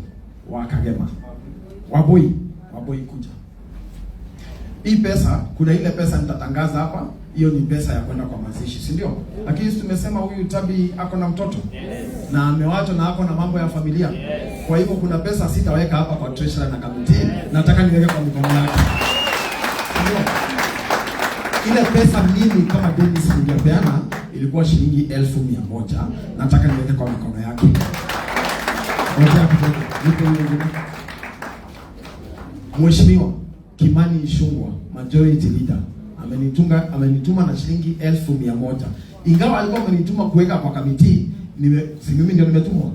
wa Kagema, Waboi kuja. Hii pesa, kuna ile pesa nitatangaza hapa, hiyo ni pesa ya kwenda kwa mazishi, si ndio? Lakini tumesema huyu Tabi ako na mtoto na amewachwa na ako na mambo ya familia. Kwa hivyo kuna pesa sitaweka hapa kwa treasurer na committee, nataka niweke kwa mikono yake. Ile pesa mimi kama Dennis ningepeana ilikuwa shilingi 1,100, nataka niweke kwa mikono yake. Mheshimiwa Kimani Ichung'wah, majority leader, amenituma na shilingi 1,100. Ingawa alikuwa amenituma kuweka kwa kamiti, si mimi ndio nimetumwa.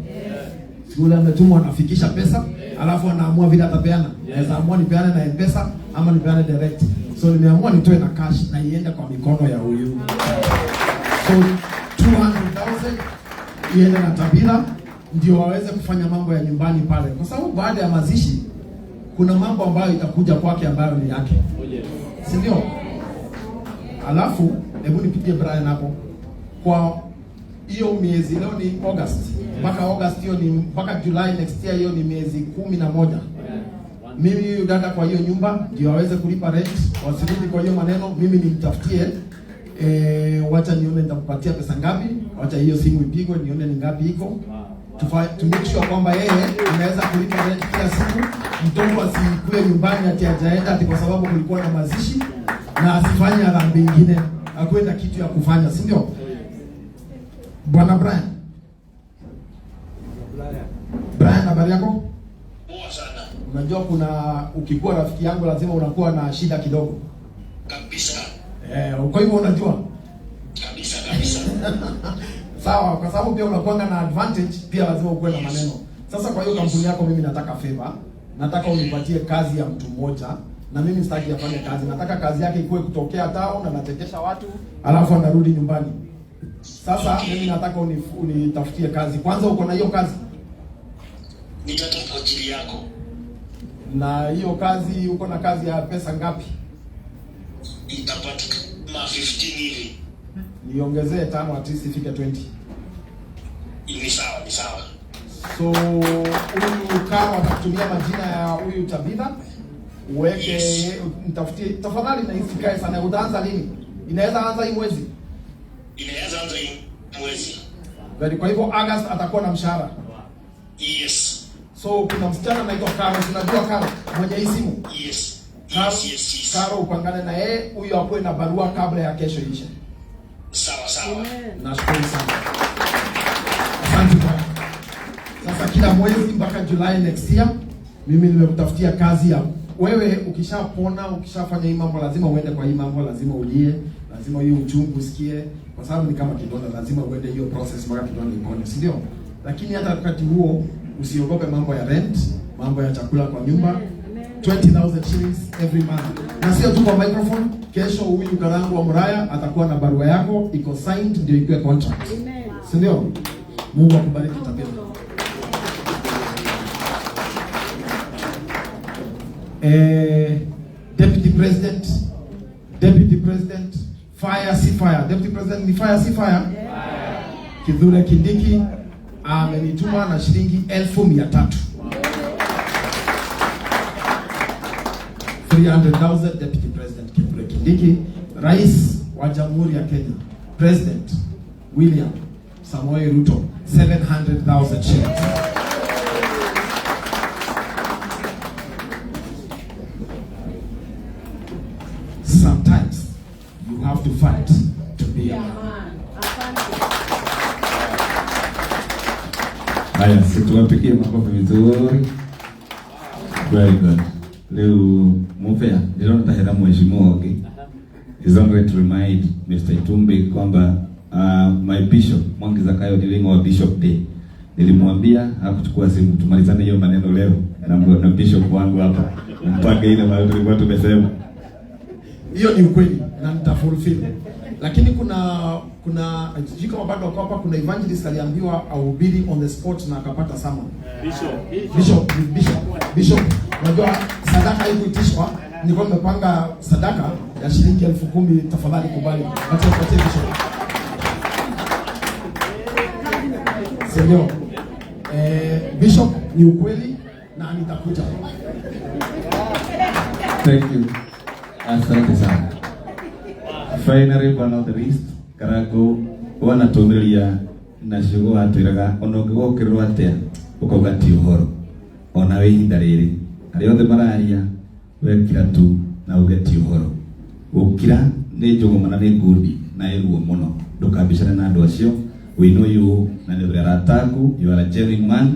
Yule ametumwa anafikisha pesa, alafu anaamua vile atapeana. Naweza amua nipeane na M-Pesa ama nipeane direct. So nimeamua nitoe na cash na iende kwa mikono ya huyu. So 200,000 iende na Tabitha ndio waweze kufanya mambo ya nyumbani pale. Kwa sababu baada ya mazishi kuna mambo ambayo itakuja kwake ambayo ni yake. Si ndio? Alafu hebu nipigie Brian hapo. Kwa hiyo miezi, leo ni August. Mpaka August hiyo ni mpaka July next year, hiyo ni miezi 11. Mimi dada kwa hiyo nyumba ndio waweze kulipa rent, wasirudi kwa hiyo maneno, mimi nimtafutie wacha nione nitampatia pesa ngapi, wacha hiyo simu ipigwe nione ni ngapi iko. To make sure kwamba yeye anaweza kulipa rent kila siku, mtoto asikue nyumbani ati hajaenda ati kwa sababu kulikuwa na mazishi, na asifanye dhambi nyingine, akwenda kitu ya kufanya, si ndio? Bwana Brian. Brian, habari yako? Poa sana. Unajua kuna ukikuwa rafiki yangu lazima unakuwa na shida kidogo. Kabisa. Kwa hivyo unajua? Kabisa. Sawa, kwa sababu pia unakuwa na advantage, pia lazima ukuwe na maneno. Sasa kwa hiyo kampuni yako mimi nataka favor. Nataka unipatie kazi ya mtu mmoja, na mimi sitaki afanye kazi. Nataka kazi yake ikuwe kutokea town na anatekesha watu, alafu anarudi nyumbani. Sasa mimi nataka unitafutie kazi. Kwanza uko na hiyo kazi? Nitatafuta ajili yako. Na hiyo kazi uko na kazi ya pesa ngapi? Nitapata kama 15 hivi. Niongezee 5 at least ifike 20. Ni sawa. So huyu kama atakutumia majina ya huyu Tabitha, uweke nitafutie tafadhali, na isikae sana. Utaanza lini? Inaweza anza hii mwezi. Inaweza anza hii mwezi. Bali kwa hivyo August atakuwa na mshahara. Yes. So kuna msichana anaitwa Karo, tunajua Karo mwenye hii simu. Yes. Karo upangane na yeye, huyu apoe na barua kabla ya kesho ishe. Sawa. Nashukuru sana. Asante sana. Sasa kila mwezi mpaka July next year mimi nimekutafutia kazi ya wewe. Ukishapona, ukishafanya hii mambo, lazima uende kwa hii mambo, lazima ulie, lazima hiyo uchungu usikie, kwa sababu ni kama kidonda, lazima uende hiyo process mpaka kidonda ipone, si ndio? Lakini hata wakati huo usiogope mambo ya rent, mambo ya chakula kwa nyumba. 20,000 shillings every month. Na sio tu kwa microphone, kesho huyu Karangu wa Muraya atakuwa na barua yako iko signed ndio ikuwe contract. Si ndio? Mungu akubariki Tabitha. Deputy President, fire si fire. Deputy President ni fire si fire. Kithure Kindiki amenituma na shilingi 1,300. 300,000 Deputy President Kithure Kindiki. Rais wa Jamhuri ya Kenya, President William Samoei Ruto, 700,000 shillings. Sometimes you have to fight to be a man. Haya, situwapikie makofi vizuri. Very good. Leo mufea ndio natahera mheshimiwa wake. Is going to remind Mr. Itumbi kwamba my bishop Mwangi Zakayo Dilingo wa Bishop Day. Nilimwambia hakuchukua simu, tumalizane hiyo maneno leo na bishop wangu hapa. Mpaka ile mahali tulikuwa tumesema. Hiyo ni ukweli na nitafulfill. Lakini kuna sijui kama bado wako hapa, kuna evangelist aliambiwa ahubiri on the spot na akapata sermon. Bishop. Unajua sadaka haikuitishwa, nilikuwa nimepanga sadaka ya shilingi 10,000, tafadhali kubali. Patie Bishop. Senyo. Bishop ni ukweli na nitakuja. Thank you. Asante sana. Finally, but not the least, Karago wanatumiria na shugo atwiraga onogwo kirwa atia ukauga ti uhoro ona we ihinda riri ari othe mararia wekira tu na uge ti uhoro ukira ni njugumana ni ngudi na eruo muno ndukambicane na andu acio we know you na ni rataku you are a genuine man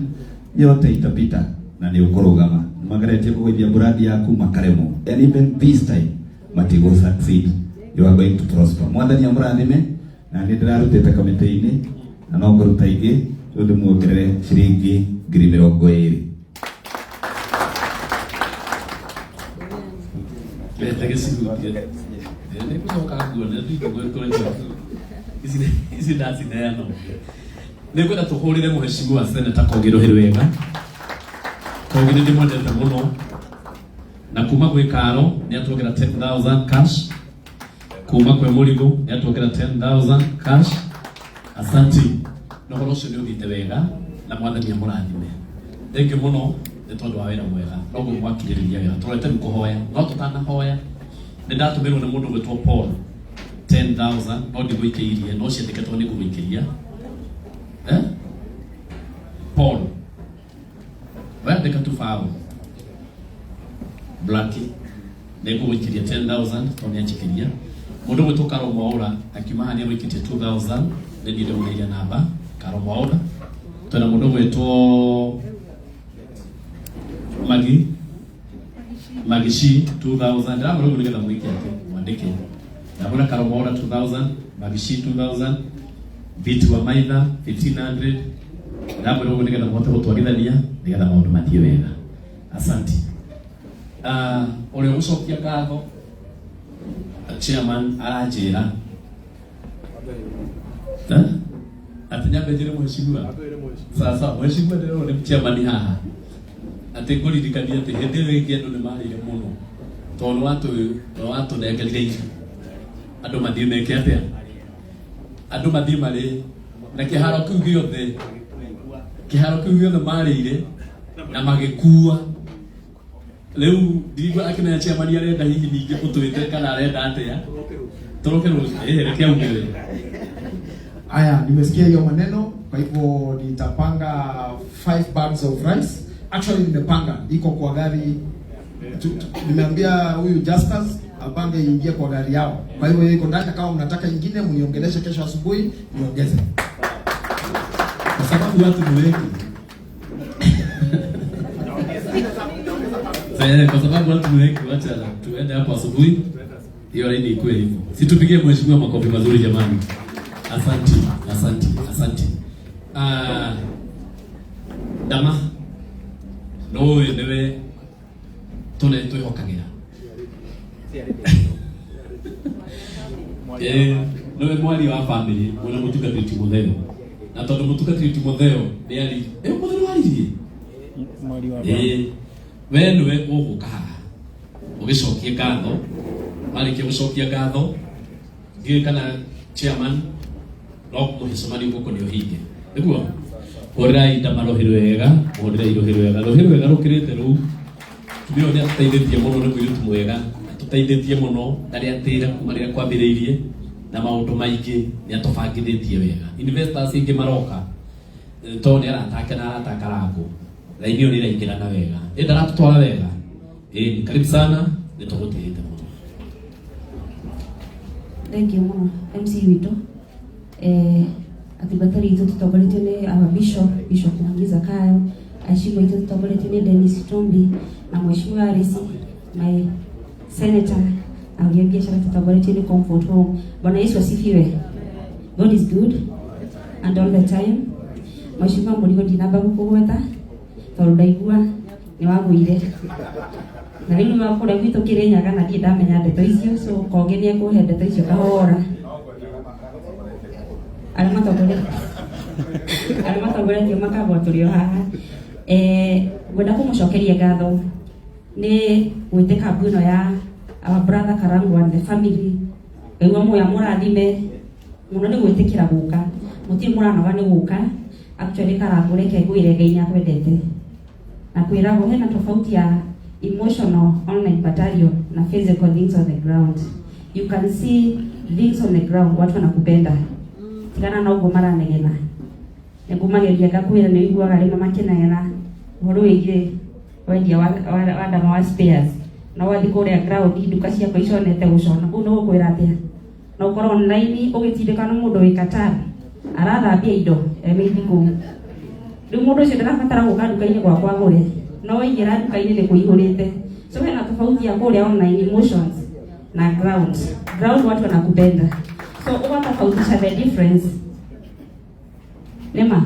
yote itapita na ni ukorogama magaretie kugoithia buradi yaku makaremo and even this time matigo succeed. You are going to prosper. Mwathani amurathime na ni ndirarutite kamite-ini na no nguruta ingi undu muongerere ciringi 20,000. Nĩngwenda tũhũrĩre mũhecimiwa Senator Kogiro wega. Kogiro ndĩmwendete mũno na kuma gwĩ Karo nĩ atwongera 10,000 cash. Kuma kwe Mũrigo nĩ atwongera 10,000 cash. Asante. Na horo ũcio nĩ ũthiĩte wega na Mwathani amũrathime. Thengiũ mũno nĩ tondũ wa wĩra mwega. Noguo mwakirĩrĩria wĩra. Tũrete kũhoya. No tũtanahoya. Nĩ ndatũmĩrwo nĩ mũndũ gwĩtwo Paul 10,000 no ndigũikĩirie no ciandĩkĩtwo nĩ ngũgũikĩria. Paul. Wandĩka tu Paul. Blackie. Nĩ ngũgũikĩria 10,000 to nĩ anjĩkĩria. Mũndũ gwĩtwo Karo Mwaura akiuma hani agũikĩtie 2,000 nĩ niĩ ndĩmũneire namba. Karo Mwaura. Twĩna mũndũ gwĩtwo Magishi 2,000. Ndĩramũrwo ũguo nĩgetha mũikie atĩ mwandĩke. Ndamũra Karo Mwaura 2,000. Magishi 2,000. Biti wa Maitha 1,500. Ndamũrwo ũguo nĩgetha mũhote gũtwarithania nĩgetha maũndũ mathiĩ wega. Asante. Ũrĩa ũgũcokia ngatho chairman aranjĩra atĩ nyambe njĩre mũhecimiwa sasa mũhecimiwa ndĩrona nĩ chairman haha atĩ ngũririkania atĩ hĩndĩ ĩyo ĩngĩ andũ nĩ marĩire mũno tondũ watũnengerire irio andũ mathiĩ meke atĩa andũ mathiĩ marĩ na kĩharo kĩu gĩothe marĩire na magĩkua. Leo ndigwa akina chairman arenda hihi ninge ũtwĩte kana arenda atĩa tũrokerwo rekea ungere. Aya, nimesikia hiyo maneno, kwa hivyo nitapanga 5 bags of rice. Actually nimepanga iko kwa gari. Nimeambia huyu Justus apange ingie kwa gari yao. Kwa hivyo iko ndani, kama mnataka nyingine mniongeleshe kesho asubuhi niongeze. Kwa sababu watu ni wengi. Kwa sababu watu ni wengi, wacha tuende hapo asubuhi. Hiyo laini ikuwe hivyo. Situpigie mheshimiwa makofi mazuri jamani. Asante. Dama. No newe twĩhokagĩra. Nowe mwari wa family wona mũtungatĩri Timotheo. Na tondũ mũtungatĩri Timotheo nĩ ari. Mũthuri waririe. Mwari wa family. We nĩwe ũgũka haha ũgĩcokie ngatho, marĩkia gũcokia ngatho ngĩ kana chairman no mũhecemani gũkũ nĩ ũhinge nĩguo hũrĩrai nda marohĩrwo wega, mũhũrĩre irohĩrwo wega. Rũhĩrwo wega rũkĩrĩte rũu nĩo nĩ atũteithĩtie mũno, nĩ mũirĩtu mwega, atũteithĩtie mũno ndarĩ atĩra kuma rĩrĩa kwambĩrĩirie na maũndũ maingĩ nĩ atũbangithĩtie wega. Investors ingĩ maroka tondũ nĩ aratake na arataka rangu laini hiyo nila ingirana wega. Ndaratutwara wega. Karibu sana, nitogũtĩĩte mũno. Thank you mũno MC witũ. Atungatĩri itũ tũtongoretio nĩ our Bishop Mwangi Zakayo, Ashimwe itũ tũtongoretio nĩ Dennis Tumbi na Mheshimiwa Arisi, my Senator Auria Biashara tũtongoretio nĩ Comfort Home. Bwana Yesu asifiwe. God is good and all the time. Mheshimiwa Mũrigo ndinamba gũkũgweta tondũ ndaigua nĩ wagũire na rĩu nĩ wakũrĩa gwitũ Kĩrĩnyaga na ndiĩ ndamenya ndeto icio, so Kogi nĩ ekũhe ndeto icio kahora Alimatongore makagwa tulio haha gwenda kumucokeria ngatho ni gwiteka mbuno ya our brother Karangu and the family ewa moya murathime muno ni gwitikira guka muti muranoga ni guka actually Karangu reke gwire Ngai akwendete na kwirago hena tofauti ya emotional online battalion na physical things on the ground. You can see things on the ground watu wanakupenda tigana na ugo maranegena nigumageria gakwira ni iguaga ri makenagena horo wigire wendia wa ndama wa spares na wathi kuria ground nduka ciakwa iconete gucona kuu no kwira atia no korwo online ugitindika no mundu wi Qatar arathambia indo emithiko riu mundu ucio ndarabatara guka nduka-ini gwakwa gure no waingira nduka-ini ni kuihurite so hena tofauti ya kuria online emotions na ground watu wanakupenda so ugatofautisha the difference nema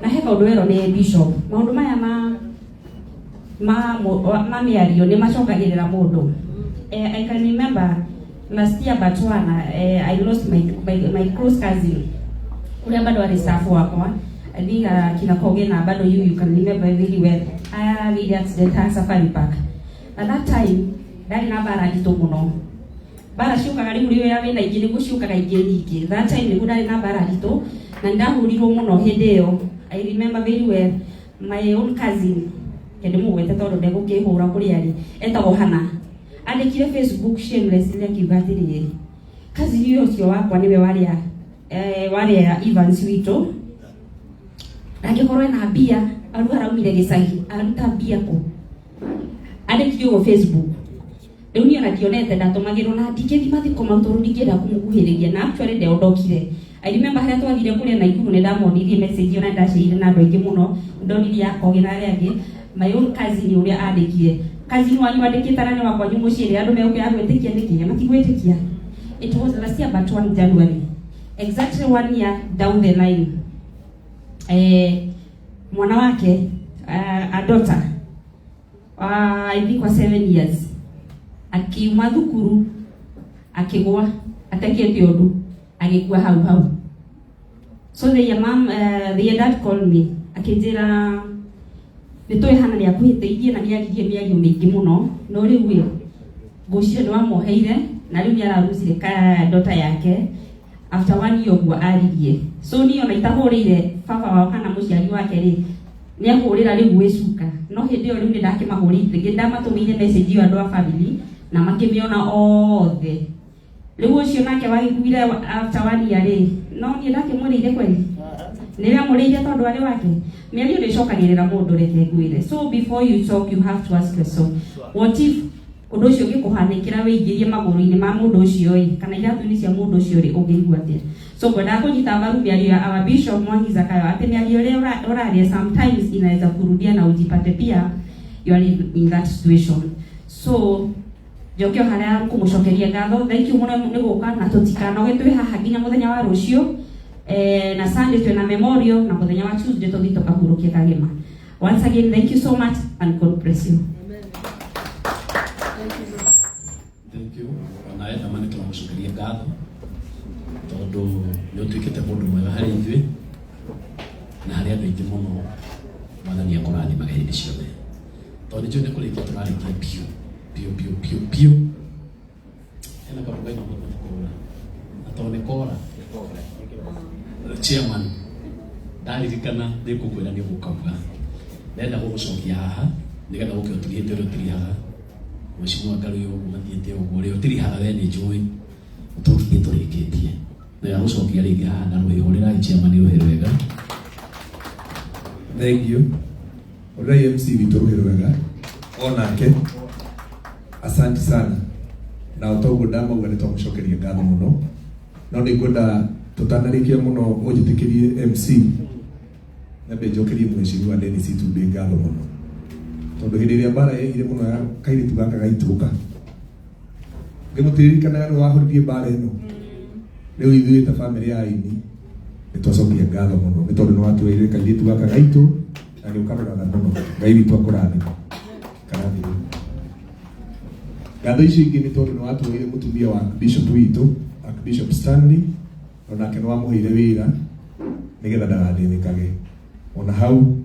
na heka undu wero ni bishop maundu maya miario ni macongagirira mundu I can remember last year Botswana I lost my close cousin uria bado ari staff wakwa I think kina Kogena bado you can remember very well really accident at Safari Park at that time ndari na bara ndito muno bara ciukaga riu riu ya wina ingi ni guciukaga ingi nyingi that time ni ndari na bara ndito na ndahurirwo muno hindi iyo I remember very well my own cousin kende mugwete tondu ndegukihura kuri ari etagwo Hana andikire Facebook shamelessly akiuga atiri cousin uyu ucio wakwa niwe waria Evans wito angikorwo na bia aru araumire gicagi aruta bia ko andikire go Facebook riu ni ona dionete ndatumagirwo na ndingithi mathiko mauturu ndingienda kumukuhiriria na actually ndeondokire I remember haria twathire kuria na ikuru ni ndamonirie message ona ndacirire na andu aingi muno ndonire yakogina aria angi my own cousin uria andikire cousin wanyu andikite na ni wakwa nyumu cire andu meuke agwitikia niki matigwitikia it was last year but 1 January exactly 1 year down the line mwana wake a daughter I think was 7 years akiuma thukuru akigwa atakiete undu agikua hau so the mom the dad called me akinjira nitoi hana ni akuhiteirie na niagirie miario mingi muno no riu wi gucio ni wamoheire na riu niararucire ka daughter yake after 1 year gwa aririe so ni ona itahurire baba wao kana muciari wake ri ni ahurira riu gwicuka no hindi yo riu ni ndakimahurite ngindamatumire message yo andu a family na makimiona othe riu ucio nake wagikuire after 1 year ri no ni ndakimurire kweli niria murire tondu ari wake miario ndicokagirira mundu reke ngwire so before you talk you have to ask yourself what if undu ucio ngikuhanikira wingirie maguru-ini ma mundu ucio kana iratu-ini cia mundu ucio ri ungigua atia so kwenda kunyita mbaru miario ya our bishop Mwangi Zakayo ati miario ria uraria sometimes inaweza kurudia na ujipate pia you are in that situation so jokio haria kumucokeria ngatho thank you muno ni guka na tutikanoge twi haha nginya muthenya wa rucio na Sunday twina memorial na muthenya wa Tuesday tuthi tukahurukia kagima once again thank you so much and God bless you thank you na enda mane tumucokeria ngatho tondu ni utuikite mundu mwega hari ithui na hari andu aingi muno mwathani akurathima hindi ciothe tondu njui ni kurikia turarikia pio ena karugai na mukura atone kora chairman ndaririkana ndikukwira ni gukavuga ndenda gugucokia haha nigetha guke utugite uri utiri haha mheshimiwa Ngaru yo mathiete uguo uri utiri haha we ni njui utukie turikitie na ya gucokia ringi haha na rwihurira chairman ruhe rwega thank you Orai MC witu ruhe rwega onake asante sana na utogo ndama uga nitwamucokeria ngatho muno no ndikwenda tutanarikia muno ujitikirie MC nabe jokerie mheshimiwa Dennis Itumbi ngatho muno tondu hindi ria bara ire muno ya kairitu gaka gaituka ngimutirikana ni wahuririe bara ino riu ithuĩ ta family ya ini nitwacokia ngatho muno ni tondu ni watuire kairitu gaka gaitu na ni ukaroraga muno Ngai witu akurathima karathima ngatho ici ingĩ ni tondu ni watuire mutumia wa Bishop witu Bishop Stanley onake no amuhire wira nigetha ndagathĩnĩkage. Ona hau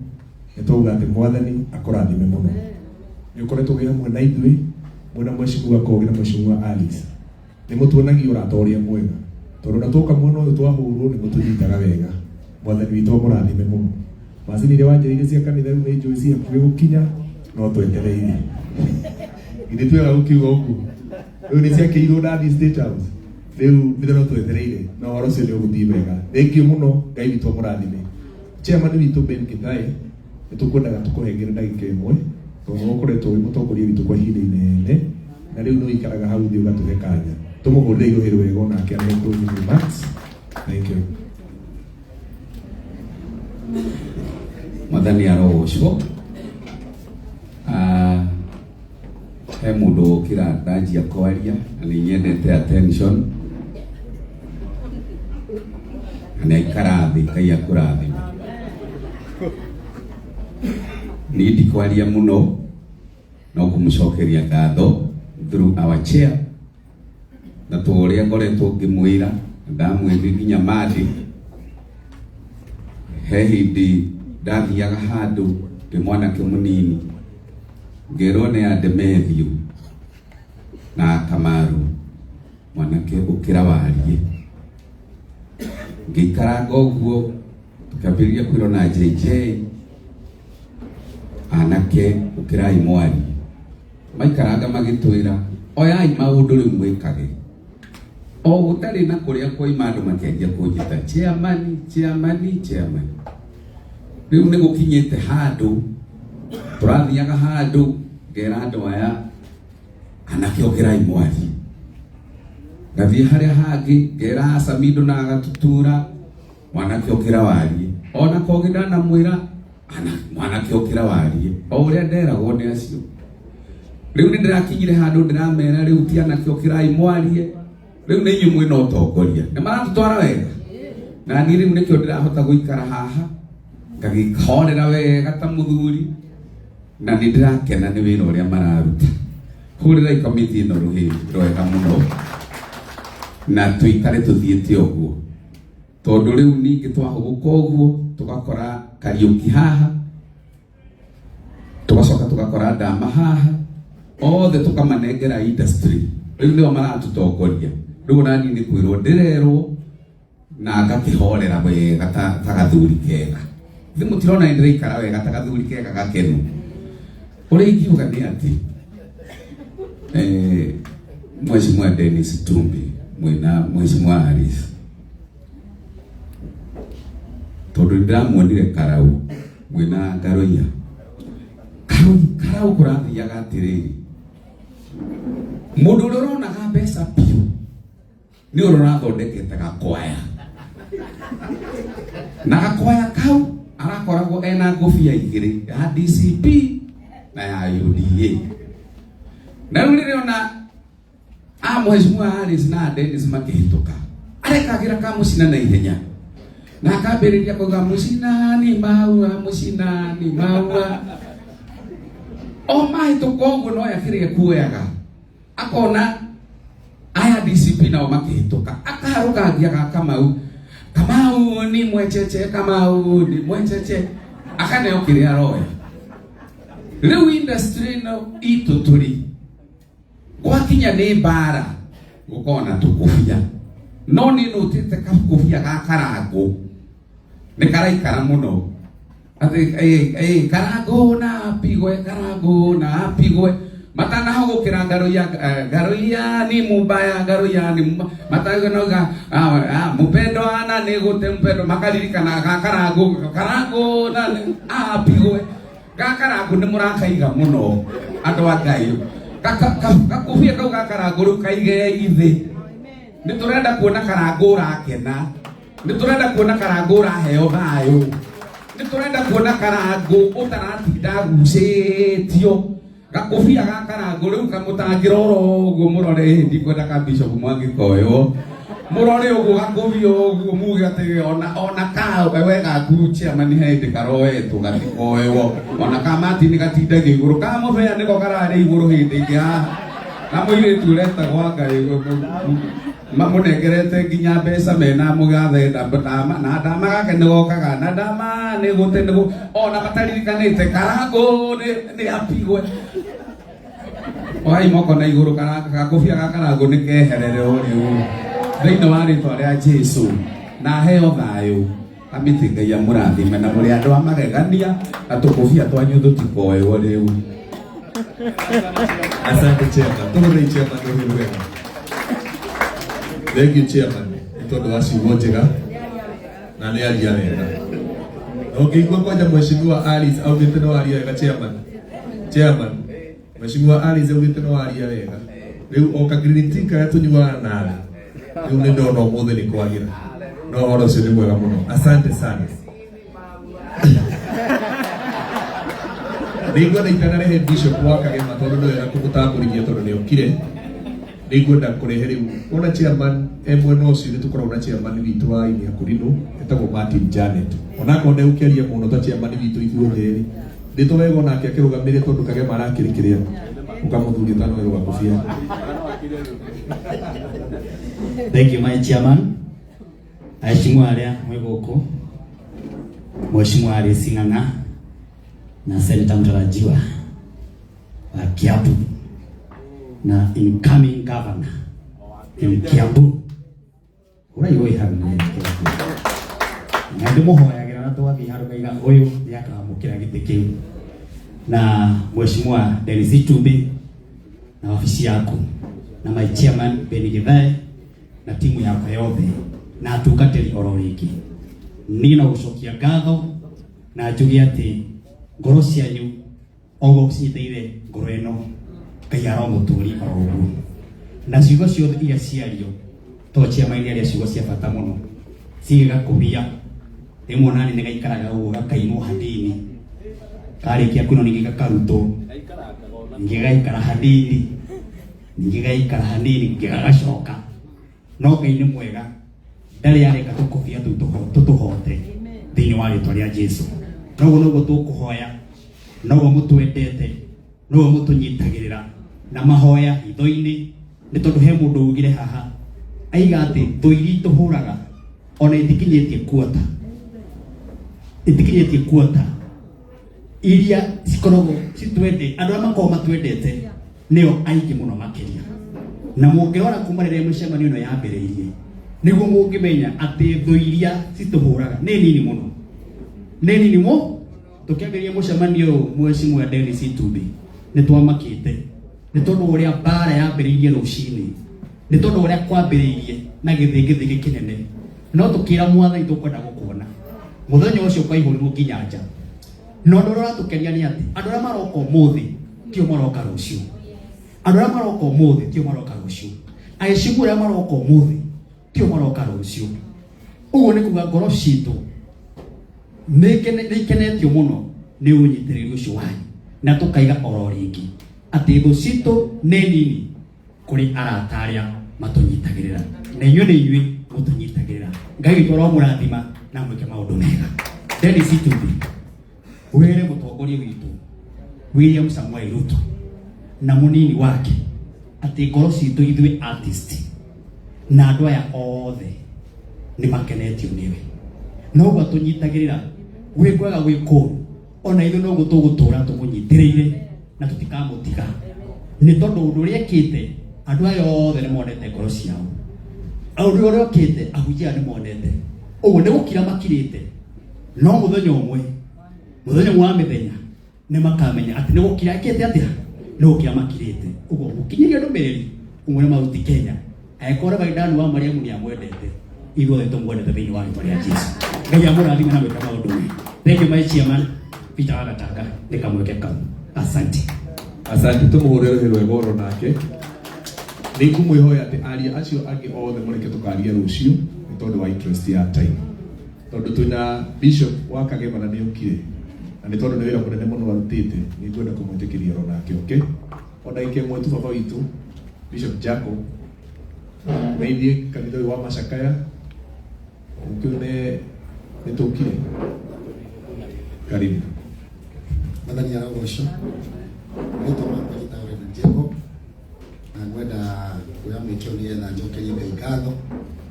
nĩtwauga atĩ Mwathani akũrathime mũno. Nĩũkoretwo wĩ hamwe na ithuĩ mwena Mheshimiwa Kogi na Mheshimiwa Alice. Nĩmũtuonagia ũrata ũrĩa mwega, tondũ na tũka mwena ũyũ twahũrwo nĩmũtũnyitaga wega. Mwathani witũ amũrathime mũno. Macini iria wanjĩrĩire cia kanitha rĩu nĩ njũĩ cia hakuhĩ gũkinya, no twetereire. Ithuĩ twega gũkiuga ũguo. Rĩu nĩciakĩirwo Ndathi State House. Rĩu nĩtho twetereire na ũhoro ũcio nĩũgũthiĩ wega. Thengiũ mũno, Ngai witũ amũrathime. Chairman witũ Ben Kĩthai, nĩtũkwendaga tũkũhengere ndagĩka ĩmwe, tondũ ũkoretwo wĩ mũtongoria witũ kwa ihinda inene, na rĩu nĩ ikaraga hau thĩ ũgatũhe kanya. Tũmũhũrĩre irohero wega onake arĩ closing remarks. Thank you. Mwathani arogocwo. He mũndũ ũkĩra ndanjia kwaria na nĩ nyendete attention. Na ikara thĩ, Ngai akũrathime. Nĩ ndikwaria mũno no kũmũcokeria ngatho through our chair. Na tũrĩa ngoretwo ngĩmwĩra ndamwĩrire nginya Madi. He hĩndĩ ndathiaga handũ ndĩ mwanake mũnini, ngerwo nĩ Andemethio na Kamaru, mwanake ũkĩra warie. Ngĩikaranga ũguo tukambĩrĩria kwĩrwo na JJ, anake ũkĩrai mwarie. Maikaranga magĩtwĩra oyai maũndũ rĩu mwĩkage. O gũtarĩ na kũrĩa kwoima andũ makĩanjia kũnjĩta chairman. Rĩu nĩ gũkinyĩte handũ tũrathiaga handũ ngera andũ aya anake ũkĩrai mwarie. Ngathiĩ harĩa hangĩ ngera Samido na agatutura mwanake ũkĩra warie. Ona Kogi ndanamwĩra mwanake ũkĩra warie. O ũrĩa nderagwo nĩ acio. Rĩu nĩ ndĩrakinyire handũ ndĩramera rĩu ti anake ũkĩrai mwarie. Rĩu nĩ inyuĩ mwĩna ũtongoria. Nĩ maratũtwara wega. Na niĩ rĩu nĩkĩo ndĩrahota gũikara haha ngagĩhorera wega ta mũthuri. Na nĩ ndĩrakena nĩ wĩra ũrĩa mararuta. Hũrĩrai komiti ĩno rwega mũno. Na tũikare tũthiĩte ũguo. Tondũ rĩu ningĩ twahũgũka ũguo tũgakora Kariũki haha, tũgacoka tũgakora Ndama haha, othe tũkamanengera industry. Rĩu nĩo maratũtongoria. Rĩu nani nĩ kwĩrwo ndĩrerwo na ngakĩhorera wega ta gathuri kega. Thĩ mũtirona nĩ ndĩraikara wega ta gathuri kega gakenu. Ũrĩa ingiuga nĩ atĩ Mheshimiwa Dennis Tumbi mwĩna Mheshimiwa Alice, tondũ ndĩramuonire Karau mwĩna Ngaroia. Karau kũrathiaga atĩrĩrĩ, mũndũ ũrĩa ũronaga mbeca piũ nĩ ũrĩa ũrathondekete gakwaya. Na gakwaya kau arakoragwo ena ngũbia igĩrĩ, ya DCP na ya UDA. Na rĩu rĩrĩa ona Mheshimiwa Alice na Dennis makĩhĩtũka, arekagĩra kamũcina na ihenya. Na akambĩrĩria kuuga mũcinani maua. O mahĩtũka ũguo no yakĩrĩa kuoyaga. Akona aya DCP nao makĩhĩtũka. Akaharũkangia ga Kamau ni mwecheche. Akaneo kĩrĩa aroya. Rĩu industry no itũ tũrĩ. Gwakinya nĩ mbara gũkona tũkũbia. No nĩ nũtĩte kakũbia ga Karangũ. Nĩ karaikara mũno. Atĩ Karangũ na apigwe. Matana gũkĩra Ngaroia ni mubaya, Ngaroia ni matanoga Mpendo ana nĩ gũte Mpendo makaririkana ga Karangũ na apigwe. Ga Karangũ nĩ mũrakaiga mũno andũ a Ngai. Kakũbia kau ga Karangũ rĩu kaige ithĩ. Nĩ tũrenda kuona Karangũ ũrakena. Nĩ tũrenda kuona Karangũ ũraheo thayũ. Nĩ tũrenda kuona Karangũ ũtaratinda gucĩtio. Gakũbia ga Karangũ rĩu kamũtangĩra ũguo mũrore hĩndĩ kwenda ka Bishop Mwangĩkoywo. Mũrore ũguo gakũbia ũguo muge atĩ ona ka wega kuruchia mani hĩndĩ karoetwo gatikoywo. Ona ka Martin gatindaga igũrũ. Ka mũbea nĩko kararĩ igũrũ hĩndĩ ĩngĩ haha. Na mũirĩtu ũretagwo Ngai mamunengerete nginya mbeca mena mugathe na ndama gake nigokaga na ndama ni gute nigo ona mataririkanite Karangu ni apigwe oi moko na iguru Karangu Karangu ni keherere uriu thiini wa ritwa ria Jesu na heo thayo amiti Ngai ya murathime na muri andu amagegania na tukufia twanyu tutikoyo riu. Asante chairman. Tumurai chairman ndio wewe. Thank you chairman. Itondo wasi wojega. Na ni alia wega. Okay, kwa kwaja mheshimiwa Alice au giteno alia wega chairman. Chairman. Mheshimiwa Alice au giteno alia wega. Riu oka grinitika yatunywa nala. Riu ni ndo no muthe ni kwagira. No oro cio ni mwega muno. Asante sana. Ningwenda itana rehe bishop wakagema tondu ndo era kumutamburikia tondu ni okire. Ningwenda kurehe riu ona chairman emwe no cio nitukorwo na chairman witu wa ini akurino etagwo Martin Janet. Ona ko ne ukiaria muno ta chairman witu ithuothe nditowego nake akirugamire tondu kagema arakirikiria ukamuthuria tano wero wakufia. Thank you my chairman. Aheshimiwa aria mwegoko. Mheshimiwa Alice Ng'ang'a na Senator mtarajiwa wa Kiambu na incoming governor in Kiambu uraigo iharu ni Kiambu na ndimuhoyagira na twathi haruga uyu yakamukira giti kiu na Mheshimiwa Dennis Tumbi na ofisi yako na my chairman Beni Githae na timu yako yothe na atungatiri ororiki nina gucokia ngatho na njugi ati ngoro cianyu ogo ciiteire ngoro eno Ngai aromuturi orogu na ciugo ciothe iria ciario to chairman aria ciugo cia bata muno ciga kubia rimwe nani ni gaikaraga uguo gakaimwo handini karikia kuno ningi gakaruto ningi gaikara handini ningi gaikara handini ningi gagacoka no Ngai ni mwega ndari areka tukubia tutuhote thiini wa ritwa ria Jesu noguo tukuhoya noguo mutwendete noguo mutunyitagirira na mahoya hitho-ini ni tondu he mundu ugire haha aiga ati thuiri tuhuraga ona itikinyetie kuota iria cikoragwo citwende andu aria makoragwo matwendete nio aingi muno makiria na mungirora kuma riria mucemanio ino yambiriirie niguo mungimenya ati thuiria cituhuraga ni nini muno tukiangalia mucemanio Mheshimiwa Dennis Tumbi ni twamakite ni tondu uria bara yambiriirie rucini ni tondu uria kwambiriirie na githingithigi kinene no tukira mwathani tukwenda gukuona muthenya ucio kwa ihuru nginya nja no ndorora tukenia ni ati andu aria maroka umuthi tio maroka rucio andu aria maroka umuthi tio maroka rucio aicigu aria maroka umuthi tio maroka rucio uguo ni kuga ngoro citu nikenetio muno ni unyitiriri ucio wanyu na tukaiga oro ringi ati thu citu ni nini kuri arata aria matunyitagirira na inyu ni inyui mutunyitagirira Ngai witu aromurathima na mwike maundu mega. Dennis Tumbi were mutongoria witu William Samuel Ruto na munini wake ati ngoro citu ithui artist na andu aya othe ni makenetio niwe no gwatunyitagirira gwikwaga gwikuru ona ithu no gutugutura tumunyitiriire na tutikamutiga ni tondu undu uria ekite andu aya othe ni monete ngoro ciao undu uria ekite ahujia ni monete uguo ni gukira makirite no muthenya umwe wa mithenya ni makamenya ati ni gukira ekite atia ni gukira makirite uguo gukinyiria ndumiriri umwe mauti Kenya aikora baidani wa Mariamu ni amwendete igwo tumwendete thiini wa ritwa ria Jesu Ngai amurathime na gwika maundu mega. Thank you my chairman Peter Wagatanga nikamweke kau. Asante tumuhurire rwego ro nake ni kumwihoya ati aria acio angi othe mureke tukaria rucio ni tondu wa interest ya time tondu twina bishop wa Kagema na niukire na ni tondu ni wira munene muno warutite ni ngwenda kumwitikiria ro nake okay ona ike mwetu baba witu Bishop Jacob meidie kanitha wa Macakaya ukune nitukire karibu Madani ya Rogosho Nito Mapalita Jacob ngwenda kuya mwikio ni etha njokerie Ngai ngatho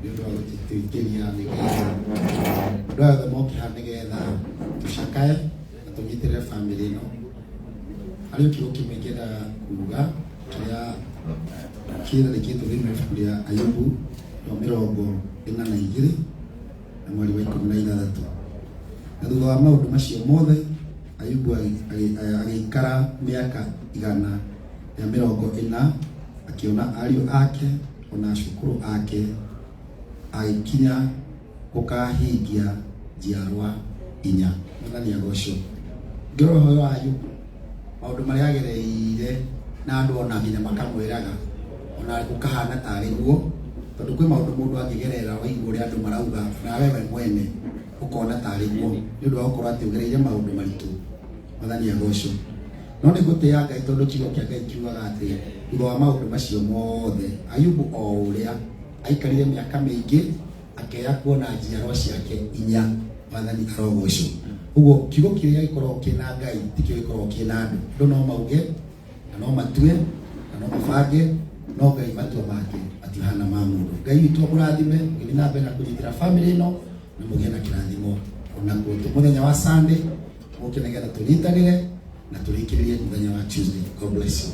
ni undu wa gutituikiria nigetha ndu othe mokiha nigetha tucakae na tunyitire family ino hari kigo kimwe ngenda kuga kiria kirarikitwo thĩinĩ wa ibuku rĩa Ayubu wa 42 na mweri wa 16 na thutha wa maũndũ macio mothe Ayubu agĩikara mĩaka 140 akiona ariũ ake ona cukuru ake agĩkinya gũkahingia njiarwa 4 mwathani agocwo ngĩrora ũhoro wa Ayubu maũndũ marĩa agereire na andũ ona nginya makamwĩraga ona gũkahana tarĩ guo tondũ kwĩ maũndũ mũndũ angĩgerera waigua ũrĩa andũ marauga na wewe mwene ukona tarĩ guo nĩ ũndũ wa gũkorwo atĩ ũgereire maũndũ maritũ mwathani agocwo no nĩ gũtĩa Ngai tondũ kiugo kĩa Ngai kiugaga atĩ thutha wa maũndũ macio mothe Ayubu o ũrĩa aikarire mĩaka mĩingĩ akĩya kuona njiarwa ciake 4 mwathani arogocwo ũguo kiugo kĩrĩa gĩkoragwo kĩna Ngai tikĩo gĩkoragwo kĩna andũ andũ no mauge na no matue na no mabange no Ngai matua make atihana ma mũndũ Ngai witũ mũrathime gĩthiĩ na mbere na kũnyitĩra family ĩno na mũgĩe na kĩrathimo ona kuo mũthenya wa Sunday mũke nĩgetha tũnyitanĩre na tũrĩkĩrĩrie mũthenya wa Tuesday. God bless you.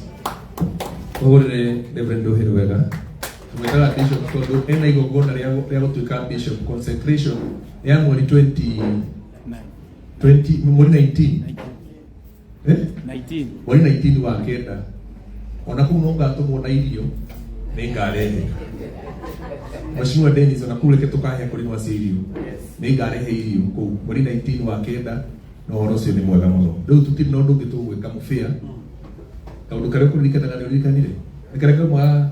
Ogore Reverend Ndohero wega tumetaga bishop tondũ ena igongona rĩa gũtuĩka bishop consecration ya mweri 20 mweri 19 mweri 19 wa kenda ona kuu no ngatũmwo na irio nĩ ngarehe Mheshimiwa Dennis ona kuu reke tũkahe kũrĩ mwaci irio nĩ ngarehe irio kũu mweri 19 wa kenda na ũhoro ũcio nĩ mwega mũno rĩu tũtirĩ na ũndũ ũngĩ tũgwĩka mũbĩa kaũndũ karĩa kũririkanaga nĩ ũririkanire nĩ karĩa kauma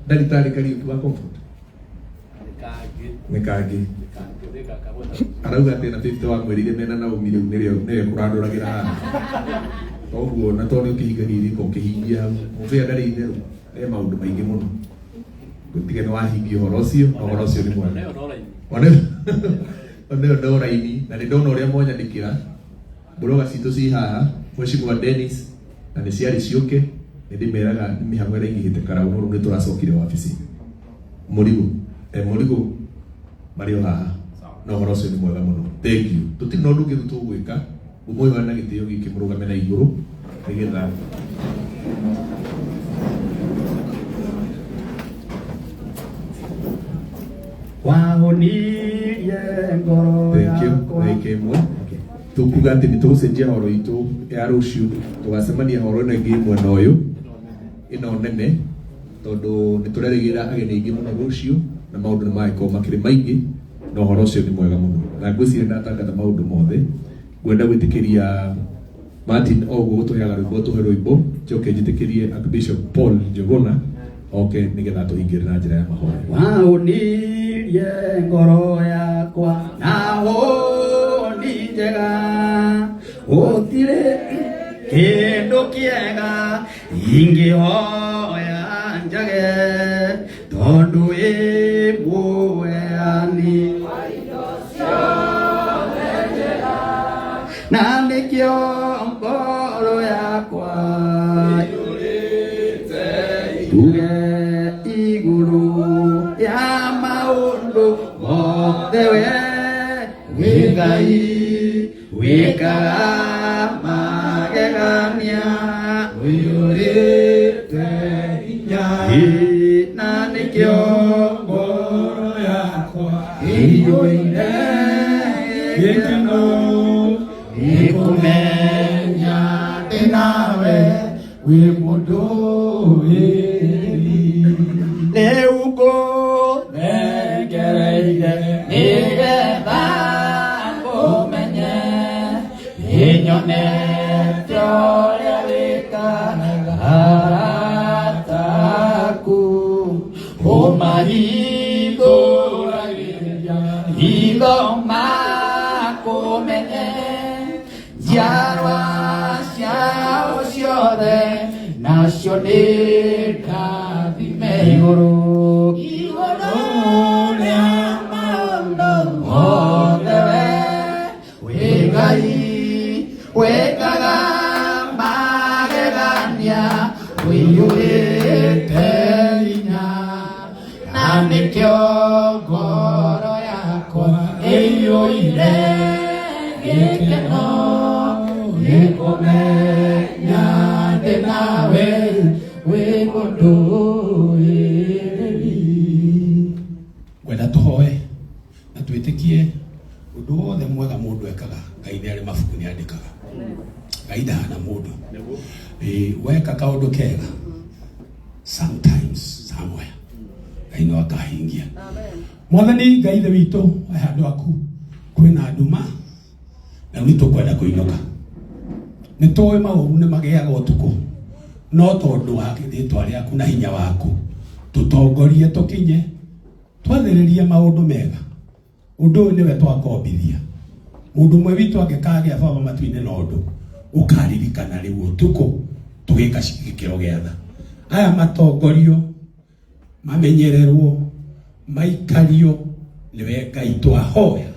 ndagĩtarĩ Kariuki wa Comfort nĩ kangĩ arauga atĩ na 50 wa mweri mena na umire nĩrĩo kũrandũragĩra haha koguo na tondũ ũkĩhingagia iriko ũkĩhingia mũbĩa ndarĩ itherũ e maũndũ maingĩ mũno gũtige nĩ wahingia ũhoro ũcio na ũhoro ũcio nĩ mwega oneo ndo raini na nĩ ndona ũrĩa mwanyandĩkĩra mbũroga citũ ci haha Mheshimiwa Dennis na nĩ ciarĩ ciũke nĩ ndĩmeraga nĩ mĩhang'o ĩrĩa ingĩhĩte karau no rĩu nĩ tũracokire wabici mũrigo marĩ o haha na ũhoro ũcio nĩ mwega mũno thank you tũtirĩ na ũndũ ũngĩ tũgwĩka ũmwe wa na gĩtĩo gĩkĩ mũrũgame na igũrũ nĩgetha wahonirie ngoro yakwa ĩmwe tukuga atĩ nĩ tũgũcenjia horo itũ ya rũciũ tũgacemania horo ĩno ĩngĩ mwena ũyũ ĩno nene tondũ nĩ tũrerĩgĩra ageni aingĩ mũno rũciũ na maũndũ nĩ magĩkorwo makĩrĩ maingĩ na ũhoro ũcio nĩ mwega mũno na ngwĩciria ndatangatha maũndũ mothe ngwenda gwĩtĩkĩria Martin Ogo gũtũheaga rwĩmbo tũhe rwĩmbo njoke njĩtĩkĩrie Archbishop Paul Njuguna oke nĩgetha tũhingĩre na njĩra ya mahoya wahonirie ngoro yakwa na honi njega gũtirĩ kĩndũ kĩega ingĩhoya njage tondũ wĩ mũheani na nĩkĩo ngoro yakwa tuge igũrũ ya maũndũ mothe we wĩ Ngai wĩkaga magegania wĩyũrĩte hinya na nĩkĩo ngoro yakwa ĩiyũire gĩkeno gĩkũmenya ndĩ nawe wĩ mũndũ rĩu ngũnengereire nĩgetha ngũmenye nĩnyonete ũrĩa wĩkaga arata aku ũmahithũragĩria hitho makũmenye njiarwa ciao ciothe nacio nĩ ndathime igũrũ rĩa maũndũ mothe we wĩ Ngai wĩkaga magegania wĩiyũrĩte na nikio ngoro yakwa ĩiyũire gĩkeno nĩkũmenya ndĩ nawe wĩ mũndũ ngwenda tũhoe na twĩtĩkie ũndũ wothe mwega mũndũ ekaga Ngai nĩ arĩ mabuku nĩ andĩkaga. Ngai ndahana mũndũ weka kaũndũ kega sometimes somewhere Ngai no akahingia. Mwathani Ngai ithe witũ aya andũ aku kwĩna nduma na nĩ tũkwenda kũinũka. Nĩ tũĩ maũru nĩ magĩaga ũtukũ no tondũ wa rĩĩtwa rĩaku na hinya waku tũtongorie tũkinye twathĩrĩrie maũndũ mega. Ũndũ ũyũ nĩwe twakombithia. Mũndũ ũmwe witũ angĩkagĩa baba matu-inĩ na ũndũ ũkaririkana rĩu ũtukũ tũgĩka gĩkĩro gĩa tha. Aya matongorio mamenyererwo maikario nĩwe Ngai twahoya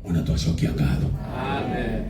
ona twacokia ngatho. Amen.